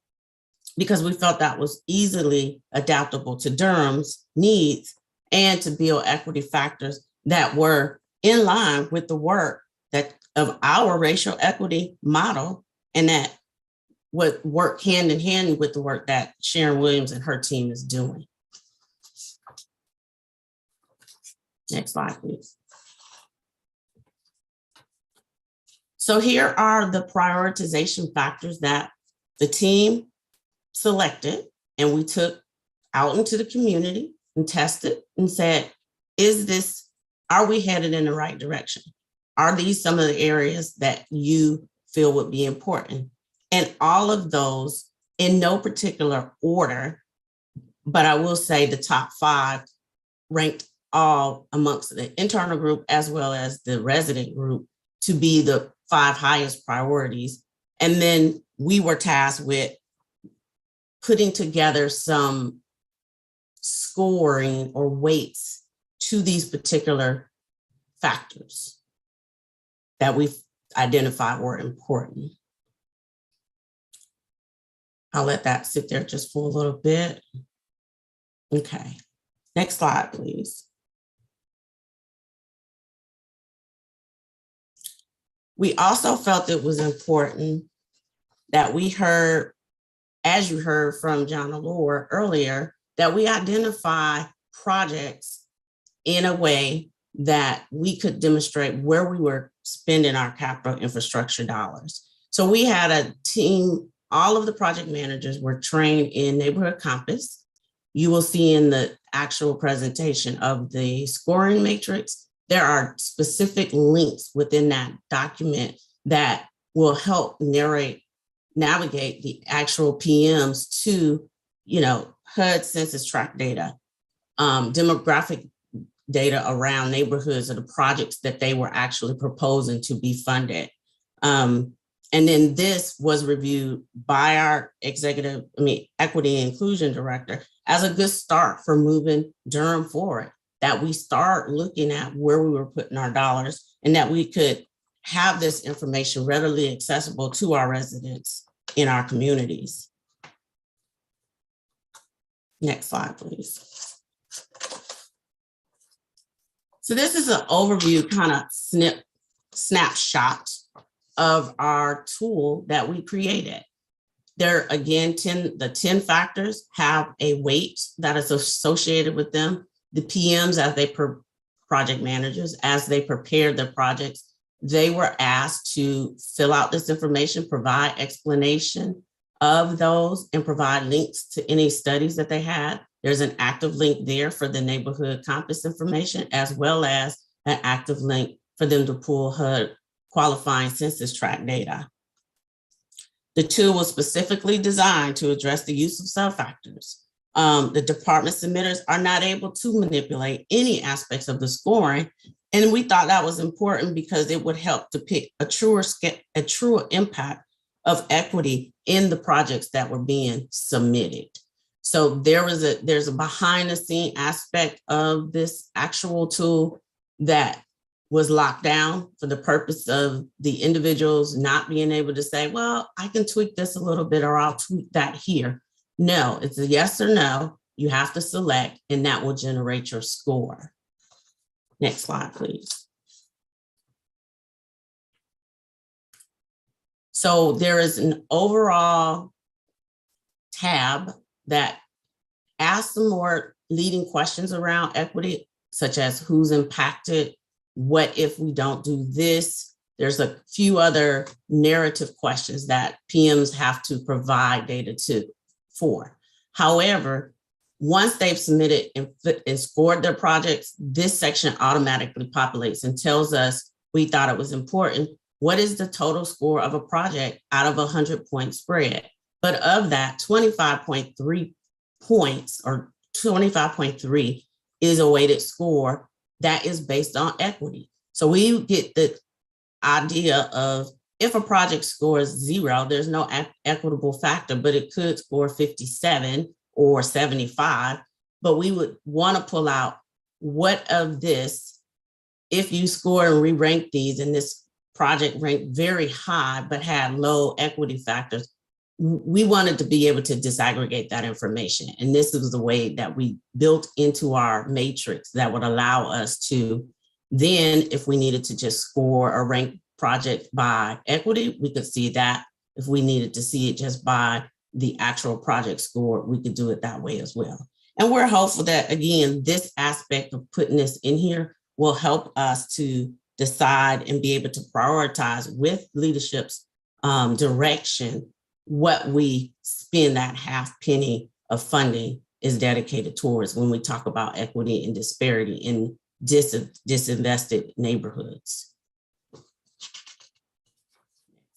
because we felt that was easily adaptable to Durham's needs and to build equity factors that were in line with the work that of our racial equity model, and that would work hand in hand with the work that Sharon Williams and her team is doing. Next slide, please. So here are the prioritization factors that the team selected, and we took out into the community and tested and said, are we headed in the right direction? Are these some of the areas that you feel would be important? And all of those, in no particular order, but I will say the top 5 ranked all amongst the internal group as well as the resident group to be the 5 highest priorities. And then we were tasked with putting together some scoring or weights to these particular factors that we've identified were important. I'll let that sit there just for a little bit. Okay, next slide, please. We also felt it was important that we heard, as you heard from John Allore earlier, that we identify projects in a way that we could demonstrate where we were spending our capital infrastructure dollars. So we had a team, all of the project managers were trained in Neighborhood Compass. You will see in the actual presentation of the scoring matrix, there are specific links within that document that will help navigate the actual PMs to, HUD census tract data, demographic data around neighborhoods or the projects that they were actually proposing to be funded. And then this was reviewed by our equity and inclusion director as a good start for moving Durham forward. that we start looking at where we were putting our dollars and that we could have this information readily accessible to our residents in our communities. Next slide, please. So this is an overview kind of snapshot of our tool that we created. There, again, the 10 factors have a weight that is associated with them. The PMs, project managers, as they prepared their projects, they were asked to fill out this information, provide explanation of those, and provide links to any studies that they had. There's an active link there for the neighborhood compass information, as well as an active link for them to pull HUD qualifying census tract data. The tool was specifically designed to address the use of sub-factors. The department submitters are not able to manipulate any aspects of the scoring. And we thought that was important because it would help to pick a truer impact of equity in the projects that were being submitted. So there's a behind the scene aspect of this actual tool that was locked down for the purpose of the individuals not being able to say, well, I can tweak this a little bit or I'll tweak that here. No, it's a yes or no. You have to select and that will generate your score. Next slide, please. So there is an overall tab that asks some more leading questions around equity, such as who's impacted, what if we don't do this? There's a few other narrative questions that PMs have to provide data for. However, once they've submitted and scored their projects, this section automatically populates and tells us, we thought it was important, what is the total score of a project out of a 100-point spread? But of that, 25.3 points or 25.3 is a weighted score that is based on equity. So we get the idea of if a project scores 0, there's no equitable factor, but it could score 57 or 75. But we would want to pull out what of this, if you score and re-rank these and this project ranked very high but had low equity factors, we wanted to be able to disaggregate that information. And this was the way that we built into our matrix that would allow us to then, if we needed to just score or rank project by equity, we could see that. If we needed to see it just by the actual project score, we could do it that way as well. And we're hopeful that, again, this aspect of putting this in here will help us to decide and be able to prioritize with leadership's direction what we spend that half penny of funding is dedicated towards when we talk about equity and disparity in disinvested neighborhoods.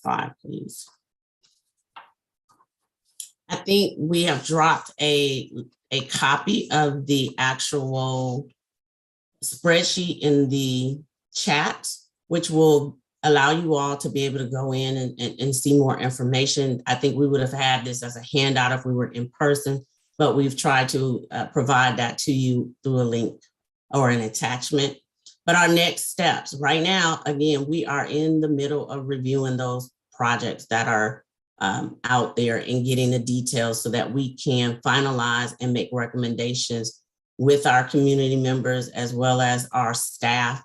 Slide, please. I think we have dropped a copy of the actual spreadsheet in the chat, which will allow you all to be able to go in and see more information. I think we would have had this as a handout if we were in person, but we've tried to provide that to you through a link or an attachment. But our next steps, right now, again, we are in the middle of reviewing those projects that are out there and getting the details so that we can finalize and make recommendations with our community members as well as our staff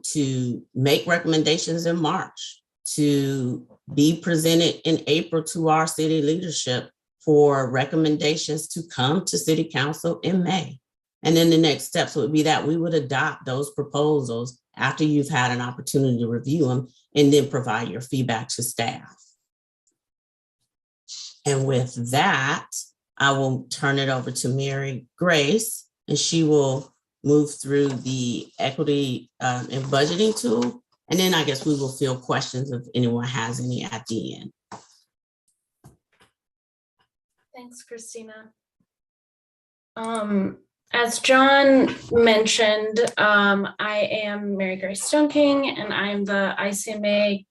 to make recommendations in March, to be presented in April to our city leadership for recommendations to come to City Council in May. And then the next steps would be that we would adopt those proposals after you've had an opportunity to review them and then provide your feedback to staff. And with that, I will turn it over to Mary Grace, and she will move through the equity and budgeting tool. And then I guess we will field questions if anyone has any at the end. Thanks, Christina. As John mentioned, I am Mary Grace Stoneking, and I'm the ICMA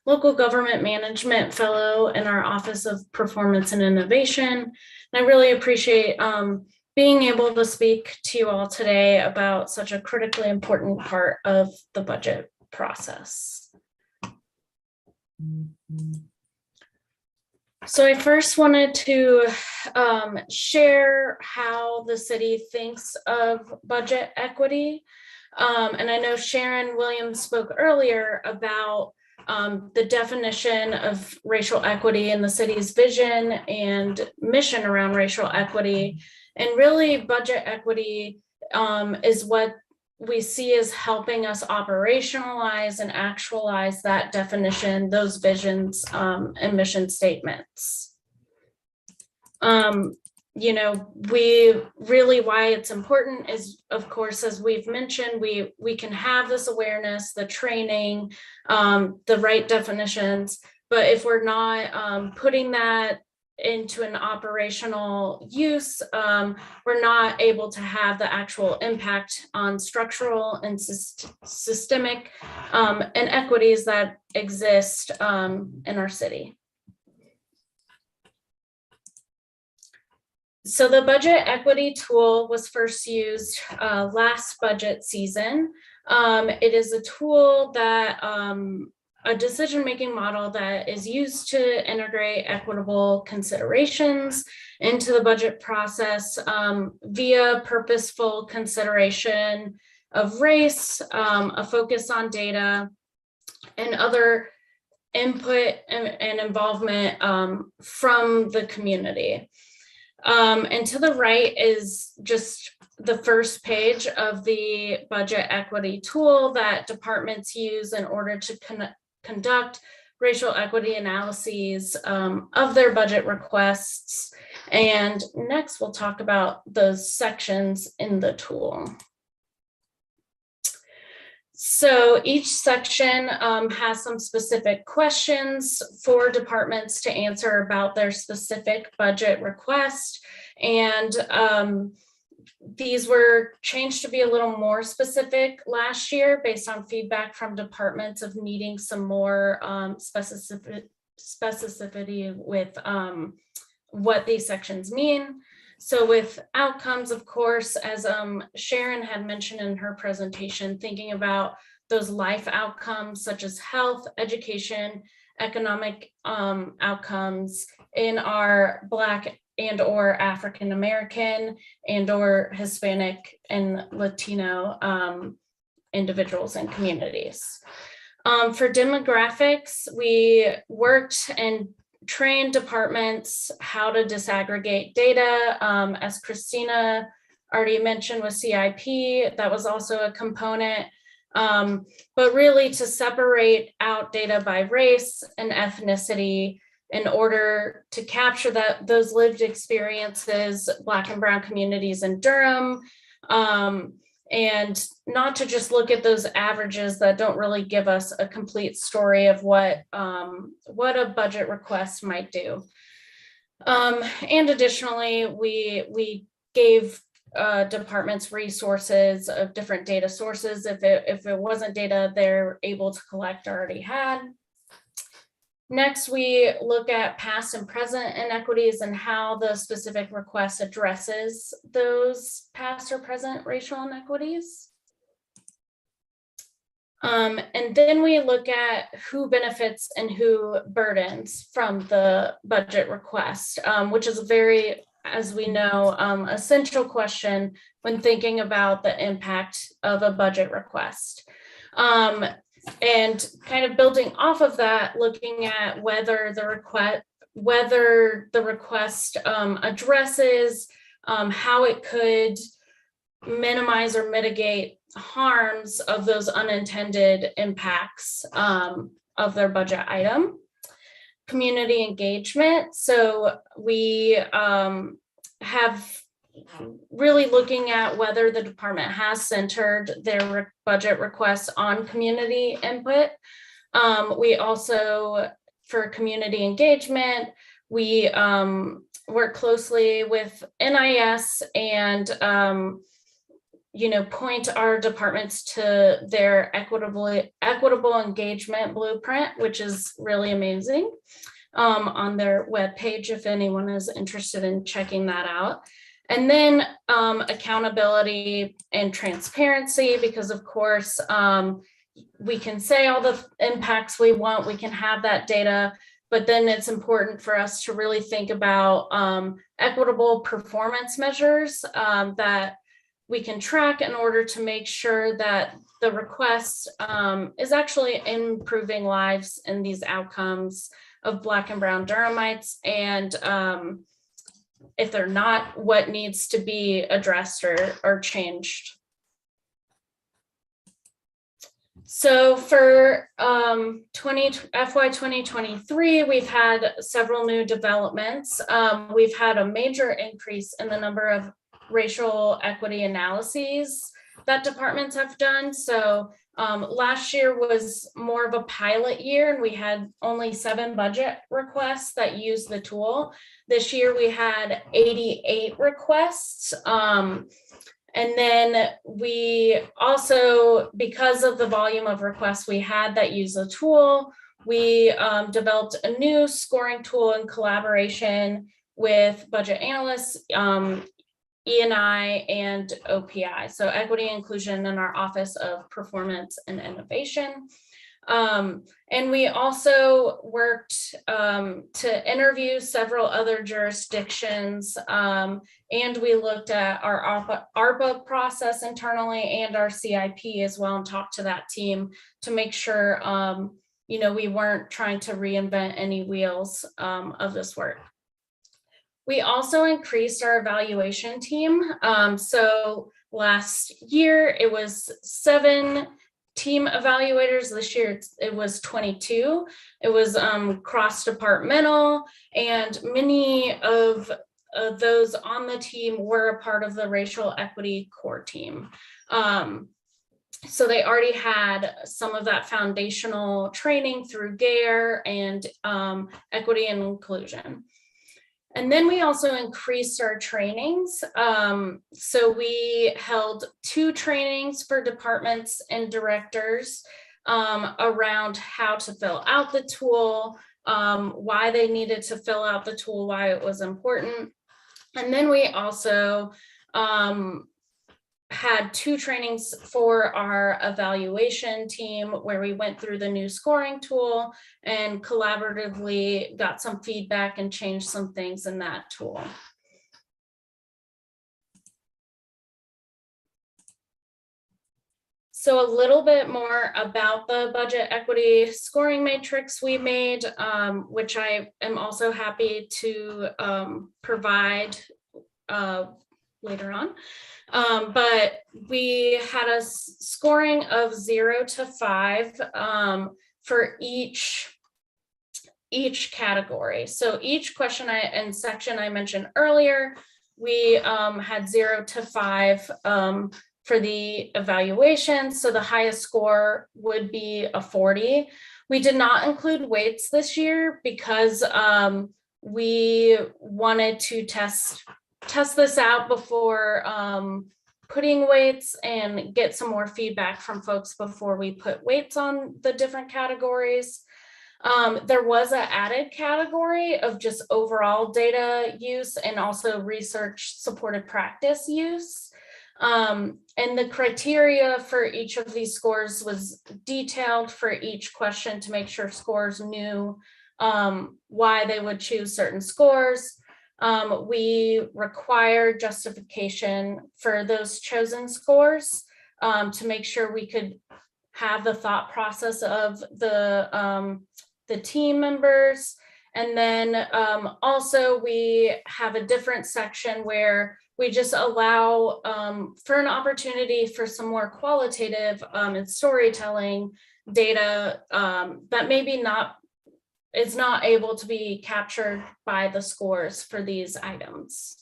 Local Government Management Fellow in our Office of Performance and Innovation. And I really appreciate being able to speak to you all today about such a critically important part of the budget process. So I first wanted to share how the city thinks of budget equity. And I know Sharon Williams spoke earlier about the definition of racial equity and the city's vision and mission around racial equity. And really budget equity is what we see as helping us operationalize and actualize that definition, those visions and mission statements. You know, we really, why it's important is, of course, as we've mentioned, we can have this awareness, the training, the right definitions, but if we're not putting that into an operational use, we're not able to have the actual impact on structural and systemic inequities that exist in our city. So the budget equity tool was first used last budget season. It is a tool that a decision-making model that is used to integrate equitable considerations into the budget process via purposeful consideration of race, a focus on data, and other input and involvement from the community. And to the right is just the first page of the budget equity tool that departments use in order to conduct racial equity analyses of their budget requests. And next we'll talk about those sections in the tool. So each section has some specific questions for departments to answer about their specific budget request. And these were changed to be a little more specific last year based on feedback from departments of needing some more specificity with what these sections mean. So with outcomes, of course, as Sharon had mentioned in her presentation, thinking about those life outcomes such as health, education, economic outcomes in our Black and or African American and or Hispanic and Latino individuals and communities. For demographics, we worked and trained departments how to disaggregate data. As Christina already mentioned with CIP, that was also a component, but really to separate out data by race and ethnicity in order to capture those lived experiences, Black and Brown communities in Durham, and not to just look at those averages that don't really give us a complete story of what a budget request might do. And additionally, we gave departments resources of different data sources. If it wasn't data they're able to collect already had. Next, we look at past and present inequities and how the specific request addresses those past or present racial inequities. And then we look at who benefits and who burdens from the budget request, which is a very, as we know, essential question when thinking about the impact of a budget request. And kind of building off of that, looking at whether the request addresses how it could minimize or mitigate harms of those unintended impacts of their budget item. Community engagement. So we have really looking at whether the department has centered their budget requests on community input. We also, for community engagement, we work closely with NIS and point our departments to their equitable engagement blueprint, which is really amazing, on their webpage if anyone is interested in checking that out. And then accountability and transparency, because of course, we can say all the impacts we want, we can have that data, but then it's important for us to really think about equitable performance measures that we can track in order to make sure that the request is actually improving lives and these outcomes of Black and Brown Durhamites, and if they're not, what needs to be addressed or changed. So for FY 2023, we've had several new developments. We've had a major increase in the number of racial equity analyses that departments have done. So last year was more of a pilot year, and we had only 7 budget requests that used the tool. This year we had 88 requests. And then we also, because of the volume of requests we had that use the tool, we developed a new scoring tool in collaboration with budget analysts, E&I and OPI, so Equity and Inclusion in our Office of Performance and Innovation. And we also worked to interview several other jurisdictions, and we looked at our ARPA process internally and our CIP as well, and talked to that team to make sure we weren't trying to reinvent any wheels of this work. We also increased our evaluation team. So last year it was 7 team evaluators. This year it was 22. It was cross-departmental, and many of those on the team were a part of the racial equity core team. So they already had some of that foundational training through GARE and equity and inclusion. And then we also increased our trainings. So we held 2 trainings for departments and directors around how to fill out the tool, why they needed to fill out the tool, why it was important. And then we also had 2 trainings for our evaluation team, where we went through the new scoring tool and collaboratively got some feedback and changed some things in that tool. So a little bit more about the budget equity scoring matrix we made, which I am also happy to provide later on. But we had a scoring of 0 to 5 for each category. So each question and section I mentioned earlier, we had 0 to 5 for the evaluation. So the highest score would be a 40. We did not include weights this year because we wanted to test this out before putting weights and get some more feedback from folks before we put weights on the different categories. There was an added category of just overall data use and also research supported practice use. And the criteria for each of these scores was detailed for each question to make sure scores knew why they would choose certain scores. We required justification for those chosen scores to make sure we could have the thought process of the team members. And then also we have a different section where we just allow for an opportunity for some more qualitative and storytelling data that maybe is not able to be captured by the scores for these items.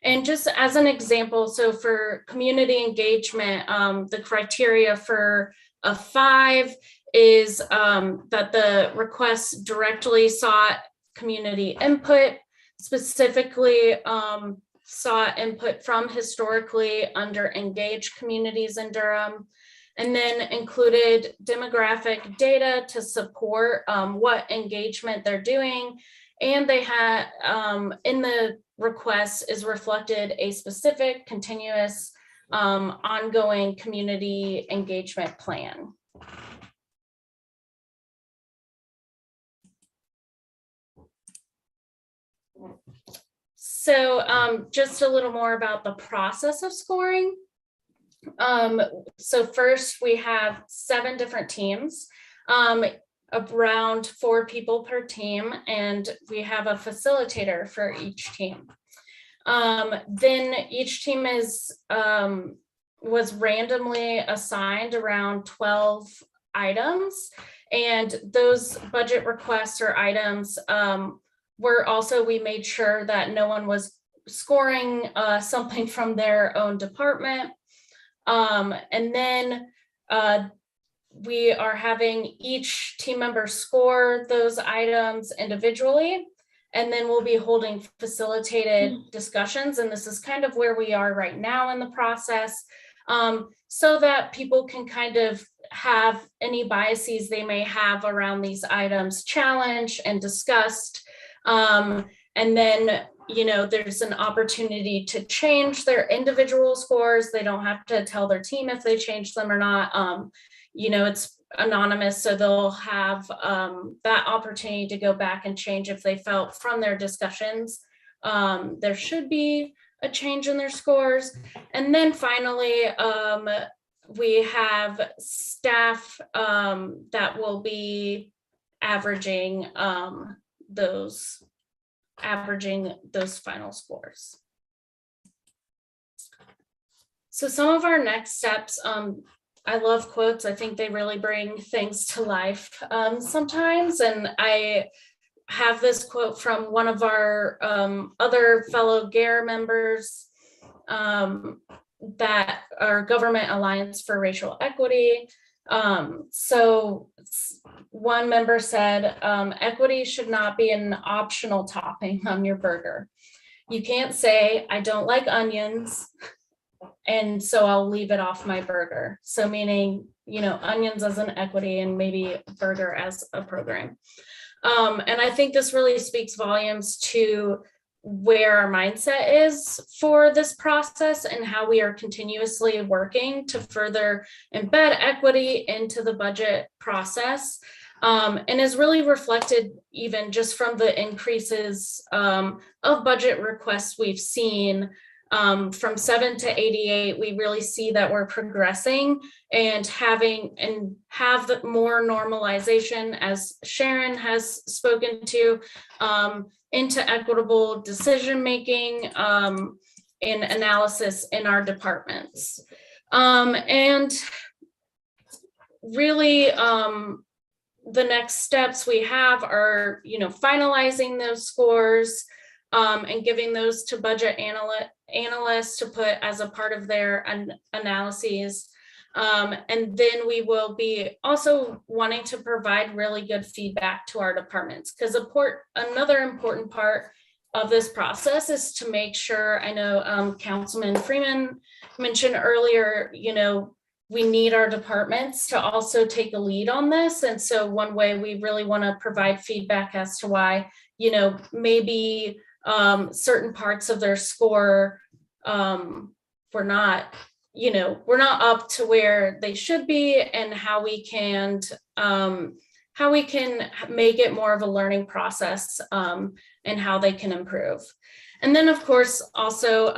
And just as an example, so for community engagement, the criteria for a 5 is that the request directly sought community input, specifically sought input from historically under engaged communities in Durham, and then included demographic data to support what engagement they're doing. And they had in the request is reflected a specific, continuous, ongoing community engagement plan. So just a little more about the process of scoring. So first we have 7 different teams, around 4 people per team, and we have a facilitator for each team. Then each team was randomly assigned around 12 items, and those budget requests or items were also, we made sure that no one was scoring something from their own department. And then we are having each team member score those items individually, and then we'll be holding facilitated discussions. And this is kind of where we are right now in the process, so that people can kind of have any biases they may have around these items challenged and discussed. And then, you know, there's an opportunity to change their individual scores. They don't have to tell their team if they change them or not. You know, it's anonymous, so they'll have that opportunity to go back and change if they felt from their discussions there should be a change in their scores. And then finally, we have staff that will be averaging those final scores. So some of our next steps, I love quotes. I think they really bring things to life sometimes. And I have this quote from one of our other fellow GARE members, that are Government Alliance for Racial Equity. So one member said, equity should not be an optional topping on your burger. You can't say, I don't like onions, and so I'll leave it off my burger. So meaning, you know, onions as an equity and maybe burger as a program. And I think this really speaks volumes to where our mindset is for this process and how we are continuously working to further embed equity into the budget process, and is really reflected even just from the increases of budget requests we've seen. From 7 to 88, we really see that we're progressing and have more normalization, as Sharon has spoken to, into equitable decision-making and analysis in our departments. And really, the next steps we have are, you know, finalizing those scores and giving those to budget analysts to put as a part of their analyses. And then we will be also wanting to provide really good feedback to our departments, because another important part of this process is to make sure, I know Councilman Freeman mentioned earlier, you know, we need our departments to also take a lead on this. And so one way we really want to provide feedback as to why, you know, maybe certain parts of their score we're not up to where they should be, and how we can make it more of a learning process, and how they can improve. And then, of course, also,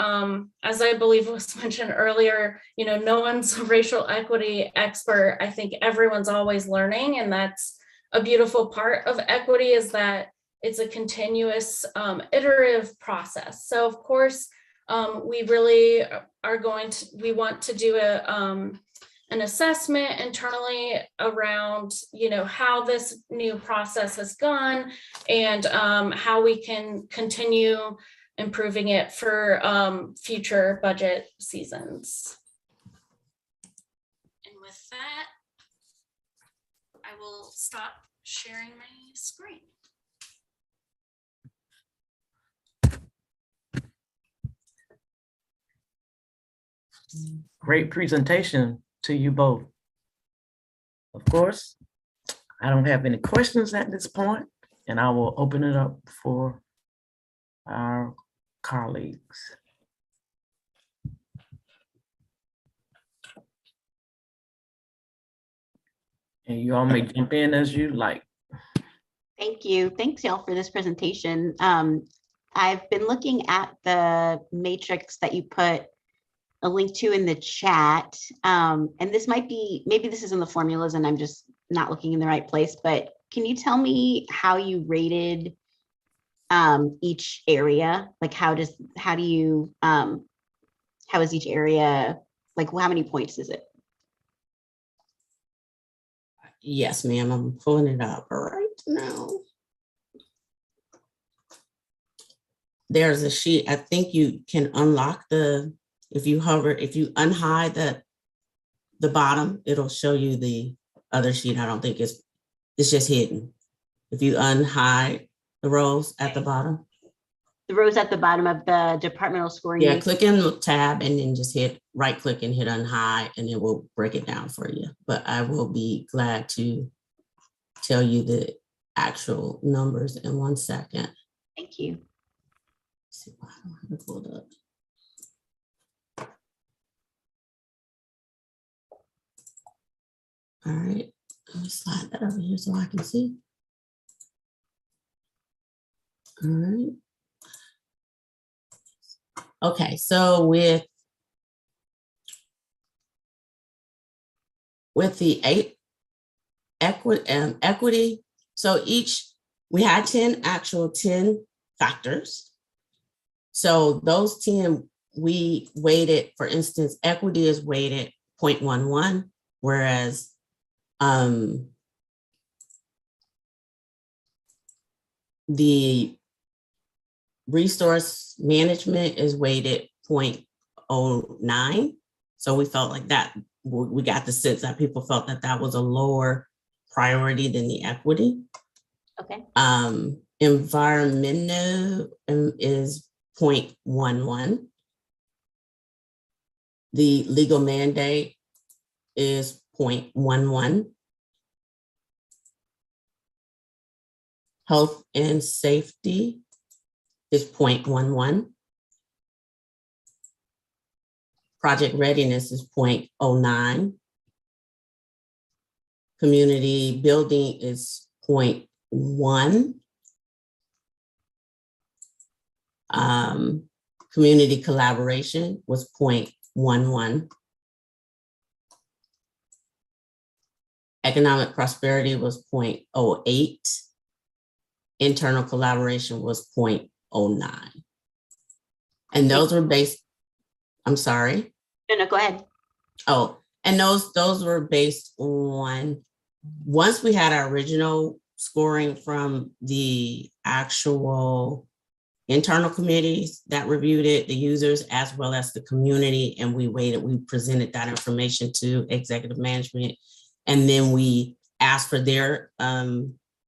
as I believe was mentioned earlier, you know, no one's a racial equity expert. I think everyone's always learning, and that's a beautiful part of equity, is that it's a continuous iterative process. So of course, we really we want to do an assessment internally around, you know, how this new process has gone, and how we can continue improving it for future budget seasons. And with that, I will stop sharing my screen. Great presentation to you both. Of course, I don't have any questions at this point, and I will open it up for our colleagues. And you all may jump in as you like. Thank you. Thanks, y'all, for this presentation. I've been looking at the matrix that you put a link to in the chat. And this might be, maybe this is in the formulas and I'm just not looking in the right place, but can you tell me how you rated each area? Like how is each area, like how many points is it? Yes, ma'am, I'm pulling it up right now. There's a sheet. I think you can unlock if you unhide the bottom, it'll show you the other sheet. I don't think it's just hidden. If you unhide the rows at the bottom. The rows at the bottom of the departmental scoring. Yeah, click in the tab and then just hit right click and hit unhide and it will break it down for you. But I will be glad to tell you the actual numbers in 1 second. Thank you. Let's see why I don't have it pulled up. All right, let me slide that over here so I can see. All right. Okay, so with the equity, so we had 10 factors. So those 10 we weighted, for instance, equity is weighted 0.11, whereas the resource management is weighted 0.09. So we felt like that, we got the sense that people felt that was a lower priority than the equity. Okay. Environmental is 0.11. The legal mandate is 0.11. Health and safety is 0.11. Project readiness is 0.09. Community building is 0.1. Community collaboration was 0.11. Economic prosperity was 0.08. Internal collaboration was 0.09. And those were based, I'm sorry. No, go ahead. Oh, and those were based on, once we had our original scoring from the actual internal committees that reviewed it, the users, as well as the community, and we presented that information to executive management, and then we asked for their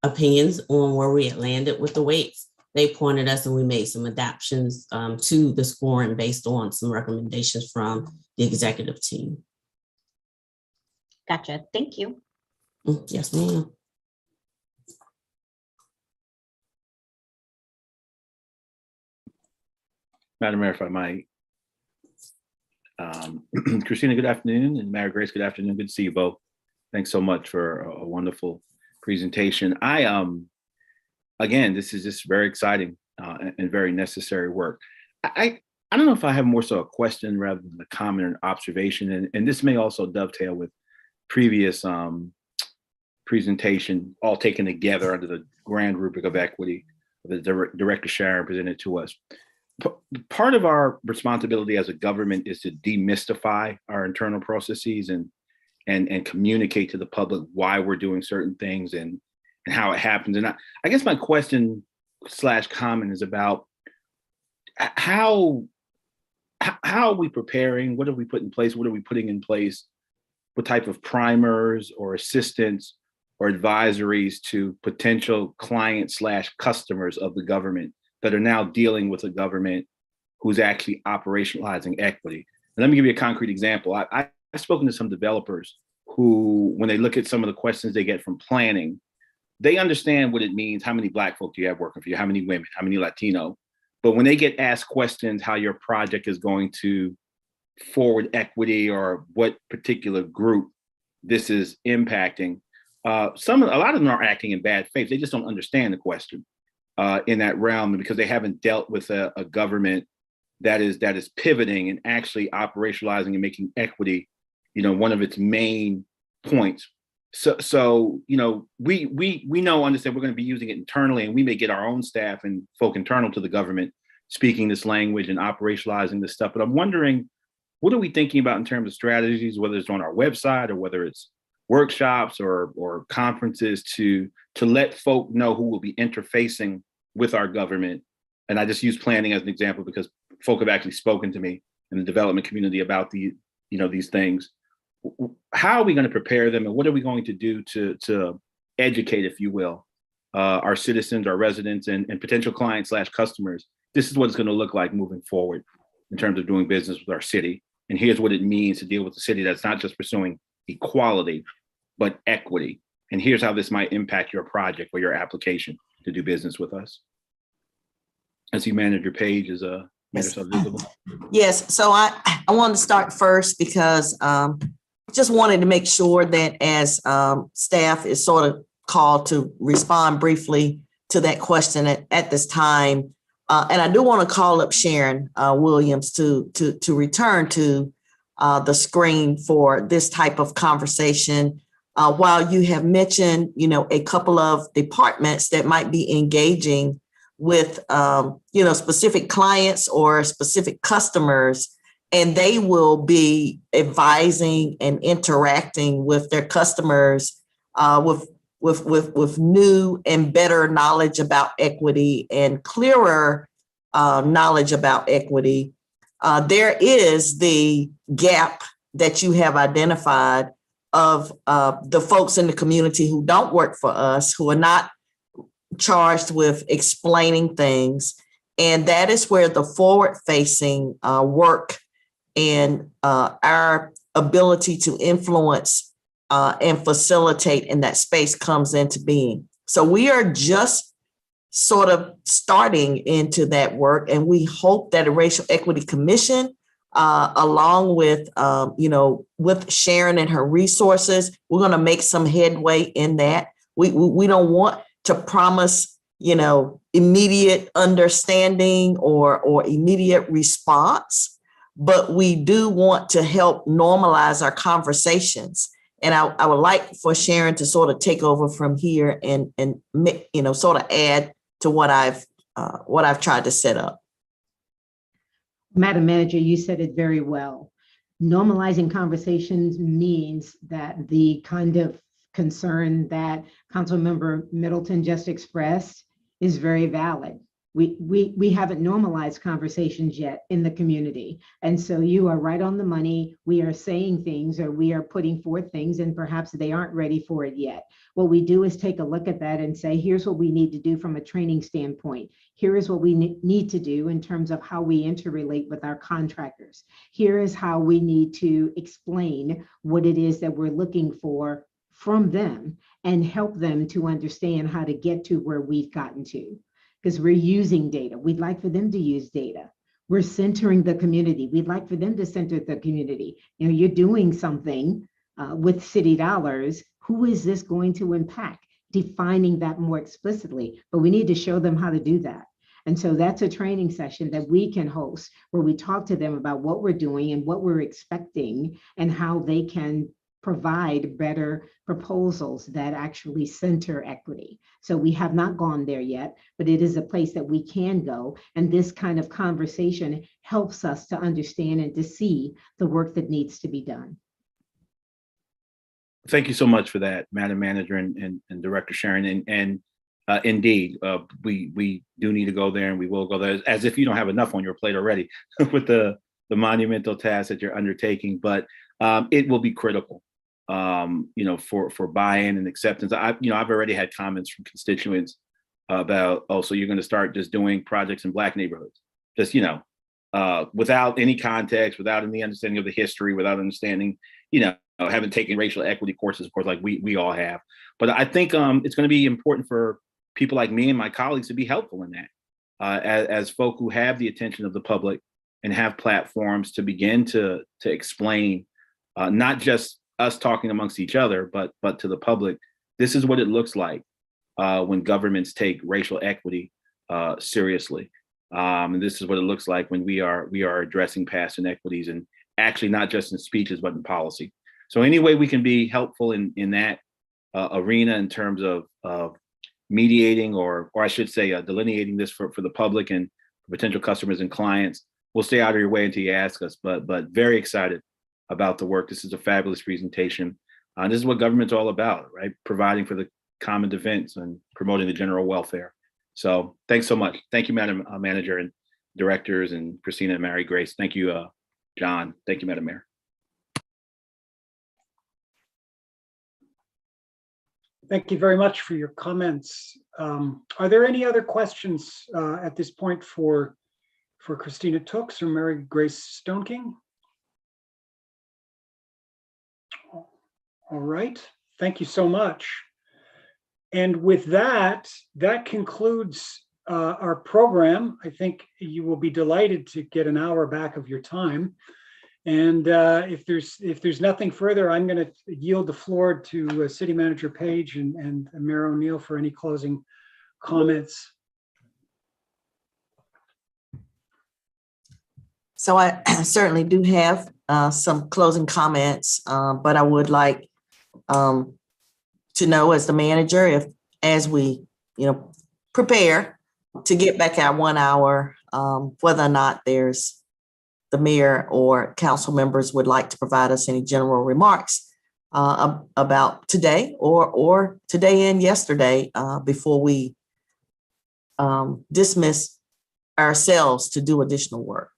opinions on where we had landed with the weights. They pointed us and we made some adaptations to the scoring based on some recommendations from the executive team. Gotcha. Thank you. Yes, ma'am. Madam Mayor, if I might. Christina, good afternoon, and Mayor Grace, good afternoon. Good to see you both. Thanks so much for a wonderful presentation. Again, this is just very exciting and very necessary work. I don't know if I have more so a question rather than a comment or an observation, and this may also dovetail with previous presentation, all taken together under the grand rubric of equity, the Director Sharon presented to us. Part of our responsibility as a government is to demystify our internal processes and communicate to the public why we're doing certain things and how it happens. And I guess my question / comment is about how are we preparing? What have we put in place? What are we putting in place? What type of primers or assistance or advisories to potential clients / customers of the government that are now dealing with a government who's actually operationalizing equity? And let me give you a concrete example. I've spoken to some developers who, when they look at some of the questions they get from planning, they understand what it means. How many Black folk do you have working for you? How many women? How many Latino? But when they get asked questions how your project is going to forward equity or what particular group this is impacting, a lot of them are acting in bad faith. They just don't understand the question in that realm, because they haven't dealt with a government that is pivoting and actually operationalizing and making equity, one of its main points. So we understand we're going to be using it internally, and we may get our own staff and folk internal to the government speaking this language and operationalizing this stuff. But I'm wondering, what are we thinking about in terms of strategies, whether it's on our website or whether it's workshops or conferences to let folk know who will be interfacing with our government? And I just use planning as an example because folk have actually spoken to me in the development community about these things. How are we going to prepare them, and what are we going to do to educate, if you will, our citizens, our residents, and potential clients / customers? This is what it's going to look like moving forward in terms of doing business with our city. And here's what it means to deal with a city that's not just pursuing equality, but equity. And here's how this might impact your project or your application to do business with us. I see manager page is made herself visible. Yes, so I want to start first because just wanted to make sure that as staff is sort of called to respond briefly to that question at this time. And I do want to call up Sharon Williams to return to the screen for this type of conversation. While you have mentioned, a couple of departments that might be engaging with, specific clients or specific customers, and they will be advising and interacting with their customers with new and better knowledge about equity and clearer knowledge about equity. There is the gap that you have identified of the folks in the community who don't work for us, who are not charged with explaining things. And that is where the forward-facing work and our ability to influence and facilitate in that space comes into being. So we are just sort of starting into that work, and we hope that a Racial Equity Commission, along with with Sharon and her resources, we're going to make some headway in that. We don't want to promise immediate understanding or immediate response, but we do want to help normalize our conversations. And I would like for Sharon to sort of take over from here and sort of add to what I've tried to set up. Madam Manager, you said it very well. Normalizing conversations means that the kind of concern that Councilmember Middleton just expressed is very valid. We haven't normalized conversations yet in the community. And so you are right on the money. We are saying things, or we are putting forth things, and perhaps they aren't ready for it yet. What we do is take a look at that and say, here's what we need to do from a training standpoint. Here is what we need to do in terms of how we interrelate with our contractors. Here is how we need to explain what it is that we're looking for from them and help them to understand how to get to where we've gotten to. Because we're using data. We'd like for them to use data. We're centering the community. We'd like for them to center the community. You're doing something with city dollars. Who is this going to impact? Defining that more explicitly, but we need to show them how to do that. And so that's a training session that we can host where we talk to them about what we're doing and what we're expecting and how they can provide better proposals that actually center equity. So we have not gone there yet, but it is a place that we can go. And this kind of conversation helps us to understand and to see the work that needs to be done. Thank you so much for that, Madam Manager and Director Sharon. And indeed, we do need to go there, and we will go there, as if you don't have enough on your plate already with the monumental task that you're undertaking. But it will be critical. For buy-in and acceptance. I've already had comments from constituents about, so you're going to start just doing projects in Black neighborhoods, just, without any context, without any understanding of the history, without understanding, haven't taken racial equity courses, of course, like we all have. But I think it's going to be important for people like me and my colleagues to be helpful in that. as folk who have the attention of the public and have platforms to begin to explain, not just us talking amongst each other, but to the public, this is what it looks like when governments take racial equity seriously. And this is what it looks like when we are addressing past inequities, and actually not just in speeches, but in policy. So any way we can be helpful in that arena in terms of mediating, or I should say delineating this for the public and potential customers and clients, we'll stay out of your way until you ask us, but very excited about the work. This is a fabulous presentation. This is what government's all about, right? Providing for the common defense and promoting the general welfare. So thanks so much. Thank you, Madam Manager and directors, and Christina and Mary Grace. Thank you, John. Thank you, Madam Mayor. Thank you very much for your comments. Are there any other questions at this point for Christina Tooks or Mary Grace Stoneking? All right, thank you so much. And with that concludes our program. I think you will be delighted to get an hour back of your time. And if there's nothing further, I'm going to yield the floor to City Manager Page and Mayor O'Neill for any closing comments. So I certainly do have some closing comments, but I would like to know, as the manager, as we prepare to get back our 1 hour, whether or not there's the mayor or council members would like to provide us any general remarks about today or today and yesterday before we dismiss ourselves to do additional work.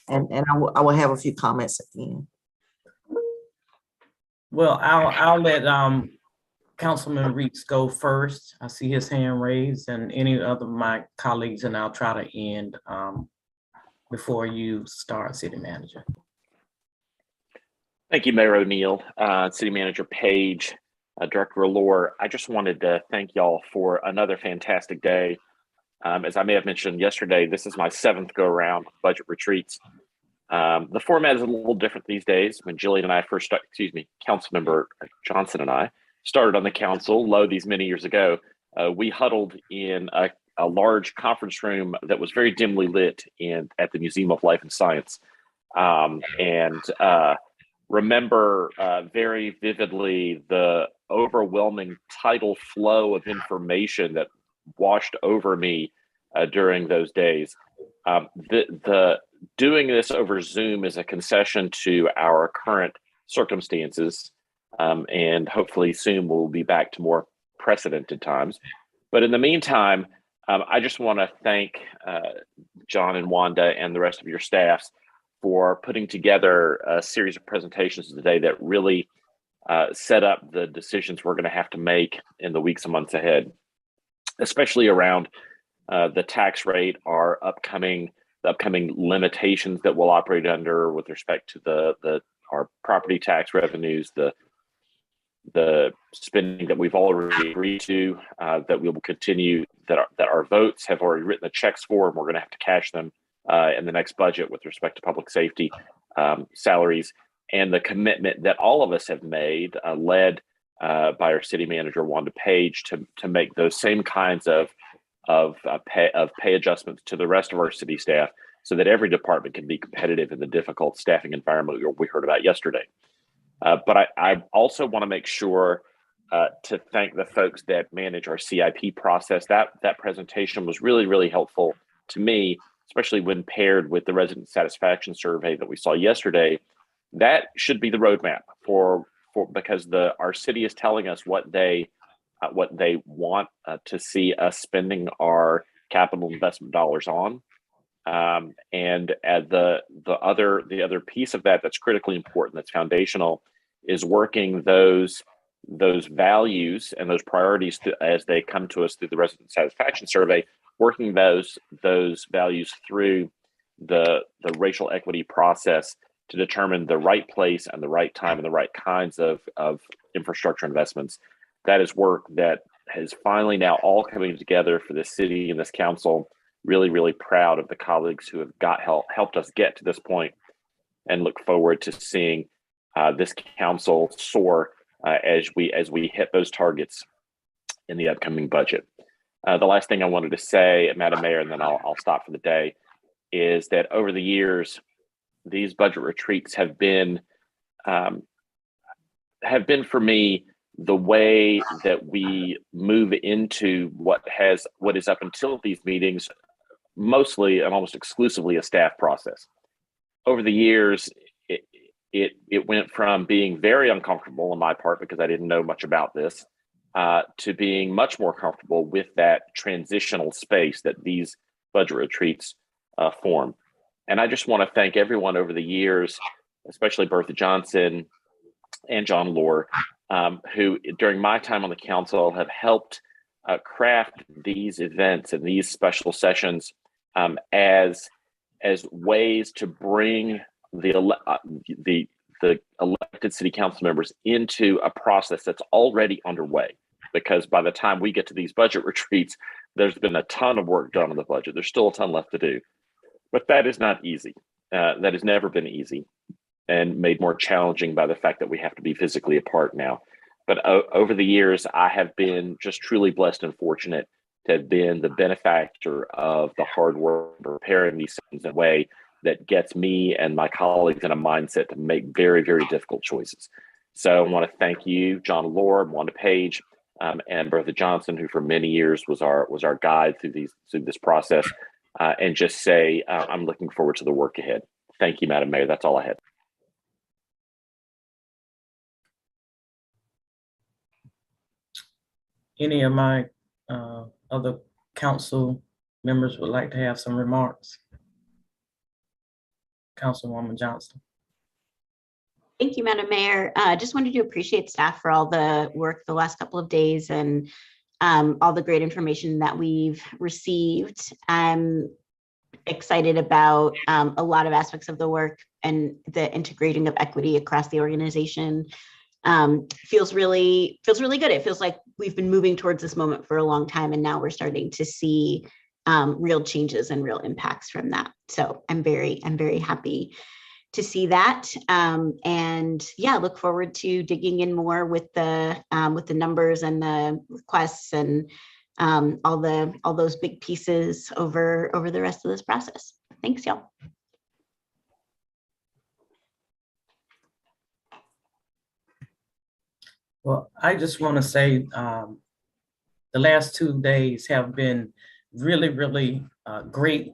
And I will have a few comments at the end. Well, I'll let Councilman Reeks go first. I see his hand raised, and any other of my colleagues, and I'll try to end before you start, City Manager. Thank you, Mayor O'Neill, City Manager Page, Director Allore. I just wanted to thank y'all for another fantastic day. As I may have mentioned yesterday, this is my 7th go around budget retreats. The format is a little different these days. When Jillian and I first started, Councilmember Johnson and I started on the council these many years ago, we huddled in a large conference room that was very dimly lit at the Museum of Life and Science. Remember very vividly the overwhelming tidal flow of information that washed over me during those days. The doing this over Zoom is a concession to our current circumstances, and hopefully soon we'll be back to more precedented times. But in the meantime, I just want to thank John and Wanda and the rest of your staffs for putting together a series of presentations today that really set up the decisions we're going to have to make in the weeks and months ahead, especially around the tax rate, the upcoming limitations that we'll operate under with respect to our property tax revenues, the spending that we've already agreed to, that we will continue, that our votes have already written the checks for, and we're going to have to cash them in the next budget with respect to public safety salaries, and the commitment that all of us have made, led by our city manager Wanda Page, to make those same kinds of pay adjustments to the rest of our city staff, so that every department can be competitive in the difficult staffing environment we heard about yesterday. But I also want to make sure to thank the folks that manage our CIP process. That presentation was really, really helpful to me, especially when paired with the resident satisfaction survey that we saw yesterday. That should be the roadmap because our city is telling us what they want to see us spending our capital investment dollars on. And the other piece of that's critically important, that's foundational, is working those values and those priorities as they come to us through the resident satisfaction survey, working those values through the racial equity process to determine the right place and the right time and the right kinds of infrastructure investments. That is work that is finally now all coming together for the city and this council really, really proud of the colleagues who have helped us get to this point, and look forward to seeing this council soar as we hit those targets in the upcoming budget. The last thing I wanted to say, Madam Mayor, and then I'll stop for the day, is that over the years, these budget retreats have been for me the way that we move into what is up until these meetings mostly and almost exclusively a staff process. Over the years, it went from being very uncomfortable on my part because I didn't know much about this to being much more comfortable with that transitional space that these budget retreats form. And I just want to thank everyone over the years, especially Bertha Johnson and John Allore, who during my time on the council have helped craft these events and these special sessions as ways to bring the elected city council members into a process that's already underway. Because by the time we get to these budget retreats, there's been a ton of work done on the budget. There's still a ton left to do, but that is not easy. That has never been easy, and made more challenging by the fact that we have to be physically apart now. But over the years, I have been just truly blessed and fortunate to have been the benefactor of the hard work of preparing these things in a way that gets me and my colleagues in a mindset to make very, very difficult choices. So I want to thank you, John Allore, Wanda Page, and Bertha Johnson, who for many years was our guide through this process, and just say I'm looking forward to the work ahead. Thank you, Madam Mayor. That's all I had. Any of my other council members would like to have some remarks? Councilwoman Johnston. Thank you, Madam Mayor. Just wanted to appreciate staff for all the work the last couple of days and all the great information that we've received. I'm excited about a lot of aspects of the work and the integrating of equity across the organization. Feels really good. It feels like we've been moving towards this moment for a long time, and now we're starting to see real changes and real impacts from that. So I'm very happy to see that, and yeah, look forward to digging in more with the numbers and the requests and all those big pieces over the rest of this process. Thanks, y'all. Well, I just want to say the last 2 days have been really great.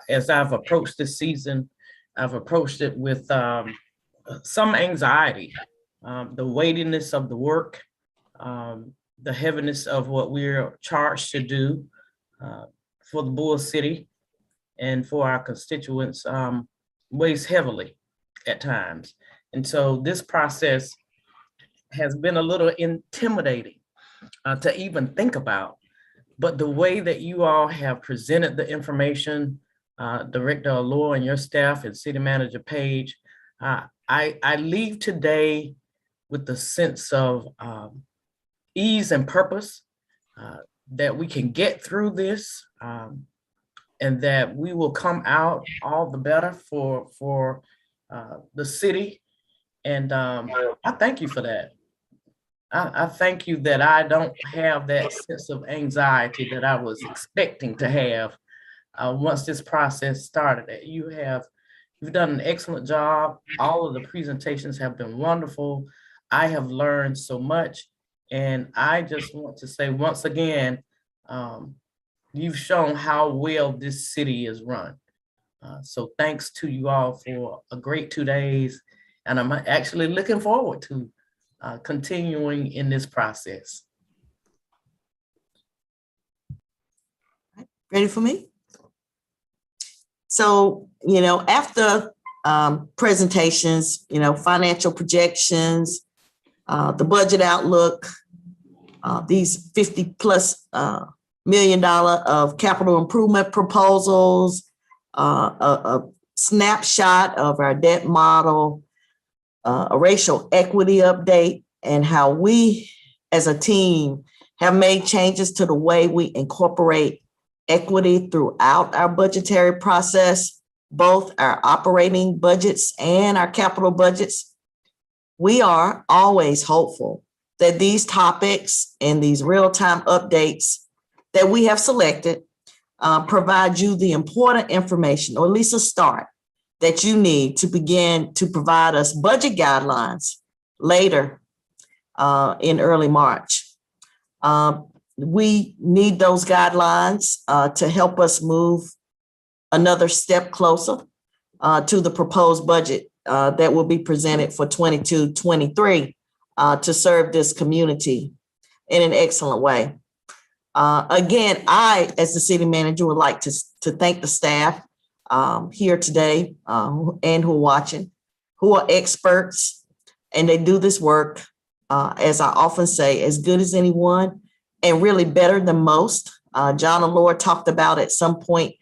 As I've approached this season, I've approached it with some anxiety, the weightiness of the work, the heaviness of what we're charged to do for the Bull City and for our constituents weighs heavily at times. And so this process has been a little intimidating to even think about. But the way that you all have presented the information, Director Allore and your staff and City Manager Page, I leave today with the sense of ease and purpose, that we can get through this, and that we will come out all the better for the city. And I thank you for that. I thank you that I don't have that sense of anxiety that I was expecting to have once this process started. You've done an excellent job. All of the presentations have been wonderful. I have learned so much, and I just want to say once again, you've shown how well this city is run. So thanks to you all for a great 2 days, and I'm actually looking forward to continuing in this process. Ready for me? So, after presentations, financial projections, the budget outlook, these $50+ million of capital improvement proposals, a snapshot of our debt model, a racial equity update, and how we as a team have made changes to the way we incorporate equity throughout our budgetary process, both our operating budgets and our capital budgets. We are always hopeful that these topics and these real-time updates that we have selected provide you the important information, or at least a start, that you need to begin to provide us budget guidelines later in early March. We need those guidelines to help us move another step closer to the proposed budget that will be presented for 22-23 to serve this community in an excellent way. Again, I, as the city manager, would like to thank the staff here today and who are watching, who are experts, and they do this work, as I often say, as good as anyone and really better than most. John Allore talked about at some point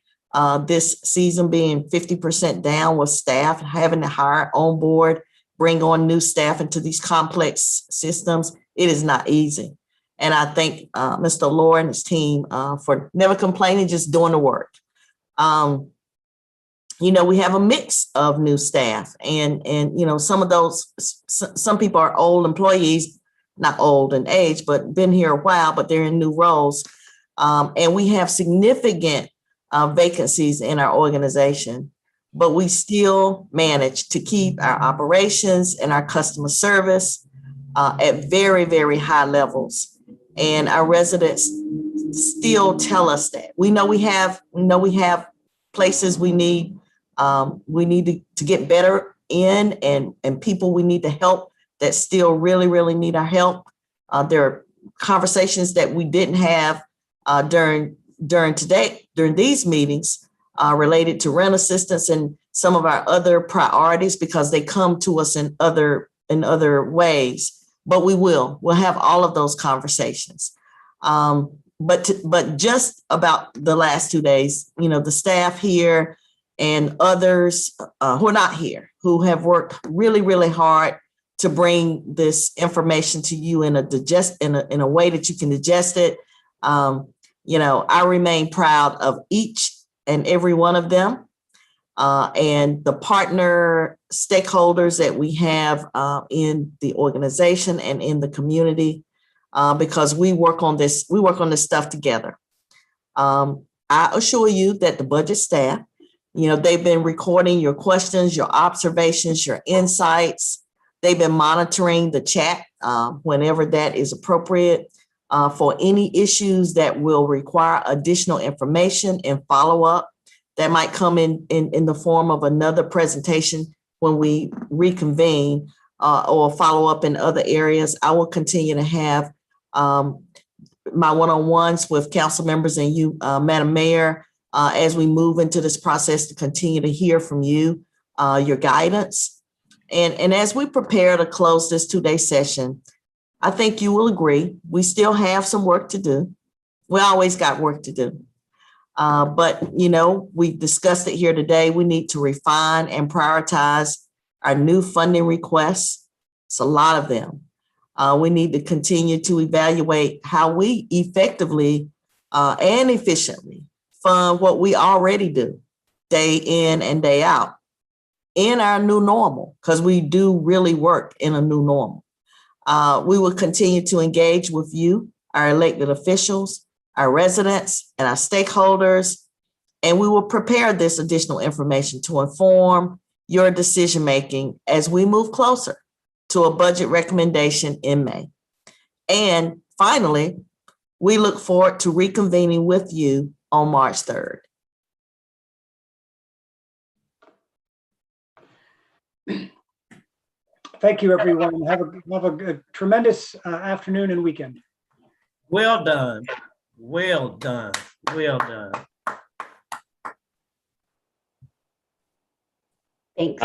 this season being 50% down with staff, having to hire on board, bring on new staff into these complex systems. It is not easy. And I thank Mr. Allore and his team for never complaining, just doing the work. You know, we have a mix of new staff and you know, some of those, some people are old employees, not old in age, but been here a while, but they're in new roles. And we have significant vacancies in our organization, but we still manage to keep our operations and our customer service at very, very high levels. And our residents still tell us that. We know we have places we need to get better in, and people we need to help that still really, really need our help. There are conversations that we didn't have during these meetings related to rent assistance and some of our other priorities, because they come to us in other ways. But we'll have all of those conversations. But just about the last 2 days, you know, the staff here and others who are not here, who have worked really, really hard to bring this information to you in a way that you can digest it. You know, I remain proud of each and every one of them. And the partner stakeholders that we have in the organization and in the community, because we work on this stuff together. I assure you that the budget staff, you know, they've been recording your questions, your observations, your insights. They've been monitoring the chat whenever that is appropriate for any issues that will require additional information and follow-up. That might come in the form of another presentation when we reconvene or follow up in other areas. I will continue to have my one-on-ones with council members and you, Madam Mayor, as we move into this process to continue to hear from you, your guidance. And as we prepare to close this 2-day session, I think you will agree, we still have some work to do. We always got work to do. But, you know, we discussed it here today. We need to refine and prioritize our new funding requests. It's a lot of them. We need to continue to evaluate how we effectively and efficiently fund what we already do day in and day out in our new normal, because we do really work in a new normal. We will continue to engage with you, our elected officials, our residents, and our stakeholders, and we will prepare this additional information to inform your decision-making as we move closer to a budget recommendation in May. And finally, we look forward to reconvening with you on March 3rd. Thank you, everyone. Have a tremendous afternoon and weekend. Well done. Well done. Well done. Thanks.